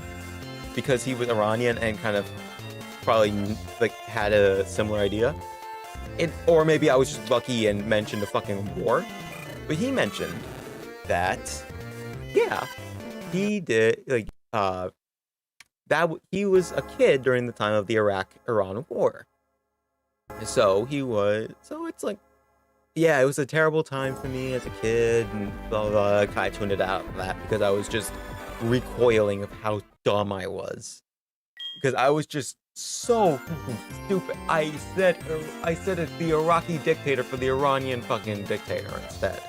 because he was Iranian and kind of probably like had a similar idea. Or maybe I was just lucky and mentioned a fucking war. But he mentioned that, yeah, he did, like, he was a kid during the time of the Iraq-Iran war. So it's like, yeah, it was a terrible time for me as a kid, and blah, blah, blah. I kind of tuned it out of that because I was just recoiling of how dumb I was. Because I was just so fucking stupid. I said it's the Iraqi dictator for the Iranian fucking dictator instead.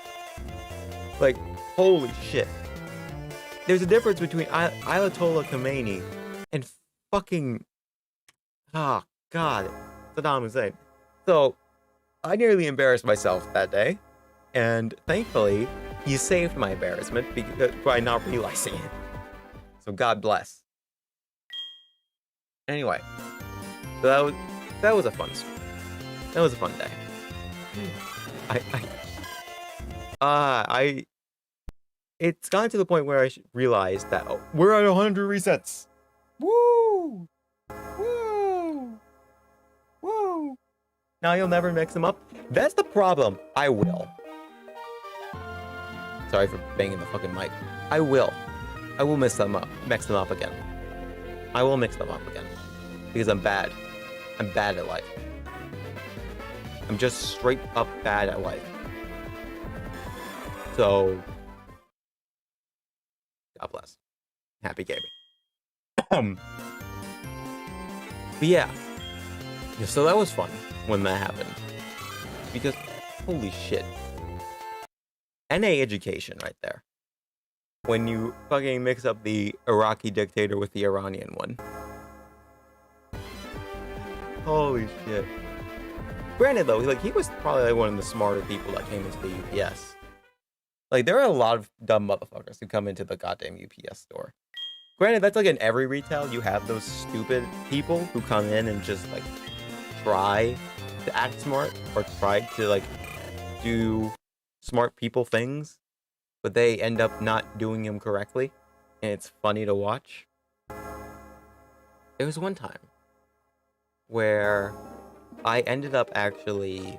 Like, holy shit. There's a difference between Ayatollah Khomeini and fucking, oh god, Saddam Hussein. So, I nearly embarrassed myself that day, and thankfully, he saved my embarrassment by not realizing it. So God bless. Anyway, so that was a fun story. That was a fun day. It's gotten to the point where I realized that we're at 100 resets. Woo! Woo! Woo! Now you'll never mix them up. That's the problem. I will. Sorry for banging the fucking mic. I will mix them up again. I will mix them up again. Because I'm bad. I'm bad at life. I'm just straight up bad at life. So, God bless. Happy gaming. But yeah. So that was fun when that happened. Because, holy shit. NA education right there. When you fucking mix up the Iraqi dictator with the Iranian one. Holy shit. Granted though, like, he was probably like one of the smarter people that came into the UPS. Like, there are a lot of dumb motherfuckers who come into the goddamn UPS store. Granted, that's like in every retail, you have those stupid people who come in and just like try to act smart or try to like do smart people things, but they end up not doing them correctly, and it's funny to watch. There was one time where I ended up actually,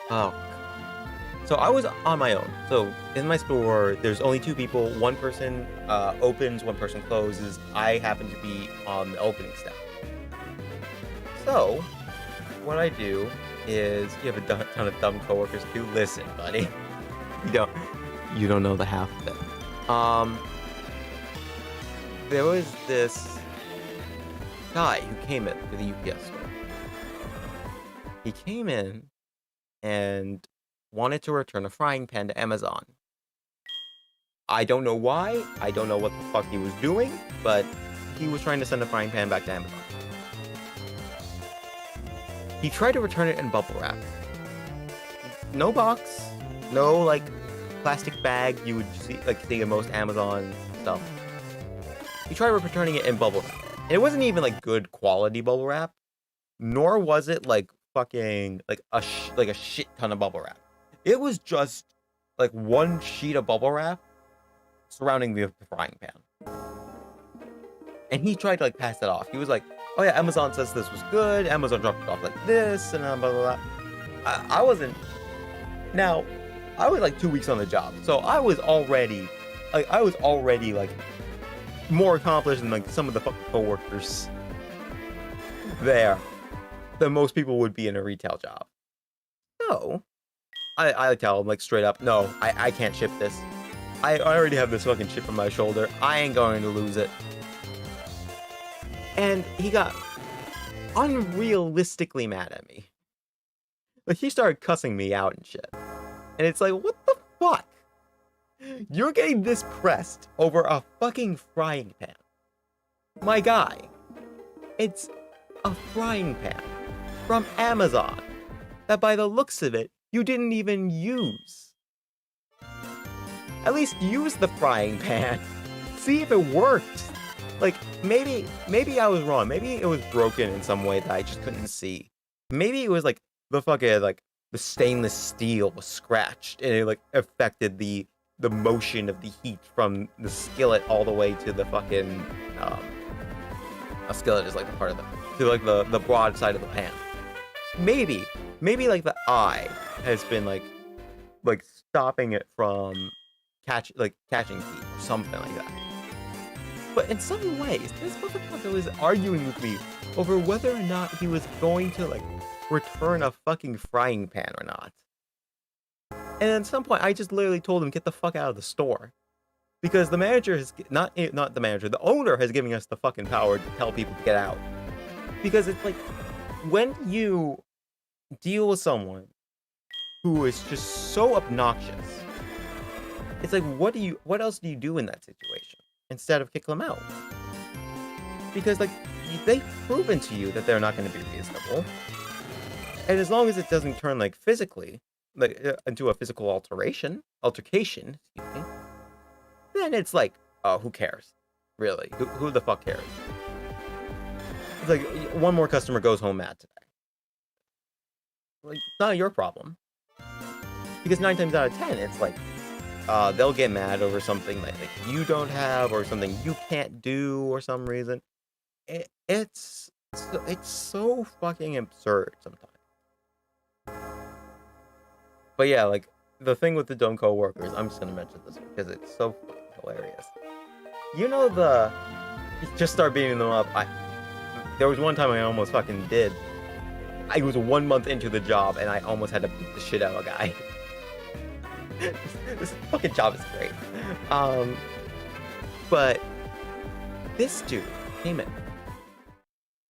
oh, so I was on my own. So in my store, there's only two people. One person opens, one person closes. I happen to be on the opening staff. So what I do is, you have a ton of dumb coworkers too. Listen, buddy, you don't know the half of it. There was this guy who came in to the UPS store. He came in and wanted to return a frying pan to Amazon. I don't know why. I don't know what the fuck he was doing, but he was trying to send a frying pan back to Amazon. He tried to return it in bubble wrap. No box, no like plastic bag you would see in most Amazon stuff. He tried returning it in bubble wrap. And it wasn't even like good quality bubble wrap, nor was it like fucking like a shit ton of bubble wrap. It was just like one sheet of bubble wrap surrounding the frying pan. And he tried to like pass it off. He was like, "Oh yeah, Amazon says this was good. Amazon dropped it off like this," and blah blah blah. I wasn't. Now, I was like 2 weeks on the job, so I was already like more accomplished than like some of the fucking coworkers there than most people would be in a retail job. So I tell him like straight up, no, I can't ship this. I already have this fucking chip on my shoulder. I ain't going to lose it. And he got unrealistically mad at me. Like, he started cussing me out and shit. And it's like, what the fuck? You're getting this pressed over a fucking frying pan. My guy, it's a frying pan from Amazon that by the looks of it, you didn't even use. At least use the frying pan. See if it worked. Like, maybe I was wrong. Maybe it was broken in some way that I just couldn't see. Maybe it was like the fucking like the stainless steel was scratched and it like affected the motion of the heat from the skillet all the way to the fucking a skillet is like the part of the broad side of the pan. Maybe like the eye has been like stopping it from catching heat or something like that. But in some ways, this motherfucker was arguing with me over whether or not he was going to like return a fucking frying pan or not. And at some point, I just literally told him, get the fuck out of the store. Because the manager has, not the manager, the owner has given us the fucking power to tell people to get out. Because it's like, when you deal with someone who is just so obnoxious, it's like, what else do you do in that situation? Instead of kick them out. Because like, they've proven to you that they're not going to be reasonable. And as long as it doesn't turn like physically, like into a physical altercation, excuse me, then it's like, oh, who cares? Really? Who the fuck cares? It's like, one more customer goes home mad today. Like, it's not your problem. Because 9 times out of 10, it's like, they'll get mad over something that like, you don't have, or something you can't do, or some reason. It's so fucking absurd sometimes. But yeah, like, the thing with the dumb coworkers, I'm just gonna mention this because it's so fucking hilarious. You know just start beating them up. There was one time I almost fucking did. I was 1 month into the job and I almost had to beat the shit out of a guy. This fucking job is great. But this dude came in.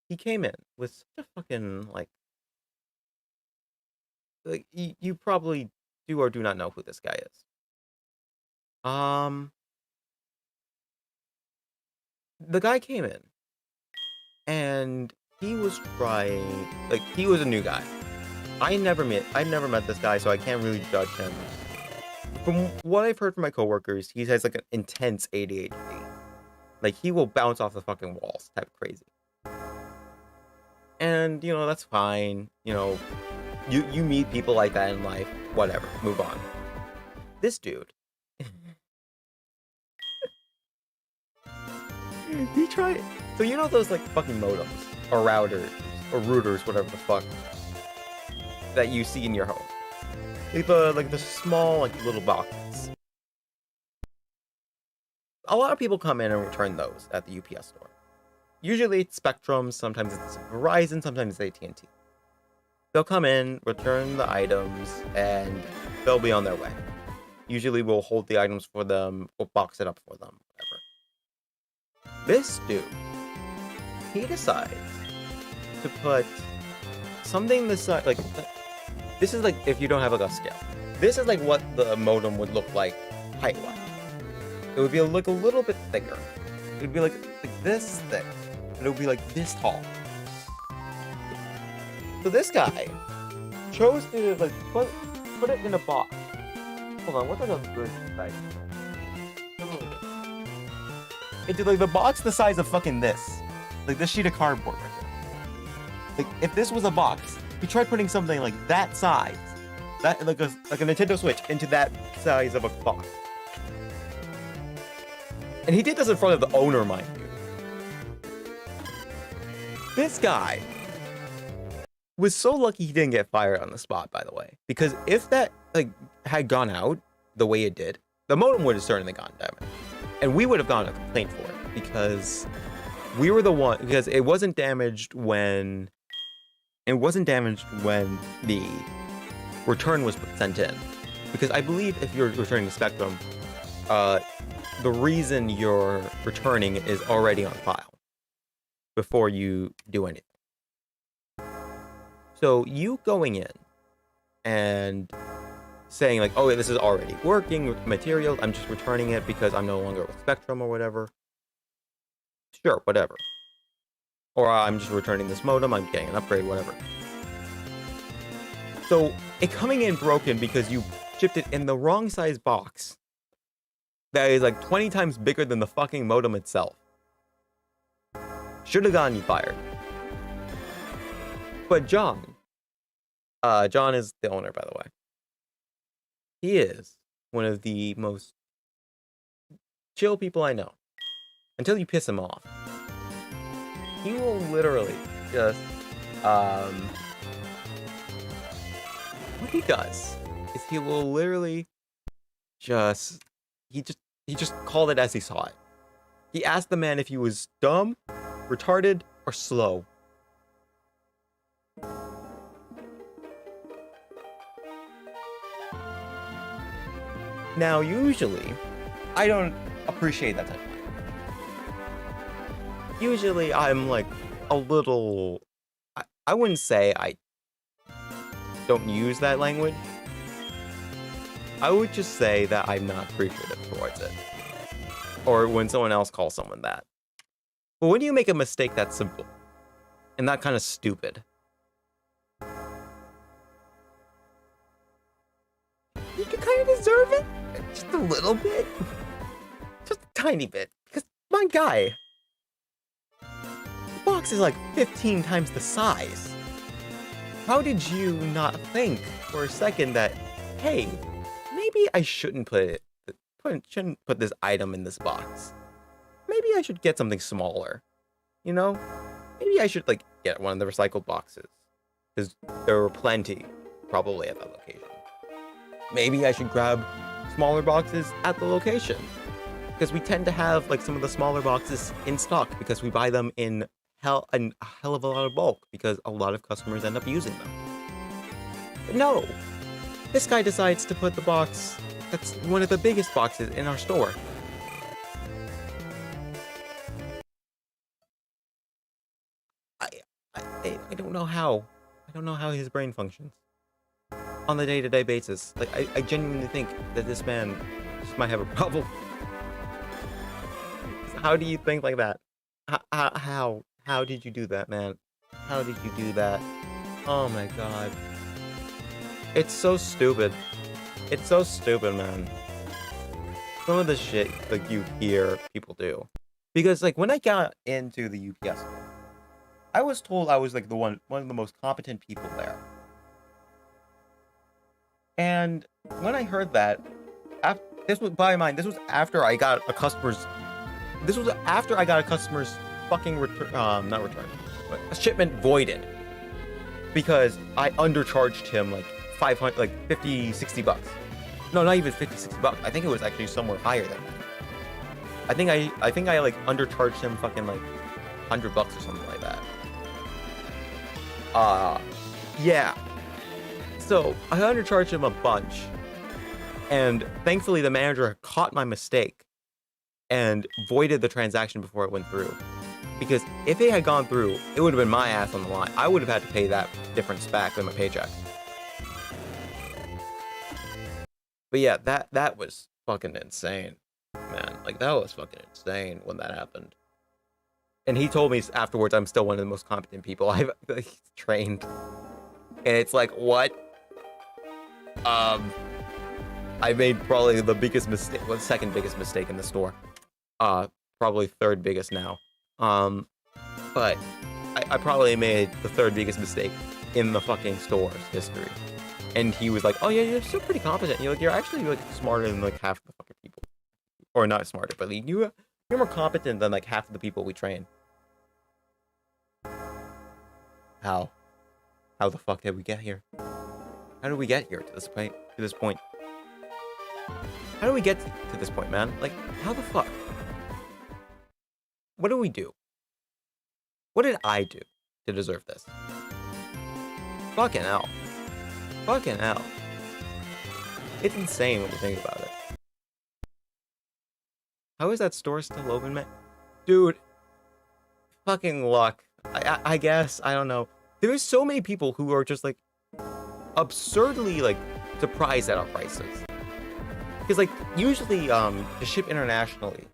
He came in with such a fucking like you probably do or do not know who this guy is. The guy came in and he was trying, like, he was a new guy. I never met this guy, so I can't really judge him. From what I've heard from my coworkers, he has like an intense ADHD. Like, he will bounce off the fucking walls type crazy. And, that's fine. You meet people like that in life. Whatever. Move on. This dude. He tried. So those like fucking modems or routers or routers, whatever the fuck, that you see in your home. Like the small like little boxes. A lot of people come in and return those at the UPS store. Usually it's Spectrum, sometimes it's Verizon, sometimes it's AT&T. They'll come in, return the items, and they'll be on their way. Usually we'll hold the items for them, we'll box it up for them, whatever. This dude, he decides to put something this size, like, this is like, if you don't have like a scale, this is like what the modem would look like height-wise. It would be like a little bit thicker. It would be like this thick. And it would be like this tall. So this guy chose to like put it in a box. Hold on, what's like a good size? Into like the box the size of fucking this. Like this sheet of cardboard right here. Like if this was a box, he tried putting something like that size. That like a Nintendo Switch into that size of a box. And he did this in front of the owner, mind you. This guy was so lucky he didn't get fired on the spot, by the way. Because if that like had gone out the way it did, the modem would have certainly gone damaged. And we would have gotten a complaint for it because we were the one, because it wasn't damaged when the return was sent in. Because I believe if you're returning a Spectrum, the reason you're returning is already on file before you do anything. So you going in and saying like, oh, this is already working material, I'm just returning it because I'm no longer with Spectrum or whatever. Sure, whatever. Or I'm just returning this modem, I'm getting an upgrade, whatever. So it coming in broken because you shipped it in the wrong size box that is like 20 times bigger than the fucking modem itself should have gotten you fired. But John is the owner, by the way. He is one of the most chill people I know. Until you piss him off. He will literally just, what he does is he will literally just, he just called it as he saw it. He asked the man if he was dumb, retarded, or slow. Now, usually, I don't appreciate that type of language. Usually, I'm like a little... I wouldn't say I don't use that language. I would just say that I'm not appreciative towards it. Or when someone else calls someone that. But when you make a mistake that's simple and not kind of stupid, you can kind of deserve it. Just a little bit. Just a tiny bit. Because, my guy, the box is like 15 times the size. How did you not think for a second that, hey, maybe I shouldn't put this item in this box? Maybe I should get something smaller. Maybe I should like get one of the recycled boxes. Because there were plenty probably at that location. Maybe I should grab smaller boxes at the location. Because we tend to have like some of the smaller boxes in stock because we buy them in a hell of a lot of bulk because a lot of customers end up using them. But no, this guy decides to put the box that's one of the biggest boxes in our store. I don't know how. I don't know how his brain functions on a day-to-day basis. Like, I genuinely think that this man just might have a problem. How do you think like that? How did you do that, man? How did you do that? Oh my god. It's so stupid. It's so stupid, man. Some of the shit like you hear people do. Because like when I got into the UPS store, I was told I was like one of the most competent people there. And when I heard that, this was by mine. This was after I got a customer's. This was after I got a customer's fucking return. Not return, but a shipment voided because I undercharged him like 500, like 50, 60 bucks. No, not even 50, 60 bucks. I think it was actually somewhere higher than that. I think I like undercharged him fucking like 100 bucks or something like that. Yeah. So I undercharged him a bunch, and thankfully the manager caught my mistake and voided the transaction before it went through. Because if it had gone through, it would have been my ass on the line. I would have had to pay that difference back in my paycheck. But yeah, that was fucking insane, man. Like, that was fucking insane when that happened. And he told me afterwards I'm still one of the most competent people I've trained. And it's like, what? I made probably the biggest mistake, well, the second biggest mistake in the store. Probably third biggest now. But I probably made the third biggest mistake in the fucking store's history. And he was like, oh yeah, you're still pretty competent. You're actually like smarter than like half the fucking people. Or not smarter, but like, you're more competent than like half of the people we train. How the fuck did we get here? How did we get here to this point? How do we get to this point, man? Like, how the fuck? What do we do? What did I do to deserve this? Fucking hell. Fucking hell. It's insane when you think about it. How is that store still open, man? Dude. Fucking luck. I guess. I don't know. There's so many people who are just, like, absurdly, like, surprised at our prices. Because, like, usually, to ship internationally,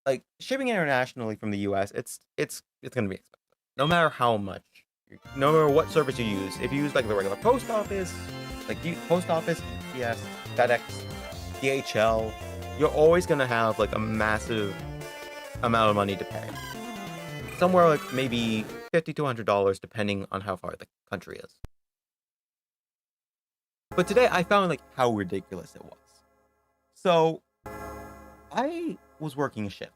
like, shipping internationally from the US, it's gonna be expensive. No matter how much. No matter what service you use. If you use, like, the regular post office, like, post office, UPS, FedEx, DHL, you're always gonna have, like, a massive amount of money to pay. Somewhere, like, maybe $50 to $100, depending on how far the country is. But today, I found, like, how ridiculous it was. So, I was working a shift,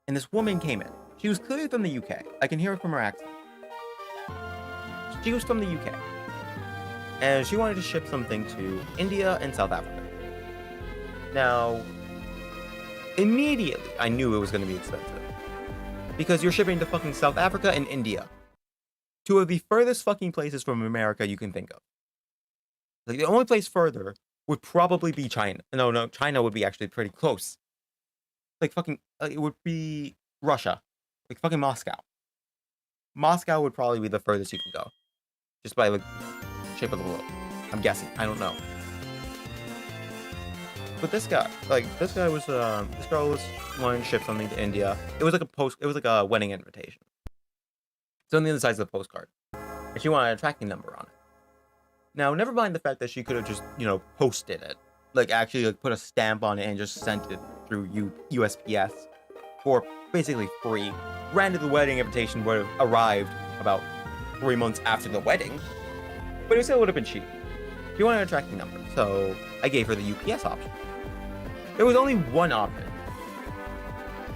and this woman came in. She was clearly from the UK. I can hear it from her accent. She was from the UK, and she wanted to ship something to India and South Africa. Now, immediately, I knew it was going to be expensive. Because you're shipping to fucking South Africa and India. Two of the furthest fucking places from America you can think of. Like, the only place further would probably be China. No, China would be actually pretty close. Like, fucking, it would be Russia. Like, fucking Moscow. Moscow would probably be the furthest you can go. Just by, like, shape of the world. I'm guessing. I don't know. But this girl was wanting to ship something to India. It was like a wedding invitation. It's on the other side of the postcard. And she wanted a tracking number on it. Now, never mind the fact that she could have just, posted it. Like, actually, like, put a stamp on it and just sent it through USPS for basically free. Granted, the wedding invitation would have arrived about 3 months after the wedding, but it still would have been cheap. She wanted a tracking number, so I gave her the UPS option. There was only one option.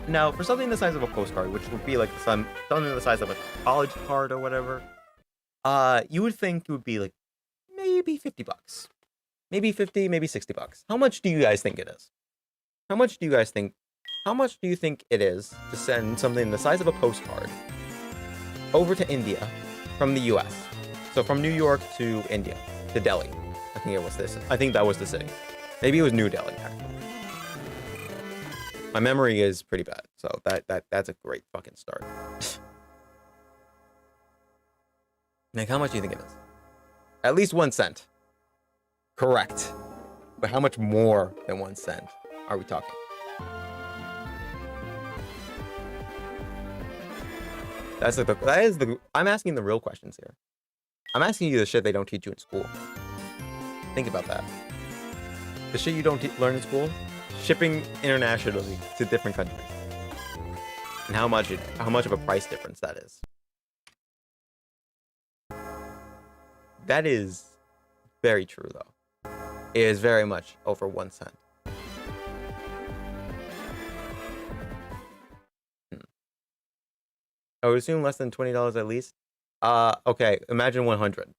Now, for something the size of a postcard, which would be like something the size of a college card or whatever, you would think it would be like maybe 50 bucks. Maybe 50, maybe 60 bucks. How much do you guys think it is? How much do you think it is to send something the size of a postcard over to India from the US? So from New York to India, to Delhi. I think that was the city. Maybe it was New Delhi, actually. My memory is pretty bad, so that's a great fucking start. Like, how much do you think it is? At least 1 cent. Correct. But how much more than 1 cent are we talking? I'm asking the real questions here. I'm asking you the shit they don't teach you in school. Think about that. The shit you don't learn in school, shipping internationally to different countries, and how much of a price difference that is. That is very true, though. It is very much over 1 cent. I would assume less than $20 at least. Okay, imagine 100.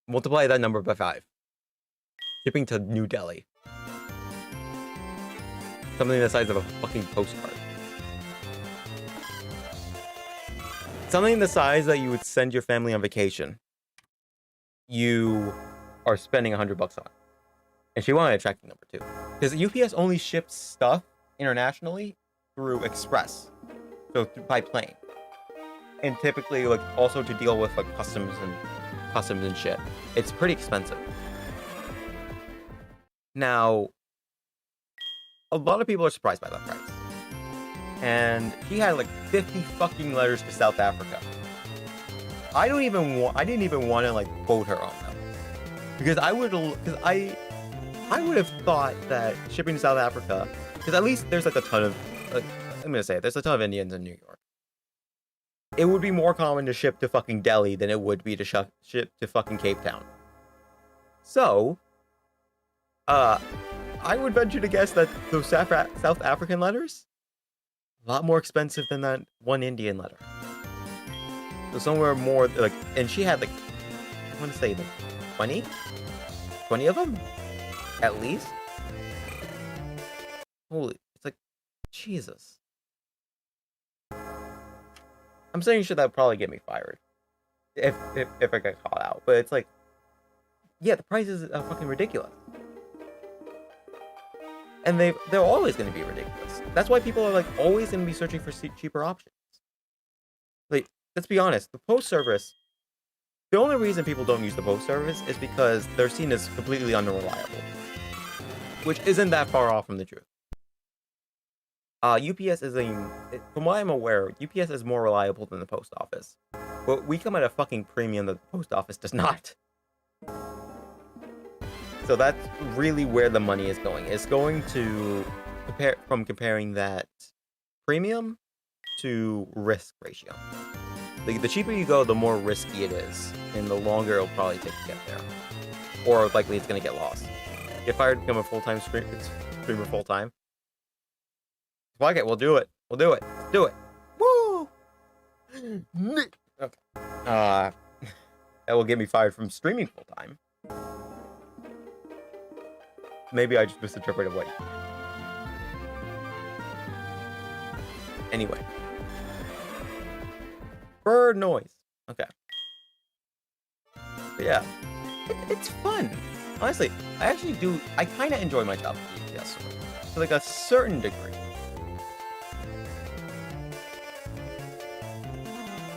Multiply that number by 5. Shipping to New Delhi. Something the size of a fucking postcard. Something the size that you would send your family on vacation. You are spending $100 on. And she wanted a tracking number too. Because UPS only ships stuff internationally through express. So by plane. And typically, like, also to deal with like customs and shit. It's pretty expensive. Now, a lot of people are surprised by that price. And he had like 50 fucking letters to South Africa. I didn't even want to like quote her on them. Because I would have thought that shipping to South Africa, because at least there's like a ton of, I'm gonna say it, there's a ton of Indians in New York. It would be more common to ship to fucking Delhi than it would be to ship to fucking Cape Town. So, I would venture to guess that those South African letters, a lot more expensive than that one Indian letter. So somewhere more, like, and she had like, I want to say like 20 of them? At least? Holy, it's like, Jesus. I'm saying shit that would probably get me fired. If I get caught out. But it's like, yeah, the prices are fucking ridiculous. And they're always going to be ridiculous. That's why people are like always going to be searching for cheaper options. Like, let's be honest, the post service, the only reason people don't use the post service is because they're seen as completely unreliable. Which isn't that far off from the truth. UPS is from what I'm aware, UPS is more reliable than the post office. But we come at a fucking premium that the post office does not. So that's really where the money is going. It's going to comparing that premium to risk ratio. The cheaper you go, the more risky it is, and the longer it'll probably take to get there. Or likely it's going to get lost. Get fired, become a full-time streamer full-time. Fuck it, we'll do it. We'll do it. Let's do it. Woo! Okay. That will get me fired from streaming full-time. Maybe I just misinterpreted what. Anyway. Bird noise. Okay. But yeah. It's fun. Honestly, I kind of enjoy my job at UPS to like a certain degree.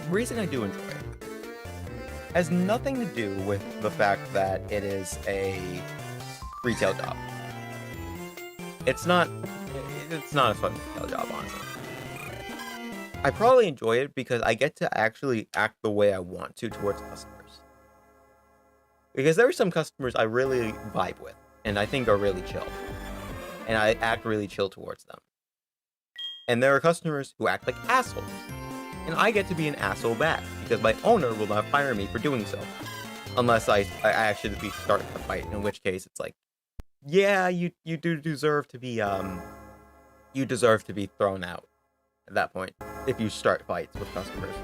The reason I do enjoy it has nothing to do with the fact that it is a retail job. It's not a fun retail job, honestly. I probably enjoy it because I get to actually act the way I want to towards customers. Because there are some customers I really vibe with and I think are really chill. And I act really chill towards them. And there are customers who act like assholes. And I get to be an asshole back because my owner will not fire me for doing so. Unless I actually start a fight, in which case it's like, yeah, you do deserve to be thrown out at that point if you start fights with customers.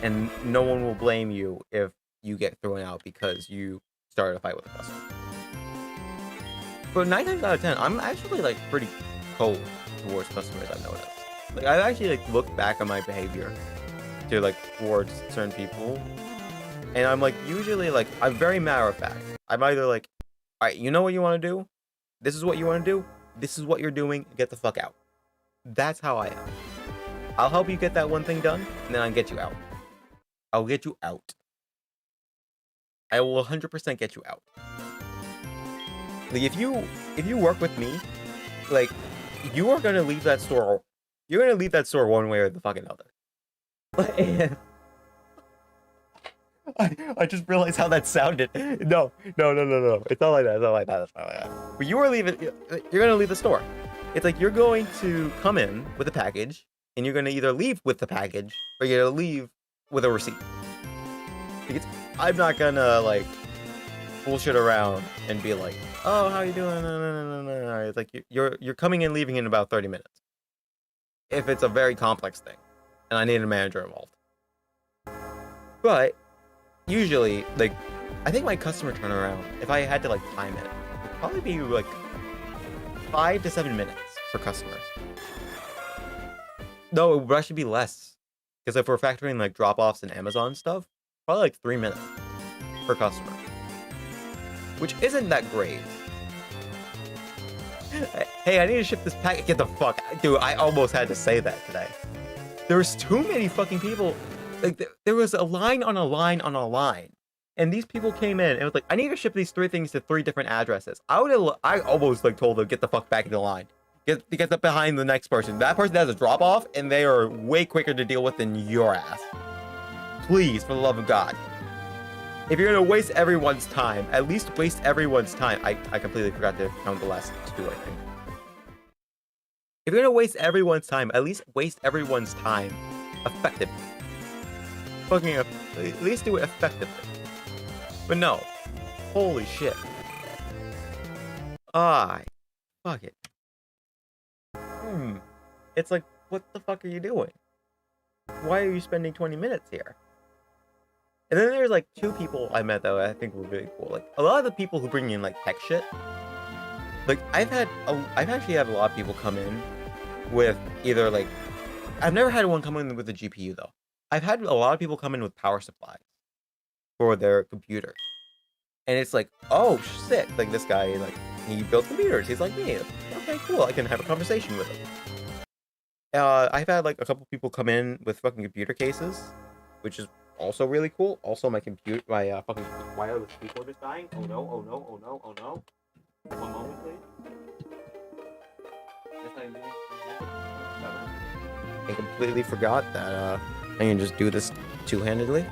And no one will blame you if you get thrown out because you started a fight with a customer. But 9 times out of 10, I'm actually like pretty cold towards customers, I've noticed. Like, I've actually like looked back on my behavior to like towards certain people, and I'm like usually like I'm very matter of fact. I'm either like, all right, you know what you want to do? This is what you want to do. This is what you're doing. Get the fuck out. That's how I am. I'll help you get that one thing done, and then I'll get you out. I'll get you out. I will 100% get you out. Like if you work with me, like you are gonna leave that store. You're gonna leave that store one way or the fucking other. I just realized how that sounded. No. It's not like that. It's not like that. It's not like that. But you're gonna leave the store. It's like you're going to come in with a package, and you're gonna either leave with the package or you're gonna leave with a receipt. I'm not gonna like bullshit around and be like, oh, how you doing? No, no, no, no, no. It's like you're coming and leaving in about 30 minutes. If it's a very complex thing, and I need a manager involved. But usually, like, I think my customer turnaround, if I had to like time it, would probably be like 5 to 7 minutes per customer. No, it would actually be less. Because if we're factoring like drop-offs and Amazon stuff, probably like 3 minutes per customer. Which isn't that great. Hey, I need to ship this package. Get the fuck out. Dude, I almost had to say that today. There's too many fucking people. Like, there was a line on a line on a line. And these people came in and was like, I need to ship these 3 things to 3 different addresses. I almost like told them, get the fuck back in the line. Get up behind the next person. That person has a drop off and they are way quicker to deal with than your ass. Please, for the love of God. If you're gonna waste everyone's time, at least waste everyone's time. I completely forgot to count the last 2, I think. If you're gonna waste everyone's time, at least waste everyone's time effectively. Fucking at least do it effectively. But no. Holy shit. Fuck it. It's like, what the fuck are you doing? Why are you spending 20 minutes here? And then there's like 2 people I met that I think were really cool. Like a lot of the people who bring in like tech shit. Like I've actually had a lot of people come in with either like, I've never had one come in with a GPU though. I've had a lot of people come in with power supplies for their computer. And it's like, oh shit, like this guy, like he builds computers. He's like me. Okay, cool. I can have a conversation with him. I've had like a couple people come in with fucking computer cases, which is also really cool. Also, my fucking wireless keyboard is dying. Oh no! Oh no! Oh no! Oh no! 1 moment, please. I completely forgot that I can just do this two-handedly.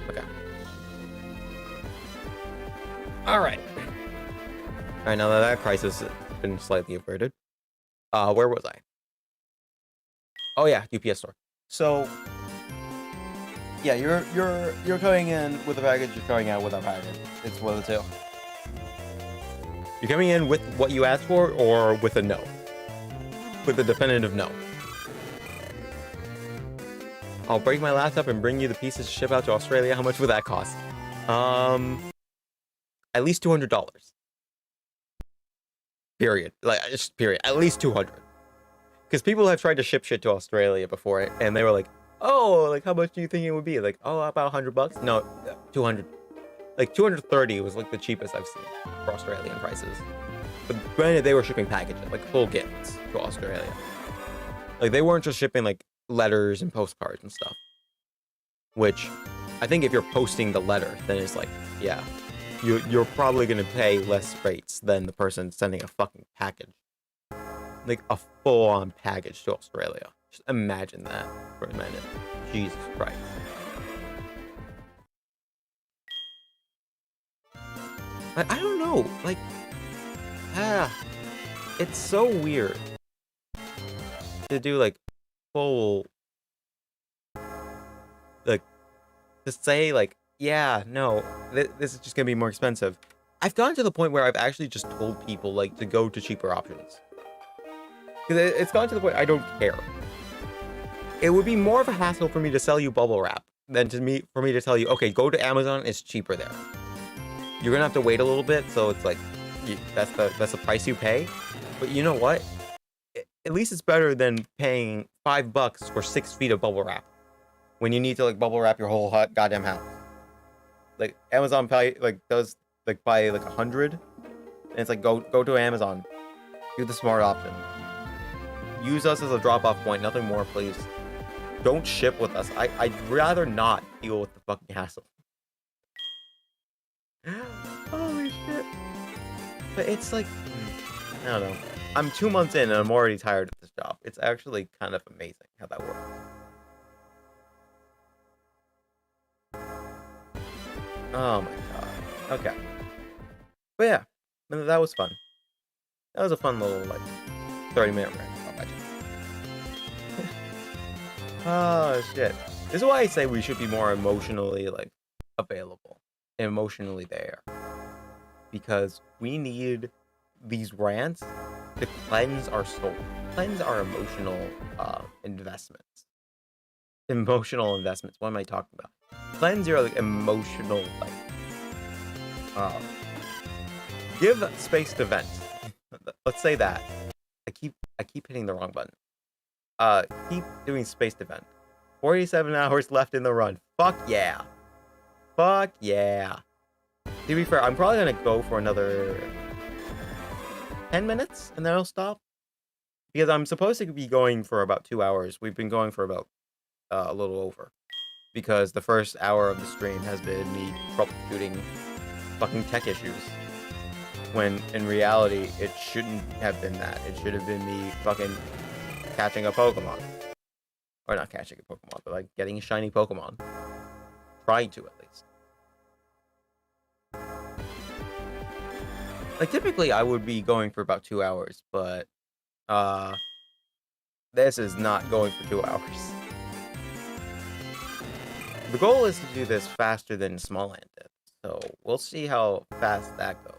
Okay. All right. All right. Now that crisis has been slightly averted. Where was I? Oh yeah, UPS store. So yeah, you're coming in with a package, you're going out with a package. It's one of the two. You're coming in with what you asked for or with a no. With a definitive no. I'll break my laptop and bring you the pieces to ship out to Australia. How much would that cost? At least $200. Period. Like just period. At least 200. Because people have tried to ship shit to Australia before, and they were like, oh, like, how much do you think it would be? Like, oh, about $100? No, 200. Like, 230 was, like, the cheapest I've seen for Australian prices. But granted, they were shipping packages, like, full gifts to Australia. Like, they weren't just shipping, like, letters and postcards and stuff. Which, I think if you're posting the letter, then it's like, yeah, you're probably going to pay less rates than the person sending a fucking package. Like a full-on package to Australia. Just imagine that for a minute. Jesus Christ. I don't know. Like, it's so weird to do like full, like, to say like, yeah, no, this is just gonna be more expensive. I've gotten to the point where I've actually just told people like to go to cheaper options. It's gotten to the point I don't care. It would be more of a hassle for me to sell you bubble wrap than for me to tell you, okay, go to Amazon, it's cheaper there. You're gonna have to wait a little bit, so it's like that's the price you pay. But you know what? At least it's better than paying $5 for 6 feet of bubble wrap when you need to like bubble wrap your whole goddamn house. Like Amazon does like buy like 100, and it's like go to Amazon, do the smart option. Use us as a drop-off point, nothing more, please. Don't ship with us. I'd rather not deal with the fucking hassle. Holy shit. But it's like, I don't know. I'm 2 months in and I'm already tired of this job. It's actually kind of amazing how that works. Oh my god. Okay. But yeah, that was fun. That was a fun little, like, 30-minute rant. Oh shit. This is why I say we should be more emotionally like available, emotionally there, because we need these rants to cleanse our soul, cleanse our investments. Emotional investments. What am I talking about? Cleanse your like emotional um, give space to vent. Let's say that. I keep hitting the wrong button. Keep doing space to vent. 47 hours left in the run. Fuck yeah. Fuck yeah. To be fair, I'm probably gonna go for another 10 minutes and then I'll stop. Because I'm supposed to be going for about 2 hours. We've been going for about a little over. Because the first hour of the stream has been me troubleshooting fucking tech issues. When in reality, it shouldn't have been that. It should have been me fucking catching a Pokemon. Or not catching a Pokemon, but like getting a shiny Pokemon. Trying to, at least. Like, typically I would be going for about 2 hours, but this is not going for 2 hours. The goal is to do this faster than Smallant did, so we'll see how fast that goes.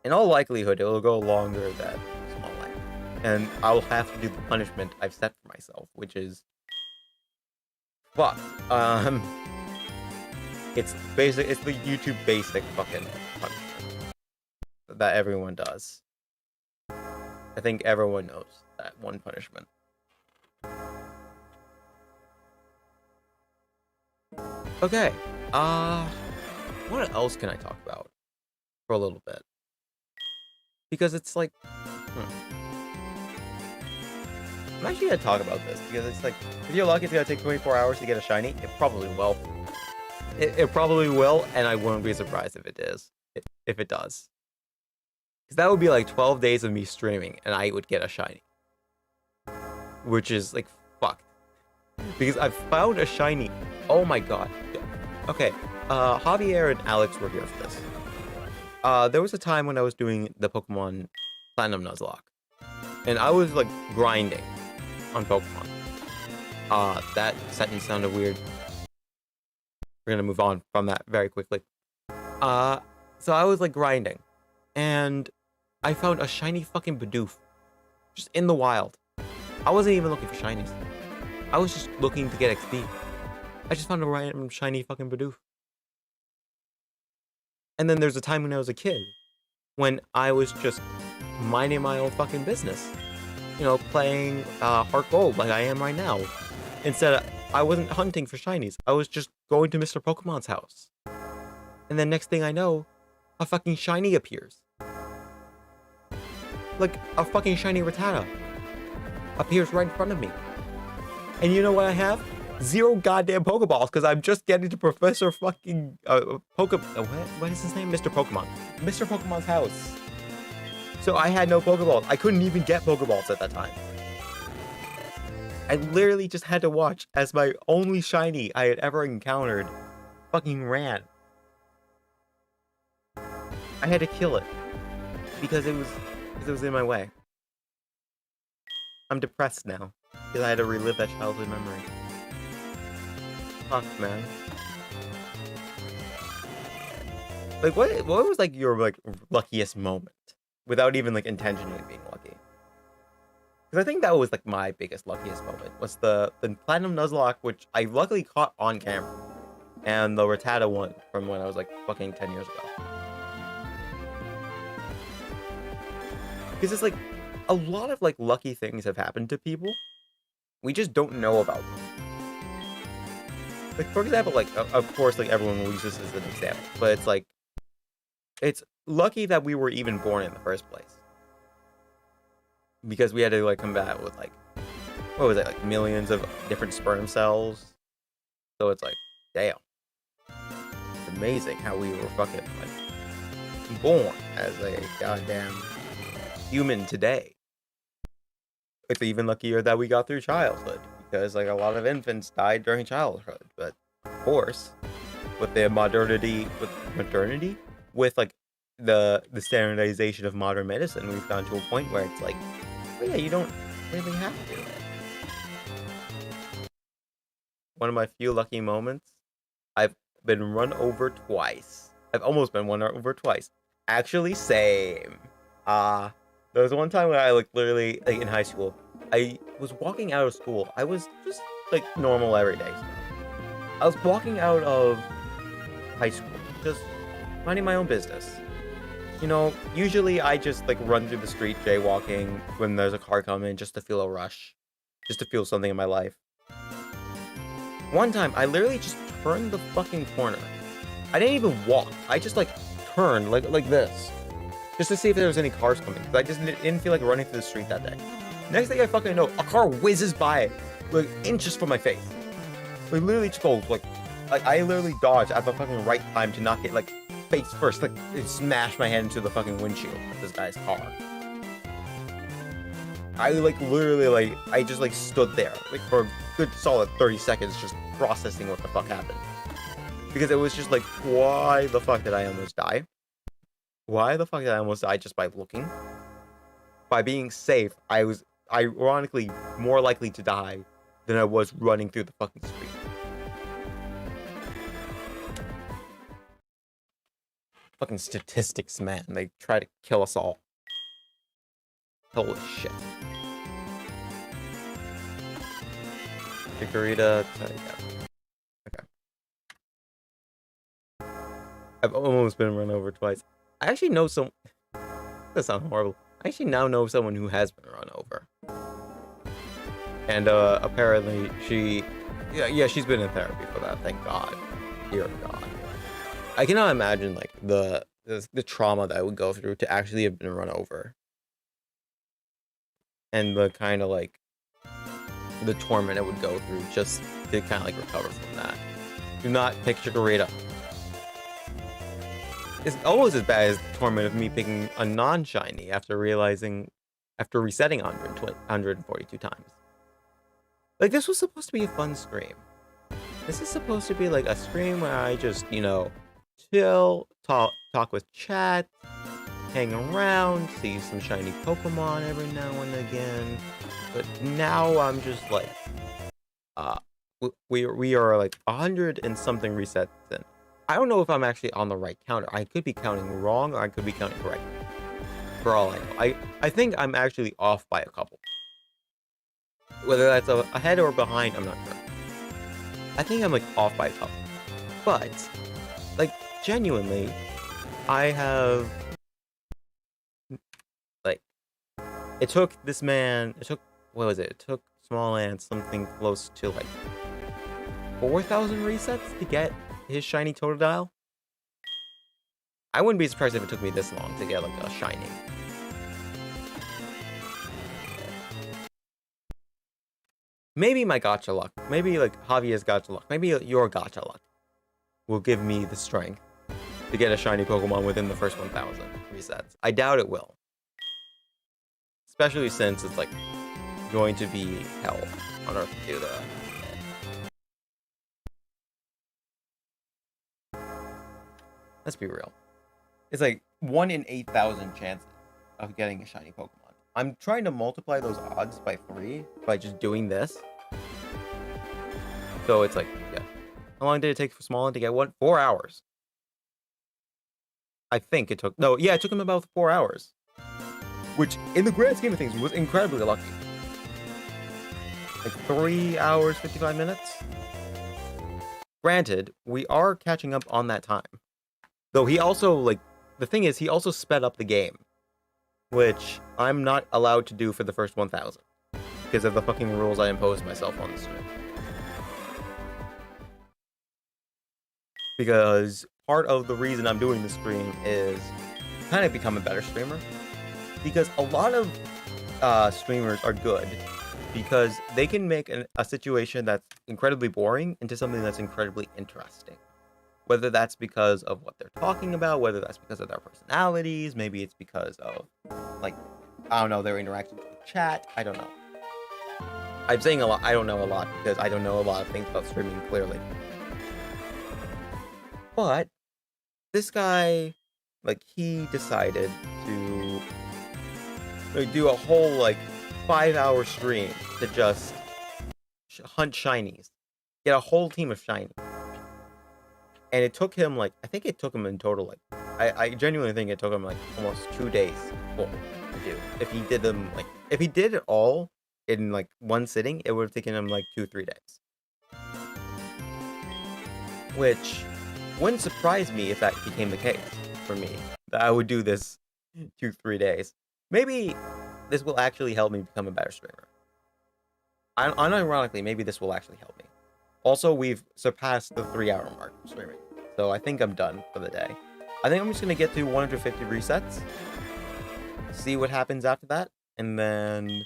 In all likelihood, it will go longer than Smallant, and I'll have to do the punishment I've set for myself, which is fuck. It's the YouTube basic fucking punishment that everyone does. I think everyone knows that one punishment. Okay, what else can I talk about for a little bit? Because it's like, I'm actually gonna talk about this, because it's like, if you're lucky it's gonna take 24 hours to get a shiny, it probably will. It probably will, and I wouldn't be surprised if it is. If it does. Because that would be like 12 days of me streaming, and I would get a shiny. Which is, like, fucked. Because I've found a shiny. Oh my god. Okay, Javier and Alex were here for this. There was a time when I was doing the Pokemon Platinum Nuzlocke. And I was, like, grinding on Pokemon. That sentence sounded weird. We're gonna move on from that very quickly. So I was, like, grinding. And I found a shiny fucking Bidoof. Just in the wild. I wasn't even looking for shinies. I was just looking to get XP. I just found a random shiny fucking Bidoof. And then there's a time when I was a kid, when I was just minding my own fucking business. You know, playing Heart Gold like I am right now. Instead, I wasn't hunting for shinies. I was just going to Mr. Pokemon's house. And then next thing I know, a fucking shiny appears. Like, a fucking shiny Rattata appears right in front of me. And you know what I have? 0 goddamn Pokeballs, because I'm just getting to Professor fucking what is his name? Mr. Pokemon. Mr. Pokemon's house. So I had no Pokeballs. I couldn't even get Pokeballs at that time. I literally just had to watch as my only shiny I had ever encountered fucking ran. I had to kill it because it was in my way. I'm depressed now because I had to relive that childhood memory. Fuck, man. Like, what was, like, your, like, luckiest moment? Without even, like, intentionally being lucky. Because I think that was, like, my biggest luckiest moment. Was the Platinum Nuzlocke, which I luckily caught on camera. And the Rattata one from when I was, like, fucking 10 years ago. Because it's, like, a lot of, like, lucky things have happened to people. We just don't know about them. Like, for example, like, of course, like, everyone will use this as an example, but it's like, it's lucky that we were even born in the first place. Because we had to, like, combat with, like, what was it, like, millions of different sperm cells? So it's like, damn. It's amazing how we were fucking, like, born as a goddamn human today. It's even luckier that we got through childhood. Because, like, a lot of infants died during childhood, but of course, with the with like the standardization of modern medicine, we've gone to a point where it's like, oh yeah, you don't really have to. One of my few lucky moments, I've been run over twice. I've almost been run over twice. Actually, same. There was one time where I like literally like in high school. I was walking out of school. I was just like normal everyday stuff. I was walking out of high school, just minding my own business. You know, usually I just like run through the street jaywalking when there's a car coming just to feel a rush, just to feel something in my life. One time, I literally just turned the fucking corner. I didn't even walk. I just like turned like this, just to see if there was any cars coming. Cause I just didn't feel like running through the street that day. Next thing I fucking know, a car whizzes by, like inches from my face. Like literally just goes like I literally dodged at the fucking right time to not get like face first, like smash my head into the fucking windshield of this guy's car. I like literally like I just like stood there like for a good solid 30 seconds just processing what the fuck happened. Because it was just like, why the fuck did I almost die? Why the fuck did I almost die just by looking? By being safe, I was ironically more likely to die than I was running through the fucking street. Fucking statistics, man. They try to kill us all. Holy shit. Chikorita. Okay. I've almost been run over twice. I actually know some. That sounds horrible. I actually now know someone who has been run over. And apparently she. Yeah, she's been in therapy for that. Thank God. Dear God. I cannot imagine like the trauma that I would go through to actually have been run over. And the kind of like the torment I would go through just to kind of like recover from that. Do not pick Chikorita. It's almost as bad as the torment of me picking a non-shiny after resetting 142 times. Like this was supposed to be a fun stream. This is supposed to be like a stream where I just, you know, chill, talk with chat, hang around, see some shiny Pokemon every now and again. But now I'm just like, we are like 100 and something resets in. I don't know if I'm actually on the right counter. I could be counting wrong, or I could be counting correctly. For all I know, I think I'm actually off by a couple. Whether that's ahead or behind, I'm not sure. I think I'm like off by a couple. But like genuinely, I have like it took this man. It took what was it? It took Smallant something close to like 4,000 resets to get his shiny Totodile. I wouldn't be surprised if it took me this long to get like a shiny. Maybe my gacha luck, maybe like Javier's gacha luck, maybe your gacha luck will give me the strength to get a shiny Pokemon within the first 1,000 resets. I doubt it will. Especially since it's like going to be hell on earth to do that. Let's be real. It's like 1 in 8,000 chances of getting a shiny Pokemon. I'm trying to multiply those odds by 3 by just doing this. So it's like, yeah. How long did it take for Smallant to get one? 4 hours. I think it took... No, yeah, it took him about 4 hours. Which, in the grand scheme of things, was incredibly lucky. Like 3 hours, 55 minutes? Granted, we are catching up on that time. Though he also, like... The thing is, he also sped up the game. Which I'm not allowed to do for the first 1,000. Because of the fucking rules I imposed myself on the stream. Because part of the reason I'm doing the stream is to kind of become a better streamer. Because a lot of streamers are good because they can make a situation that's incredibly boring into something that's incredibly interesting. Whether that's because of what they're talking about, whether that's because of their personalities, maybe it's because of, like, I don't know, their interactions with chat, I don't know. I'm saying a lot, I don't know a lot because I don't know a lot of things about streaming, clearly. But this guy, like, he decided to like, do a whole, like, 5-hour stream to just hunt shinies. Get a whole team of shinies. and it took him like I think it took him in total like I genuinely think it took him like almost 2 days full to do. If he did it all in like one sitting, it would have taken him like 2-3 days. Which wouldn't surprise me if that became the case for me. That I would do this 2-3 days. Maybe this will actually help me become a better streamer. Unironically, maybe this will actually help me. Also, we've surpassed the 3-hour mark of streaming, so I think I'm done for the day. I think I'm just gonna get to 150 resets, see what happens after that, and then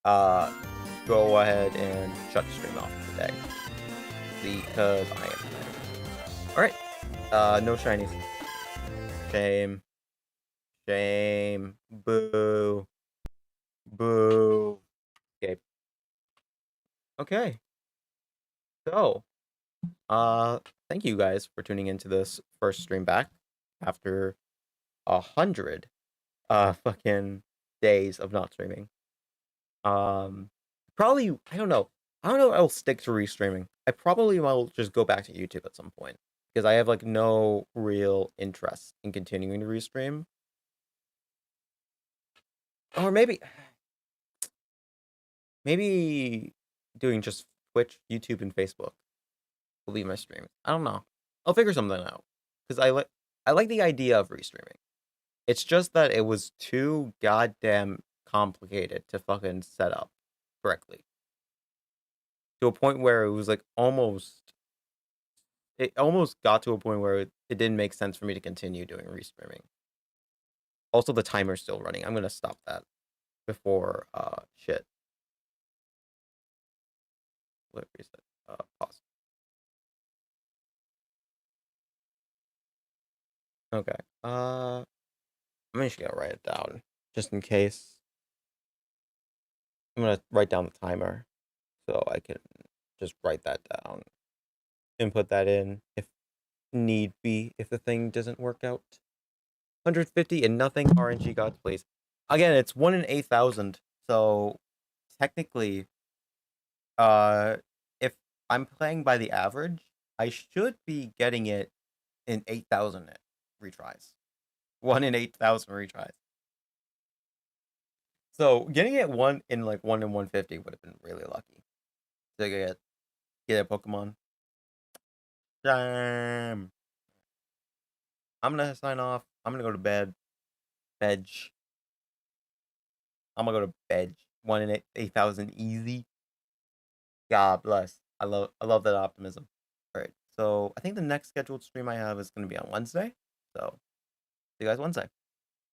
go ahead and shut the stream off for the day because I am tired. All right, no shinies. Shame, shame, boo, boo. Okay, okay. So, thank you guys for tuning into this first stream back after 100 fucking days of not streaming. Probably I don't know. I don't know if I'll stick to restreaming. I probably will just go back to YouTube at some point because I have like no real interest in continuing to restream. Or maybe doing just Twitch, YouTube, and Facebook will be my streams. I don't know. I'll figure something out because I like the idea of restreaming. It's just that it was too goddamn complicated to fucking set up correctly. To a point where it was like it almost got to a point where it didn't make sense for me to continue doing restreaming. Also, the timer's still running. I'm gonna stop that before shit. Let reset. Pause. Okay. I'm just gonna write it down just in case. I'm gonna write down the timer so I can just write that down, input that in if need be, if the thing doesn't work out. 150 and nothing RNG gods, please. Again, it's 1 in 8,000, so technically, if I'm playing by the average, I should be getting it in 8,000 retries. 1 in 8,000 retries. So getting it 1 in 150 would have been really lucky to get a Pokemon. Damn. I'm gonna sign off. I'm gonna go to bed. Bed. I'm gonna go to bed. 1 in 8,000 easy. God bless. I love that optimism. All right. So I think the next scheduled stream I have is gonna be on Wednesday. So see you guys Wednesday.